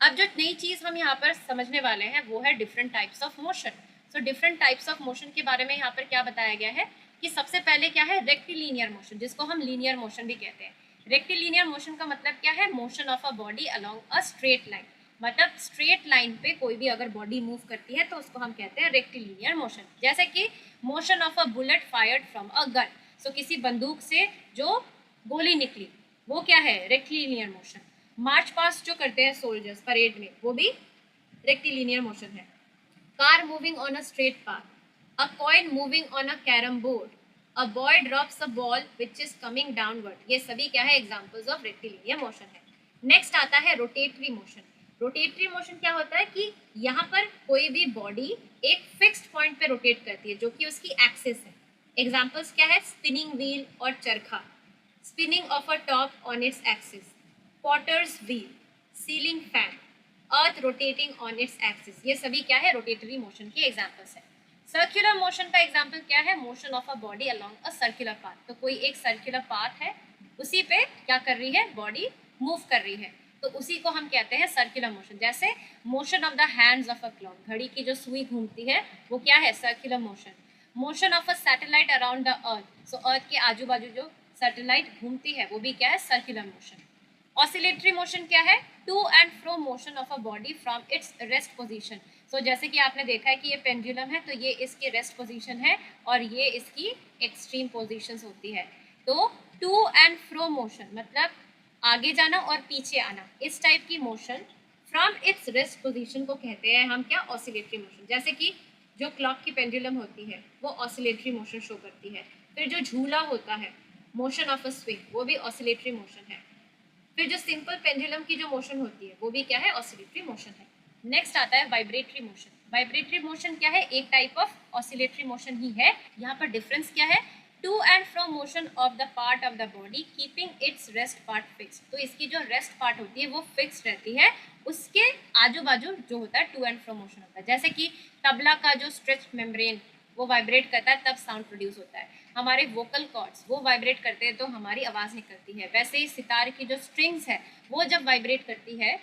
अब जो नई चीज़ हम यहाँ पर समझने वाले हैं वो है different types of motion. So different types of motion के बारे में यहाँ पर क्या बताया गया है कि सबसे पहले क्या है, रेक्टिलिनियर मोशन, जिसको हम लीनियर मोशन भी कहते हैं। रेक्टिलिनियर मोशन का मतलब क्या है, motion of a body along a straight line. मतलब स्ट्रेट लाइन पे कोई भी अगर बॉडी मूव करती है तो उसको हम कहते हैं रेक्टिलिनियर मोशन। जैसे कि motion of a bullet fired from a gun. So किसी बंदूक से जो गोली निकली वो क्या है, रेक्टिलिनियर मोशन। मार्च पास्ट जो करते हैं सोल्जर्स परेड में, वो भी रेक्टिलिनियर मोशन है। Car moving on a straight path, a coin moving on a carrom board, a boy drops a ball which is coming downward, ये सभी क्या है, एग्जाम्पल्स ऑफ रेक्टिलिनियर मोशन है। नेक्स्ट आता है रोटेटरी मोशन। रोटेटरी मोशन क्या होता है कि यहाँ पर कोई भी बॉडी एक फिक्स्ड पॉइंट पे रोटेट करती है जो कि उसकी एक्सिस है। एग्जाम्पल्स क्या है, स्पिनिंग व्हील और चरखा, spinning of a top on its axis, potter's wheel, ceiling fan, earth rotating on its axis, ये सभी क्या है, रोटेटरी मोशन के एग्जाम्पल्स है। सर्कुलर मोशन का एग्जाम्पल क्या है, motion of a body along a circular path. तो कोई एक सर्कुलर पाथ है उसी पे क्या कर रही है, बॉडी मूव कर रही है, तो उसी को हम कहते हैं सर्कुलर मोशन। जैसे motion of the hands of a clock, घड़ी की जो सुई घूमती है वो क्या है, circular motion. Motion of a satellite around the earth, so earth के आजू बाजू जो सैटेलाइट घूमती है वो भी क्या है, सर्कुलर मोशन। ऑसिलेटरी मोशन क्या है, to and fro motion of a body from its rest position. So जैसे कि आपने देखा है कि ये पेंडुलम है तो ये इसकी रेस्ट पोजीशन है और ये इसकी एक्सट्रीम पोजीशंस होती है। तो टू एंड फ्रो मोशन मतलब आगे जाना और पीछे आना, इस टाइप की motion from its rest position को कहते हैं हम क्या, ऑसिलेटरी मोशन। जैसे कि जो क्लॉक की पेंडुलम होती है वो ऑसिलेटरी मोशन शो करती है। फिर जो झूला होता है, मोशन ऑफ अ स्विंग, वो भी ऑसिलेटरी मोशन है। फिर जो सिंपल पेंडुलम की जो मोशन होती है वो भी क्या है, ऑसिलेटरी मोशन है। नेक्स्ट आता है वाइब्रेटरी मोशन। वाइब्रेटरी मोशन क्या है, एक टाइप ऑफ ऑसिलेटरी मोशन ही है। यहाँ पर डिफरेंस क्या है, to and fro motion of the part of the body keeping its rest part fix. तो इसकी जो रेस्ट पार्ट होती है वो फिक्स रहती है, उसके आजू बाजू जो होता है टू एंड फ्रो मोशन होता है। जैसे कि तबला का जो स्ट्रेच मेम्ब्रेन वो वाइब्रेट करता है तब साउंड प्रोड्यूस होता है। हमारे वोकल कॉर्ड्स वो वाइब्रेट करते हैं तो हमारी आवाज़ निकलती है। वैसे ही सितार की जो स्ट्रिंग्स है वो जब वाइब्रेट करती है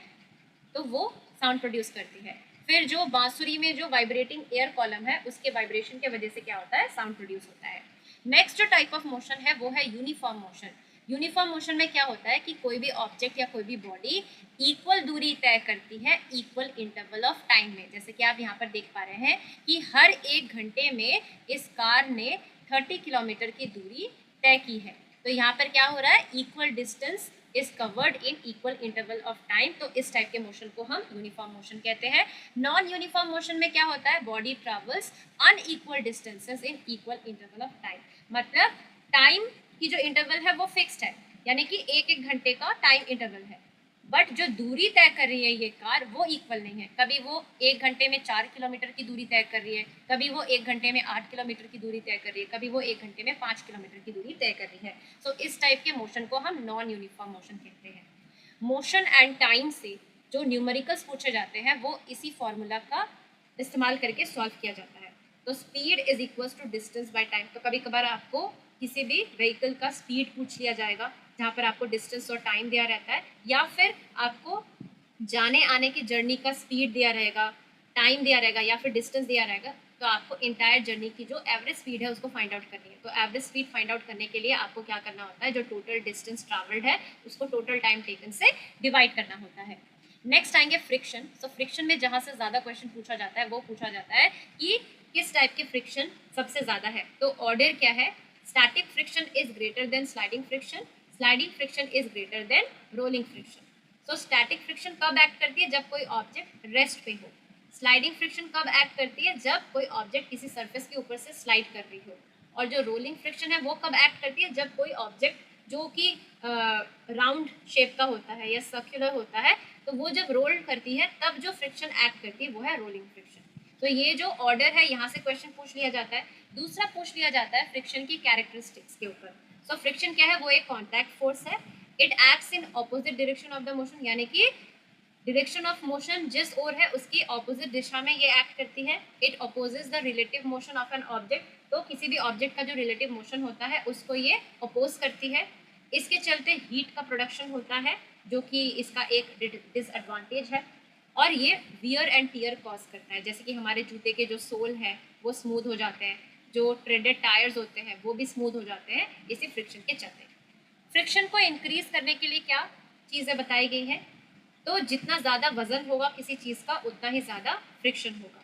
तो वो साउंड प्रोड्यूस करती है। फिर जो बांसुरी में जो वाइब्रेटिंग एयर कॉलम है उसके वाइब्रेशन के वजह से क्या होता है, साउंड प्रोड्यूस होता है। नेक्स्ट जो टाइप ऑफ मोशन है वो है यूनिफॉर्म मोशन। यूनिफॉर्म मोशन में क्या होता है कि कोई भी ऑब्जेक्ट या कोई भी बॉडी इक्वल दूरी तय करती है इक्वल इंटरवल ऑफ टाइम में। जैसे कि आप यहाँ पर देख पा रहे हैं कि हर 1 घंटे में इस कार ने 30 किलोमीटर की दूरी तय की है। तो यहाँ पर क्या हो रहा है, equal distance is covered in equal interval of time. तो इस टाइप के मोशन को हम यूनिफॉर्म मोशन कहते हैं। नॉन यूनिफॉर्म मोशन में क्या होता है, body travels unequal distances in equal interval of time. मतलब टाइम की जो इंटरवल है वो फिक्स्ड है, यानी कि 1-1 घंटे का टाइम इंटरवल है, बट जो दूरी तय कर रही है ये कार वो इक्वल नहीं है। कभी वो 1 घंटे में 4 किलोमीटर की दूरी तय कर रही है, कभी वो 1 घंटे में 8 किलोमीटर की दूरी तय कर रही है, कभी वो 1 घंटे में 5 किलोमीटर की दूरी तय कर रही है। सो इस टाइप के मोशन को हम नॉन यूनिफॉर्म मोशन कहते हैं। मोशन एंड टाइम से जो न्यूमेरिकल्स पूछे जाते हैं वो इसी फॉर्मूला का इस्तेमाल करके सॉल्व किया जाता है। तो speed is equals to distance by time. तो कभी कभार आपको किसी भी व्हीकल का स्पीड पूछ लिया जाएगा जहाँ पर आपको डिस्टेंस और टाइम दिया रहता है, या फिर आपको जाने आने की जर्नी का स्पीड दिया रहेगा, टाइम दिया रहेगा या फिर डिस्टेंस दिया रहेगा। तो आपको इंटायर जर्नी की जो एवरेज स्पीड है उसको फाइंड आउट करनी है। तो एवरेज स्पीड फाइंड आउट करने के लिए आपको क्या करना होता है, जो टोटल डिस्टेंस ट्रैवल्ड है उसको टोटल टाइम टेकन से डिवाइड करना होता है। नेक्स्ट आएंगे फ्रिक्शन। सो फ्रिक्शन में जहाँ से ज़्यादा क्वेश्चन पूछा जाता है वो पूछा जाता है कि किस टाइप की फ्रिक्शन सबसे ज़्यादा है। तो ऑर्डर क्या है, static friction is greater than sliding friction, sliding friction is greater than rolling friction. So static friction कब एक्ट करती है, जब कोई ऑब्जेक्ट रेस्ट पे हो। स्लाइडिंग फ्रिक्शन कब एक्ट करती है, जब कोई ऑब्जेक्ट किसी सरफेस के ऊपर से स्लाइड कर रही हो। और जो रोलिंग फ्रिक्शन है वो कब एक्ट करती है, जब कोई ऑब्जेक्ट जो कि राउंड शेप का होता है या सर्कुलर होता है, तो वो जब रोल करती है तब जो फ्रिक्शन एक्ट करती है वो है रोलिंग फ्रिक्शन। तो ये जो ऑर्डर है यहाँ से क्वेश्चन पूछ लिया जाता है। दूसरा पूछ लिया जाता है फ्रिक्शन की कैरेक्टरिस्टिक्स के ऊपर। सो फ्रिक्शन क्या है, वो एक कॉन्टैक्ट फोर्स है। It acts in opposite direction of the motion, यानी कि डायरेक्शन ऑफ मोशन जिस ओर है उसकी ऑपोजिट दिशा में ये एक्ट करती है। It opposes the relative motion of an object. तो किसी भी ऑब्जेक्ट का जो रिलेटिव मोशन होता है उसको ये अपोज करती है। इसके चलते हीट का प्रोडक्शन होता है जो कि इसका एक डिसएडवांटेज है। और ये वियर एंड टीयर कॉज करता है, जैसे कि हमारे जूते के जो सोल है वो स्मूथ हो जाते हैं, जो ट्रेडेड टायर्स होते हैं वो भी स्मूथ हो जाते हैं इसी फ्रिक्शन के चलते। फ्रिक्शन को इंक्रीज करने के लिए क्या चीज़ें बताई गई हैं, तो जितना ज़्यादा वजन होगा किसी चीज़ का उतना ही ज़्यादा फ्रिक्शन होगा।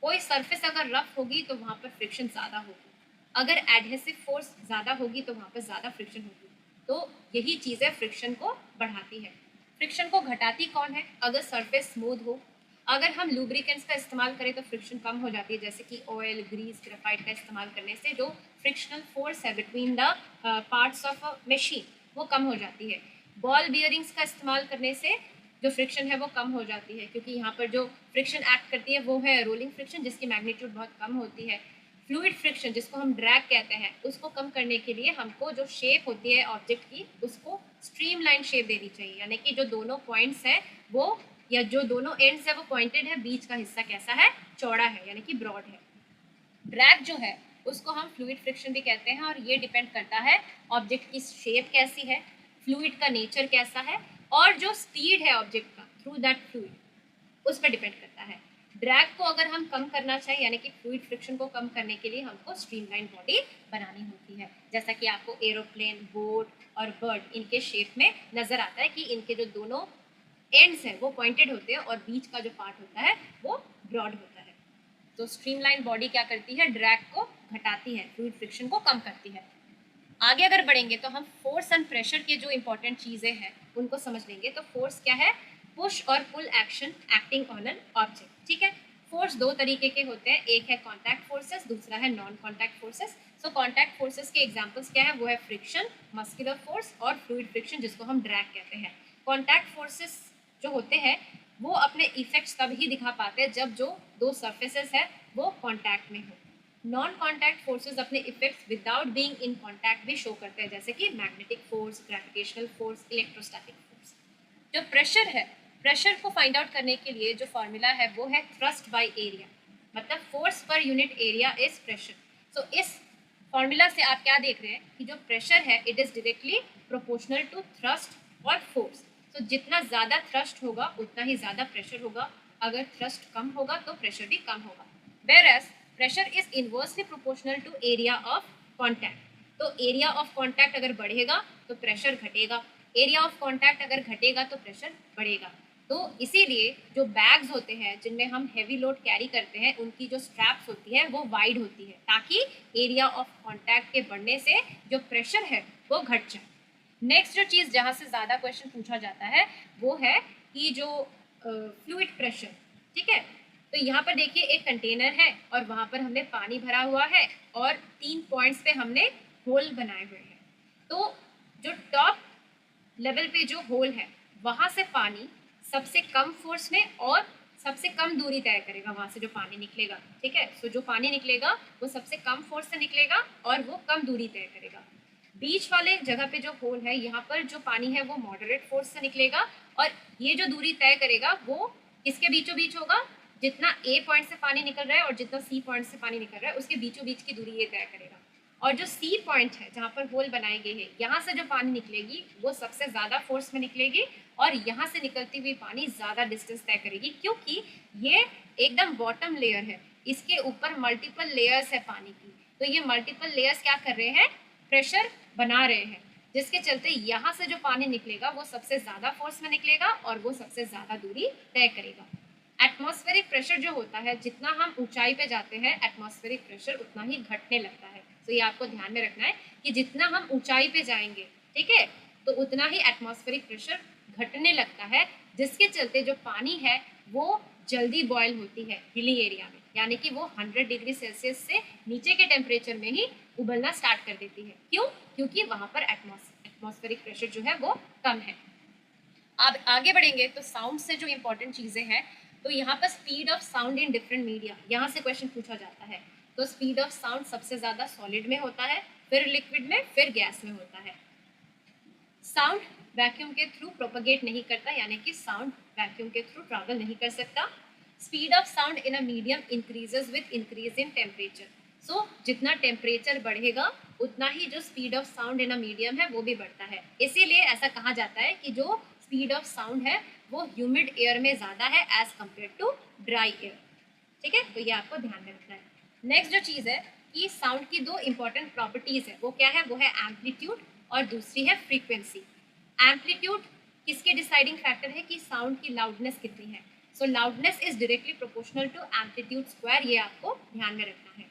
कोई सरफेस अगर रफ होगी तो वहाँ पर फ्रिक्शन ज़्यादा होगी, अगर एडहेसिव फोर्स ज़्यादा होगी तो वहाँ पर ज़्यादा फ्रिक्शन होगी। तो यही चीज़ें फ्रिक्शन को बढ़ाती है। फ्रिक्शन को घटाती कौन है, अगर सरफेस स्मूथ हो। अगर हम लुब्रिकेंट्स का इस्तेमाल करें तो फ्रिक्शन कम हो जाती है, जैसे कि ऑयल, ग्रीस, ग्रेफाइट का इस्तेमाल करने से जो फ्रिक्शनल फोर्स है between the parts of a machine वो कम हो जाती है। बॉल बियरिंग्स का इस्तेमाल करने से जो फ्रिक्शन है वो कम हो जाती है, क्योंकि यहाँ पर जो फ्रिक्शन एक्ट करती है वो है रोलिंग फ्रिक्शन जिसकी मैग्नीट्यूड बहुत कम होती है। फ्लूइड फ्रिक्शन जिसको हम ड्रैग कहते हैं उसको कम करने के लिए हमको जो शेप होती है ऑब्जेक्ट की उसको स्ट्रीमलाइन शेप देनी चाहिए, यानी कि जो दोनों पॉइंट्स हैं वो या जो दोनों एंड्स है वो पॉइंटेड है, बीच का हिस्सा कैसा है, चौड़ा है यानी कि ब्रॉड है। ड्रैग जो है उसको हम फ्लूइड फ्रिक्शन भी कहते हैं और ये डिपेंड करता है ऑब्जेक्ट की शेप कैसी है, फ्लूइड का नेचर कैसा है और जो स्पीड है ऑब्जेक्ट का थ्रू दैट फ्लूइड उस पर डिपेंड करता है। ड्रैग को अगर हम कम करना चाहें यानी कि फ्लूइड फ्रिक्शन को कम करने के लिए हमको स्ट्रीमलाइन बॉडी बनानी होती है, जैसा कि आपको एरोप्लेन, बोट और बर्ड इनके शेप में नज़र आता है कि इनके जो दोनों एंड्स हैं वो पॉइंटेड होते हैं और बीच का जो पार्ट होता है वो ब्रॉड होता है। तो स्ट्रीमलाइन बॉडी क्या करती है, ड्रैग को घटाती है, फ्लूइड फ्रिक्शन को कम करती है। आगे अगर बढ़ेंगे तो हम फोर्स एंड प्रेशर की जो इंपॉर्टेंट चीज़ें हैं उनको समझ लेंगे। तो फोर्स क्या है, पुश और pull action acting on an object. ठीक है, फोर्स दो तरीके के होते हैं, एक है कॉन्टैक्ट फोर्सेस, दूसरा है नॉन कॉन्टैक्ट फोर्सेस। सो कॉन्टैक्ट फोर्सेस के एग्जांपल्स क्या है, वो है फ्रिक्शन, मस्कुलर फोर्स और फ्लूइड फ्रिक्शन जिसको हम ड्रैग कहते हैं। कॉन्टैक्ट फोर्सेस जो होते हैं वो अपने इफेक्ट्स तब ही दिखा पाते हैं जब जो दो सर्फेसेस है वो कॉन्टैक्ट में हो। नॉन कॉन्टैक्ट फोर्सेस अपने effects without being in contact भी शो करते हैं, जैसे कि magnetic force, gravitational force, electrostatic force. जो प्रेशर है, प्रेशर को फाइंड आउट करने के लिए जो फॉर्मूला है वो है थ्रस्ट बाय एरिया। मतलब फोर्स पर unit area is pressure. So इस फॉर्मूला से आप क्या देख रहे हैं कि जो प्रेशर है it is directly proportional to thrust और फोर्स। तो जितना ज़्यादा थ्रस्ट होगा उतना ही ज़्यादा प्रेशर होगा, अगर थ्रस्ट कम होगा तो प्रेशर भी कम होगा। Whereas pressure is inversely proportional to area of contact. तो एरिया ऑफ कॉन्टैक्ट अगर बढ़ेगा तो प्रेशर घटेगा, एरिया ऑफ कॉन्टैक्ट अगर घटेगा तो प्रेशर बढ़ेगा। तो इसीलिए जो बैग्स होते हैं जिनमें हम हैवी लोड कैरी करते हैं उनकी जो स्ट्रैप्स होती है वो वाइड होती है, ताकि एरिया ऑफ कॉन्टैक्ट के बढ़ने से जो प्रेशर है वो घट जाए। नेक्स्ट जो चीज़ जहाँ से ज़्यादा क्वेश्चन पूछा जाता है वो है कि जो फ्लूइड प्रेशर, ठीक है। तो यहाँ पर देखिए एक कंटेनर है और वहाँ पर हमने पानी भरा हुआ है और 3 पॉइंट्स पे हमने होल बनाए हुए हैं। तो जो टॉप लेवल पे जो होल है वहाँ से पानी सबसे कम फोर्स में और सबसे कम दूरी तय करेगा, वहाँ से जो पानी निकलेगा, ठीक है। सो जो पानी निकलेगा वो सबसे कम फोर्स से निकलेगा और वो कम दूरी तय करेगा। बीच वाले जगह पे जो होल है यहाँ पर जो पानी है वो मॉडरेट फोर्स से निकलेगा और ये जो दूरी तय करेगा वो किसके बीचों बीच होगा, जितना ए पॉइंट से पानी निकल रहा है और जितना सी पॉइंट से पानी निकल रहा है उसके बीचों बीच की दूरी ये तय करेगा। और जो सी पॉइंट है जहाँ पर होल बनाए गए हैं यहाँ से जो पानी निकलेगी वो सबसे ज़्यादा फोर्स में निकलेगी और यहाँ से निकलती हुई पानी ज़्यादा डिस्टेंस तय करेगी, क्योंकि ये एकदम बॉटम लेयर है, इसके ऊपर मल्टीपल लेयर्स है पानी की। तो ये मल्टीपल लेयर्स क्या कर रहे हैं, प्रेशर बना रहे हैं, जिसके चलते यहाँ से जो पानी निकलेगा वो सबसे ज़्यादा फोर्स में निकलेगा और वो सबसे ज़्यादा दूरी तय करेगा। एटमॉस्फेरिक प्रेशर जो होता है, जितना हम ऊंचाई पे जाते हैं एटमॉस्फेरिक प्रेशर उतना ही घटने लगता है। तो ये आपको ध्यान में रखना है कि जितना हम ऊंचाई पे जाएंगे, ठीक है, तो उतना ही एटमॉस्फेरिक प्रेशर घटने लगता है, जिसके चलते जो पानी है वो जल्दी बॉयल होती है हिली एरिया में, यानी कि वो 100 डिग्री सेल्सियस से नीचे के टेम्परेचर में ही उबलना स्टार्ट कर देती है। क्यों? क्योंकि वहाँ पर एटमॉस्फेरिक प्रेशर जो है वो कम है। अब आगे बढ़ेंगे तो साउंड से जो इम्पोर्टेंट चीज़ें हैं, तो यहाँ पर speed of sound in different media, यहाँ से क्वेश्चन पूछा जाता है। तो स्पीड ऑफ साउंड सबसे ज़्यादा सॉलिड में होता है, फिर लिक्विड में, फिर गैस में होता है। साउंड वैक्यूम के थ्रू प्रोपगेट नहीं करता, यानी कि साउंड वैक्यूम के थ्रू ट्रैवल नहीं कर सकता। Speed of sound in a medium increases with increase in temperature. So जितना टेम्परेचर बढ़ेगा उतना ही जो speed of sound in a medium है वो भी बढ़ता है। इसीलिए ऐसा कहा जाता है कि जो स्पीड ऑफ साउंड है वो ह्यूमिड एयर में ज़्यादा है as compare to dry air, ठीक है। तो ये आपको ध्यान में रखना है। नेक्स्ट जो चीज़ है कि साउंड की दो इंपॉर्टेंट प्रॉपर्टीज़ है, वो क्या है, वो है एम्पलीट्यूड और दूसरी है फ्रीक्वेंसी। एम्पलीट्यूड किसके डिसाइडिंग फैक्टर है कि साउंड की लाउडनेस कितनी है। So loudness is directly proportional to amplitude square, ये आपको ध्यान में रखना है।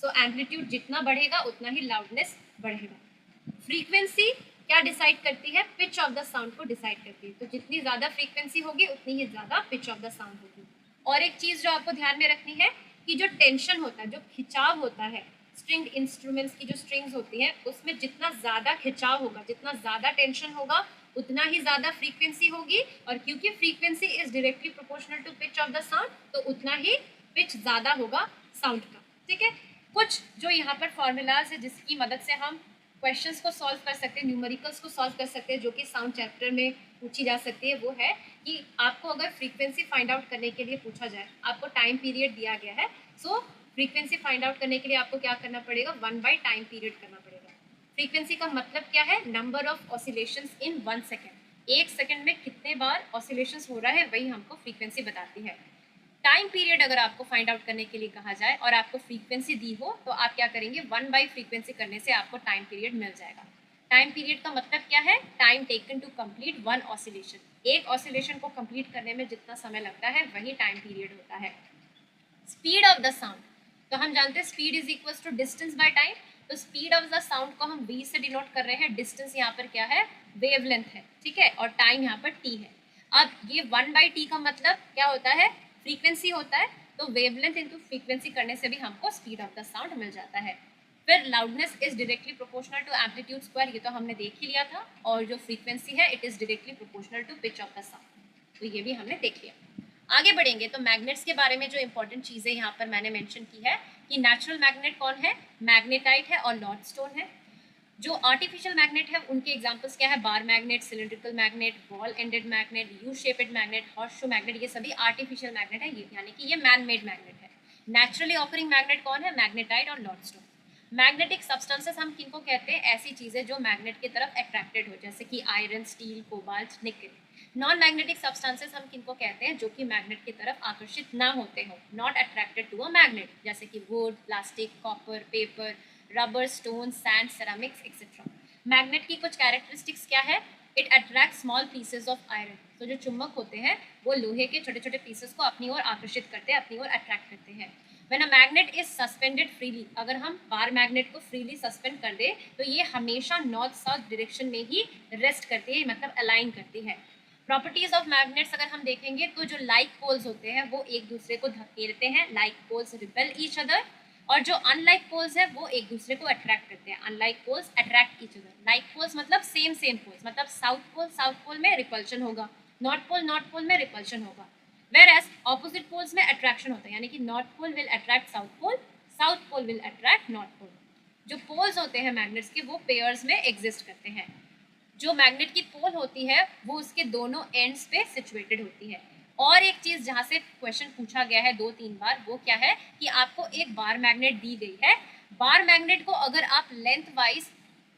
सो एम्पलीट्यूड जितना बढ़ेगा उतना ही लाउडनेस बढ़ेगा। फ्रीक्वेंसी क्या डिसाइड करती है, पिच ऑफ द साउंड को डिसाइड करती है। तो जितनी ज़्यादा फ्रीक्वेंसी होगी उतनी ही ज़्यादा पिच ऑफ द साउंड होगी। और एक चीज़ जो आपको ध्यान में रखनी है कि जो टेंशन होता है, जो खिंचाव होता है, स्ट्रिंग इंस्ट्रूमेंट्स की जो स्ट्रिंग्स होती हैं उसमें जितना ज़्यादा खिंचाव होगा, जितना ज़्यादा टेंशन होगा उतना ही ज़्यादा फ्रीक्वेंसी होगी। और क्योंकि frequency is directly proportional to pitch of the sound, तो उतना ही पिच ज़्यादा होगा साउंड का, ठीक है। कुछ जो यहाँ पर फॉर्मूलाज है जिसकी मदद से हम क्वेश्चंस को सॉल्व कर सकते हैं, न्यूमेरिकल्स को सॉल्व कर सकते हैं, जो कि साउंड चैप्टर में पूछी जा सकती है। वो है कि आपको अगर फ्रीक्वेंसी फाइंड आउट करने के लिए पूछा जाए, आपको टाइम पीरियड दिया गया है, सो फ्रीक्वेंसी फाइंड आउट करने के लिए आपको क्या करना पड़ेगा, 1/टाइम पीरियड करना पड़ेगा। फ्रीक्वेंसी का मतलब क्या है, number of oscillations in 1 second. 1 second में कितने बार ऑसिलेशंस हो रहा है वही हमको फ्रीक्वेंसी बताती है। टाइम पीरियड अगर आपको फाइंड आउट करने के लिए कहा जाए और आपको फ्रीक्वेंसी दी हो तो आप क्या करेंगे, 1/फ्रीक्वेंसी करने से आपको टाइम पीरियड मिल जाएगा। टाइम पीरियड का मतलब क्या है, time taken to complete 1 oscillation. एक ऑसिलेशन को कंप्लीट करने में जितना समय लगता है वही टाइम पीरियड होता है। स्पीड ऑफ द साउंड, तो हम जानते हैं speed is equal to distance by time. तो स्पीड ऑफ द साउंड को हम v से डिनोट कर रहे हैं, डिस्टेंस यहाँ पर क्या है, वेवलेंथ है, ठीक है, और टाइम यहाँ पर t है। अब ये 1/t का मतलब क्या होता है, फ्रीक्वेंसी होता है। तो वेवलेंथ इंटू फ्रीक्वेंसी करने से भी हमको स्पीड ऑफ द साउंड मिल जाता है। फिर loudness is directly proportional to amplitude square, ये तो हमने देख ही लिया था। और जो फ्रीक्वेंसी है it is directly proportional to pitch of the sound, तो ये भी हमने देख लिया। आगे बढ़ेंगे तो मैग्नेट्स के बारे में जो इंपॉर्टेंट चीज़ें यहाँ पर मैंने मेंशन की है कि नेचुरल मैग्नेट कौन है, मैग्नेटाइट है और लॉर्डस्टोन है। जो आर्टिफिशियल मैग्नेट है उनके एग्जांपल्स क्या है, bar magnet, cylindrical magnet, ball ended magnet, you shaped magnet, horse shoe magnet, ये सभी आर्टिफिशियल मैग्नेट है, यानी कि ये मैन मेड मैग्नेट है। नेचुरली ऑकरिंग मैग्नेट कौन है? मैग्नेटाइट और लॉडस्टोन। मैग्नेटिक सब्सटेंसेस हम किनको कहते हैं? ऐसी चीजें जो मैग्नेट की तरफ अट्रैक्टेड हो, जैसे कि आयरन, स्टील, कोबाल्ट, निकल। नॉन मैग्नेटिक सब्सटेंसेस हम किनको कहते हैं? जो कि मैग्नेट की तरफ आकर्षित ना होते हो, not attracted to a magnet, जैसे कि wood, plastic, copper, paper, rubber, stone, sand, ceramics etcetera. Magnet की कुछ कैरेक्टरिस्टिक्स क्या है? It attract small pieces of iron. तो जो चुंबक होते हैं वो लोहे के छोटे छोटे पीसेस को अपनी ओर आकर्षित करते हैं, अपनी ओर अट्रैक्ट करते हैं। When a magnet is suspended freely, अगर हम बार मैग्नेट को फ्रीली सस्पेंड कर दे तो ये हमेशा नॉर्थ साउथ डायरेक्शन में ही रेस्ट करती है, मतलब अलाइन करती है। प्रॉपर्टीज ऑफ मैग्नेट्स अगर हम देखेंगे तो जो लाइक पोल्स होते हैं वो एक दूसरे को धकेलते हैं, like poles repel each other, और जो अनलाइक पोल्स है वो एक दूसरे को अट्रैक्ट करते हैं, unlike poles attract each other. Like poles मतलब सेम पोल्स, मतलब साउथ पोल में रिपल्शन होगा, नॉर्थ पोल में रिपल्शन होगा। वेयर ऑपोजिट पोल्स में अट्रैक्शन होता है, यानी कि north pole will attract south pole will attract north pole. जो पोल्स होते हैं मैग्नेट्स के वो पेयर्स में एग्जिस्ट करते हैं। जो मैग्नेट की पोल होती है वो उसके दोनों एंड्स पे सिचुएटेड होती है। और एक चीज जहाँ से क्वेश्चन पूछा गया है 2-3 बार, वो क्या है कि आपको एक बार मैग्नेट दी गई है, बार मैग्नेट को अगर आप लेंथ वाइज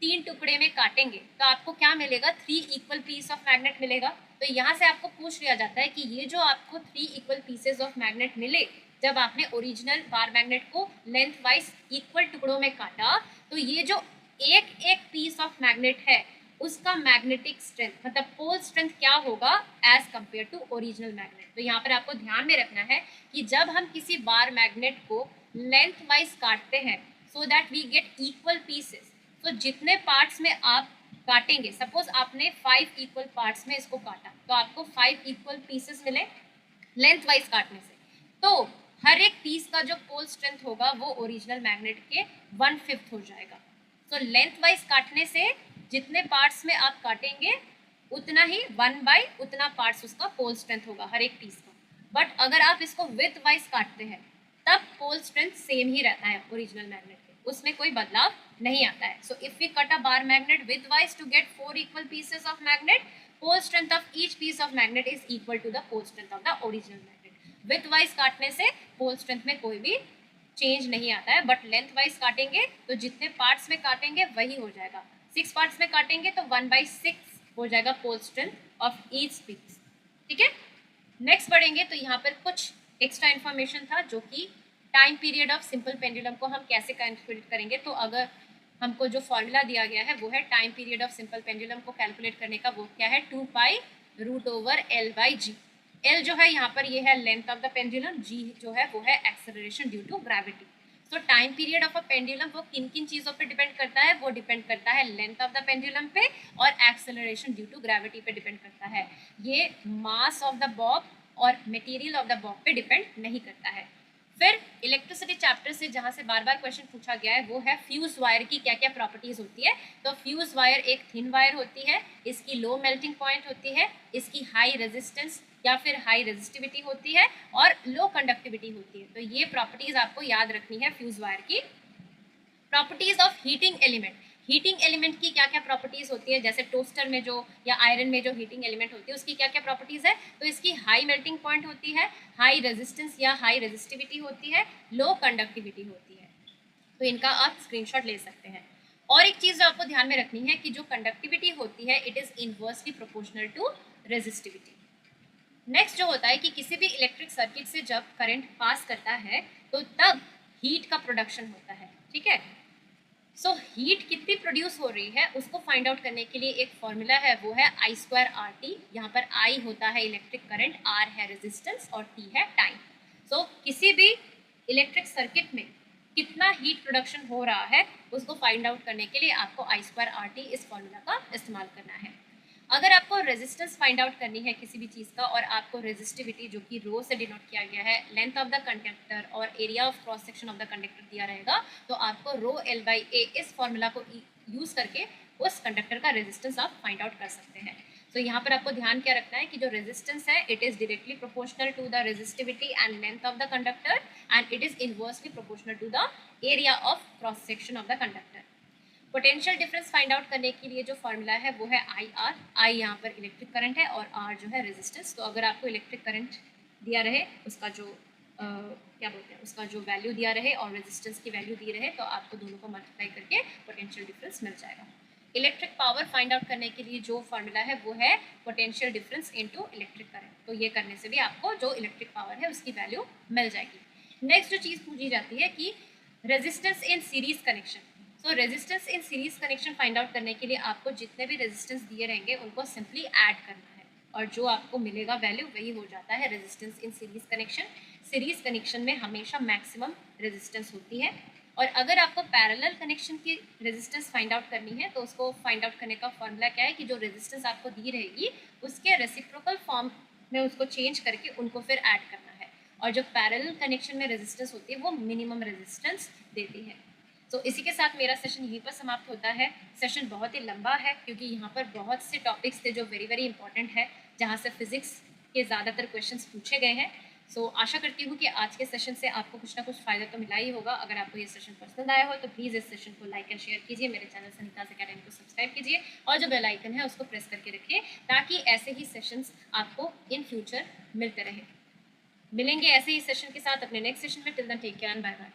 3 टुकड़े में काटेंगे तो आपको क्या मिलेगा? 3 इक्वल पीस ऑफ मैग्नेट मिलेगा। तो यहाँ से आपको पूछ लिया जाता है कि ये जो आपको 3 इक्वल पीसेज ऑफ मैग्नेट मिले, जब आपने ओरिजिनल बार मैग्नेट को लेंथ वाइज इक्वल टुकड़ों में काटा, तो ये जो एक एक पीस ऑफ मैग्नेट है उसका मैग्नेटिक स्ट्रेंथ, मतलब पोल स्ट्रेंथ क्या होगा as compare to original magnet. तो यहाँ पर आपको ध्यान में रखना है कि जब हम किसी बार मैग्नेट को लेंथ वाइज काटते हैं so that we get equal pieces, तो जितने पार्ट्स में आप काटेंगे, सपोज आपने 5 इक्वल पार्ट्स में इसको काटा तो आपको 5 इक्वल पीसेस मिले लेंथ वाइज काटने से, तो हर एक पीस का जो पोल स्ट्रेंथ होगा वो ओरिजिनल मैग्नेट के 1/5 हो जाएगा। तो लेंथ वाइज काटने से जितने पार्ट्स में आप काटेंगे उतना ही 1/, उतना पार्ट्स उसका पोल स्ट्रेंथ होगा हर एक पीस का। बट अगर आप इसको विथ वाइज काटते हैं तब पोल स्ट्रेंथ सेम ही रहता है ओरिजिनल मैग्नेट के, उसमें कोई बदलाव नहीं आता है। So if we cut a bar magnet with wise to get 4 equal pieces of magnet, pole strength of each piece of magnet is equal to the pole strength of the original magnet. With wise काटने से pole strength में कोई भी change नहीं आता है, but length wise काटेंगे तो जितने पार्ट्स में काटेंगे वही हो जाएगा। 6 पार्ट्स में काटेंगे तो 1/6 हो जाएगा pole strength of each piece. ठीक है, नेक्स्ट बढ़ेंगे तो यहाँ पर कुछ एक्स्ट्रा इन्फॉर्मेशन था, जो कि time period of simple pendulum को हम कैसे कैलकुलेट करेंगे। तो अगर हमको जो फॉर्मूला दिया गया है वो है time period of simple pendulum को कैलकुलेट करने का, वो क्या है 2π√L/g। L जो है यहाँ पर ये है length of the pendulum, G जो है वो है एक्सेलरेशन ड्यू टू ग्रेविटी। तो time period of a pendulum वो किन किन चीज़ों पे डिपेंड करता है? वो डिपेंड करता है लेंथ ऑफ द पेंडुलम पे और एक्सेलरेशन ड्यू टू ग्रेविटी पे डिपेंड करता है। ये मास ऑफ द बॉब और मटेरियल ऑफ द बॉब पे डिपेंड नहीं करता है। फिर इलेक्ट्रिसिटी चैप्टर से जहाँ से बार बार क्वेश्चन पूछा गया है वो है फ्यूज वायर की क्या क्या प्रॉपर्टीज होती है। तो फ्यूज वायर एक थिन वायर होती है, इसकी लो मेल्टिंग पॉइंट होती है, इसकी हाई रेजिस्टेंस या फिर हाई रेजिस्टिविटी होती है और लो कंडक्टिविटी होती है। तो ये प्रॉपर्टीज आपको याद रखनी है फ्यूज वायर की। Properties of heating element, heating element की क्या क्या प्रॉपर्टीज होती है, जैसे टोस्टर में जो या आयरन में जो हीटिंग एलिमेंट होती है उसकी क्या क्या प्रॉपर्टीज है। तो इसकी हाई मेल्टिंग पॉइंट होती है, हाई रेजिस्टेंस या हाई रेजिस्टिविटी होती है, लो कंडक्टिविटी होती है। तो इनका आप स्क्रीनशॉट ले सकते हैं। और एक चीज़ जो आपको ध्यान में रखनी है कि जो कंडक्टिविटी होती है it is inversely proportional to resistivity. Next जो होता है कि किसी भी इलेक्ट्रिक सर्किट से जब करंट पास करता है तो तब हीट का प्रोडक्शन होता है। ठीक है, सो हीट कितनी प्रोड्यूस हो रही है उसको फाइंड आउट करने के लिए एक फॉर्मूला है, वो है I²RT। यहाँ पर I होता है इलेक्ट्रिक करंट, R है रेजिस्टेंस और T है टाइम। सो किसी भी इलेक्ट्रिक सर्किट में कितना हीट प्रोडक्शन हो रहा है उसको फाइंड आउट करने के लिए आपको I²RT इस फॉर्मूला का इस्तेमाल करना है। अगर आपको रेजिस्टेंस फाइंड आउट करनी है किसी भी चीज़ का और आपको रेजिस्टिविटी जो कि रो से डिनोट किया गया है, लेंथ ऑफ द कंडक्टर और area of cross section of the conductor दिया रहेगा, तो आपको ρL/A इस फॉर्मूला को यूज़ करके उस कंडक्टर का रेजिस्टेंस आप फाइंड आउट कर सकते हैं। तो यहाँ पर आपको ध्यान क्या रखना है कि जो रेजिस्टेंस है it is directly proportional to the resistivity and length of the conductor and it is inversely proportional to the area of cross section of the conductor. Potential difference find out करने के लिए जो formula है वो है IR। I यहाँ पर electric current है और R जो है रेजिस्टेंस। तो अगर आपको इलेक्ट्रिक करंट दिया रहे उसका जो क्या बोलते हैं उसका जो वैल्यू दिया रहे और रेजिस्टेंस की वैल्यू दी रहे, तो आपको दोनों को मल्टीप्लाई करके पोटेंशियल डिफरेंस मिल जाएगा। इलेक्ट्रिक पावर फाइंड आउट करने के लिए जो फार्मूला है वो है potential difference into electric current. तो ये करने से भी आपको जो इलेक्ट्रिक पावर है उसकी वैल्यू मिल जाएगी। नेक्स्ट जो चीज़ पूछी जाती है कि resistance in series connection. So resistance in series connection find out करने के लिए आपको जितने भी रेजिस्टेंस दिए रहेंगे उनको सिंपली ऐड करना है और जो आपको मिलेगा वैल्यू वही हो जाता है resistance in series connection. Series connection में हमेशा मैक्सिमम रेजिस्टेंस होती है, और अगर आपको पैरेलल कनेक्शन की रेजिस्टेंस फाइंड आउट करनी है तो उसको फाइंड आउट करने का फॉर्मूला क्या है कि जो रेजिस्टेंस आपको दी रहेगी उसके रेसिप्रोकल फॉर्म में उसको चेंज करके उनको फिर ऐड करना है, और जो पैरेलल कनेक्शन में रेजिस्टेंस होती है वो मिनिमम रेजिस्टेंस देती है। तो इसी के साथ मेरा सेशन यहीं पर समाप्त होता है। सेशन बहुत ही लंबा है क्योंकि यहाँ पर बहुत से टॉपिक्स थे जो वेरी वेरी इंपॉर्टेंट है, जहाँ से फिजिक्स के ज़्यादातर क्वेश्चंस पूछे गए हैं। सो आशा करती हूँ कि आज के सेशन से आपको कुछ ना कुछ फ़ायदा तो मिला ही होगा। अगर आपको ये सेशन पसंद आया हो तो प्लीज़ इस सेशन को लाइक एंड शेयर कीजिए, मेरे चैनल सनिताज अकेडमी को सब्सक्राइब कीजिए और जो बेल आइकन है उसको प्रेस करके रखिए ताकि ऐसे ही सेशंस आपको इन फ्यूचर मिलते रहे। मिलेंगे ऐसे ही सेशन के साथ अपने नेक्स्ट सेशन में। Till then take care and bye bye.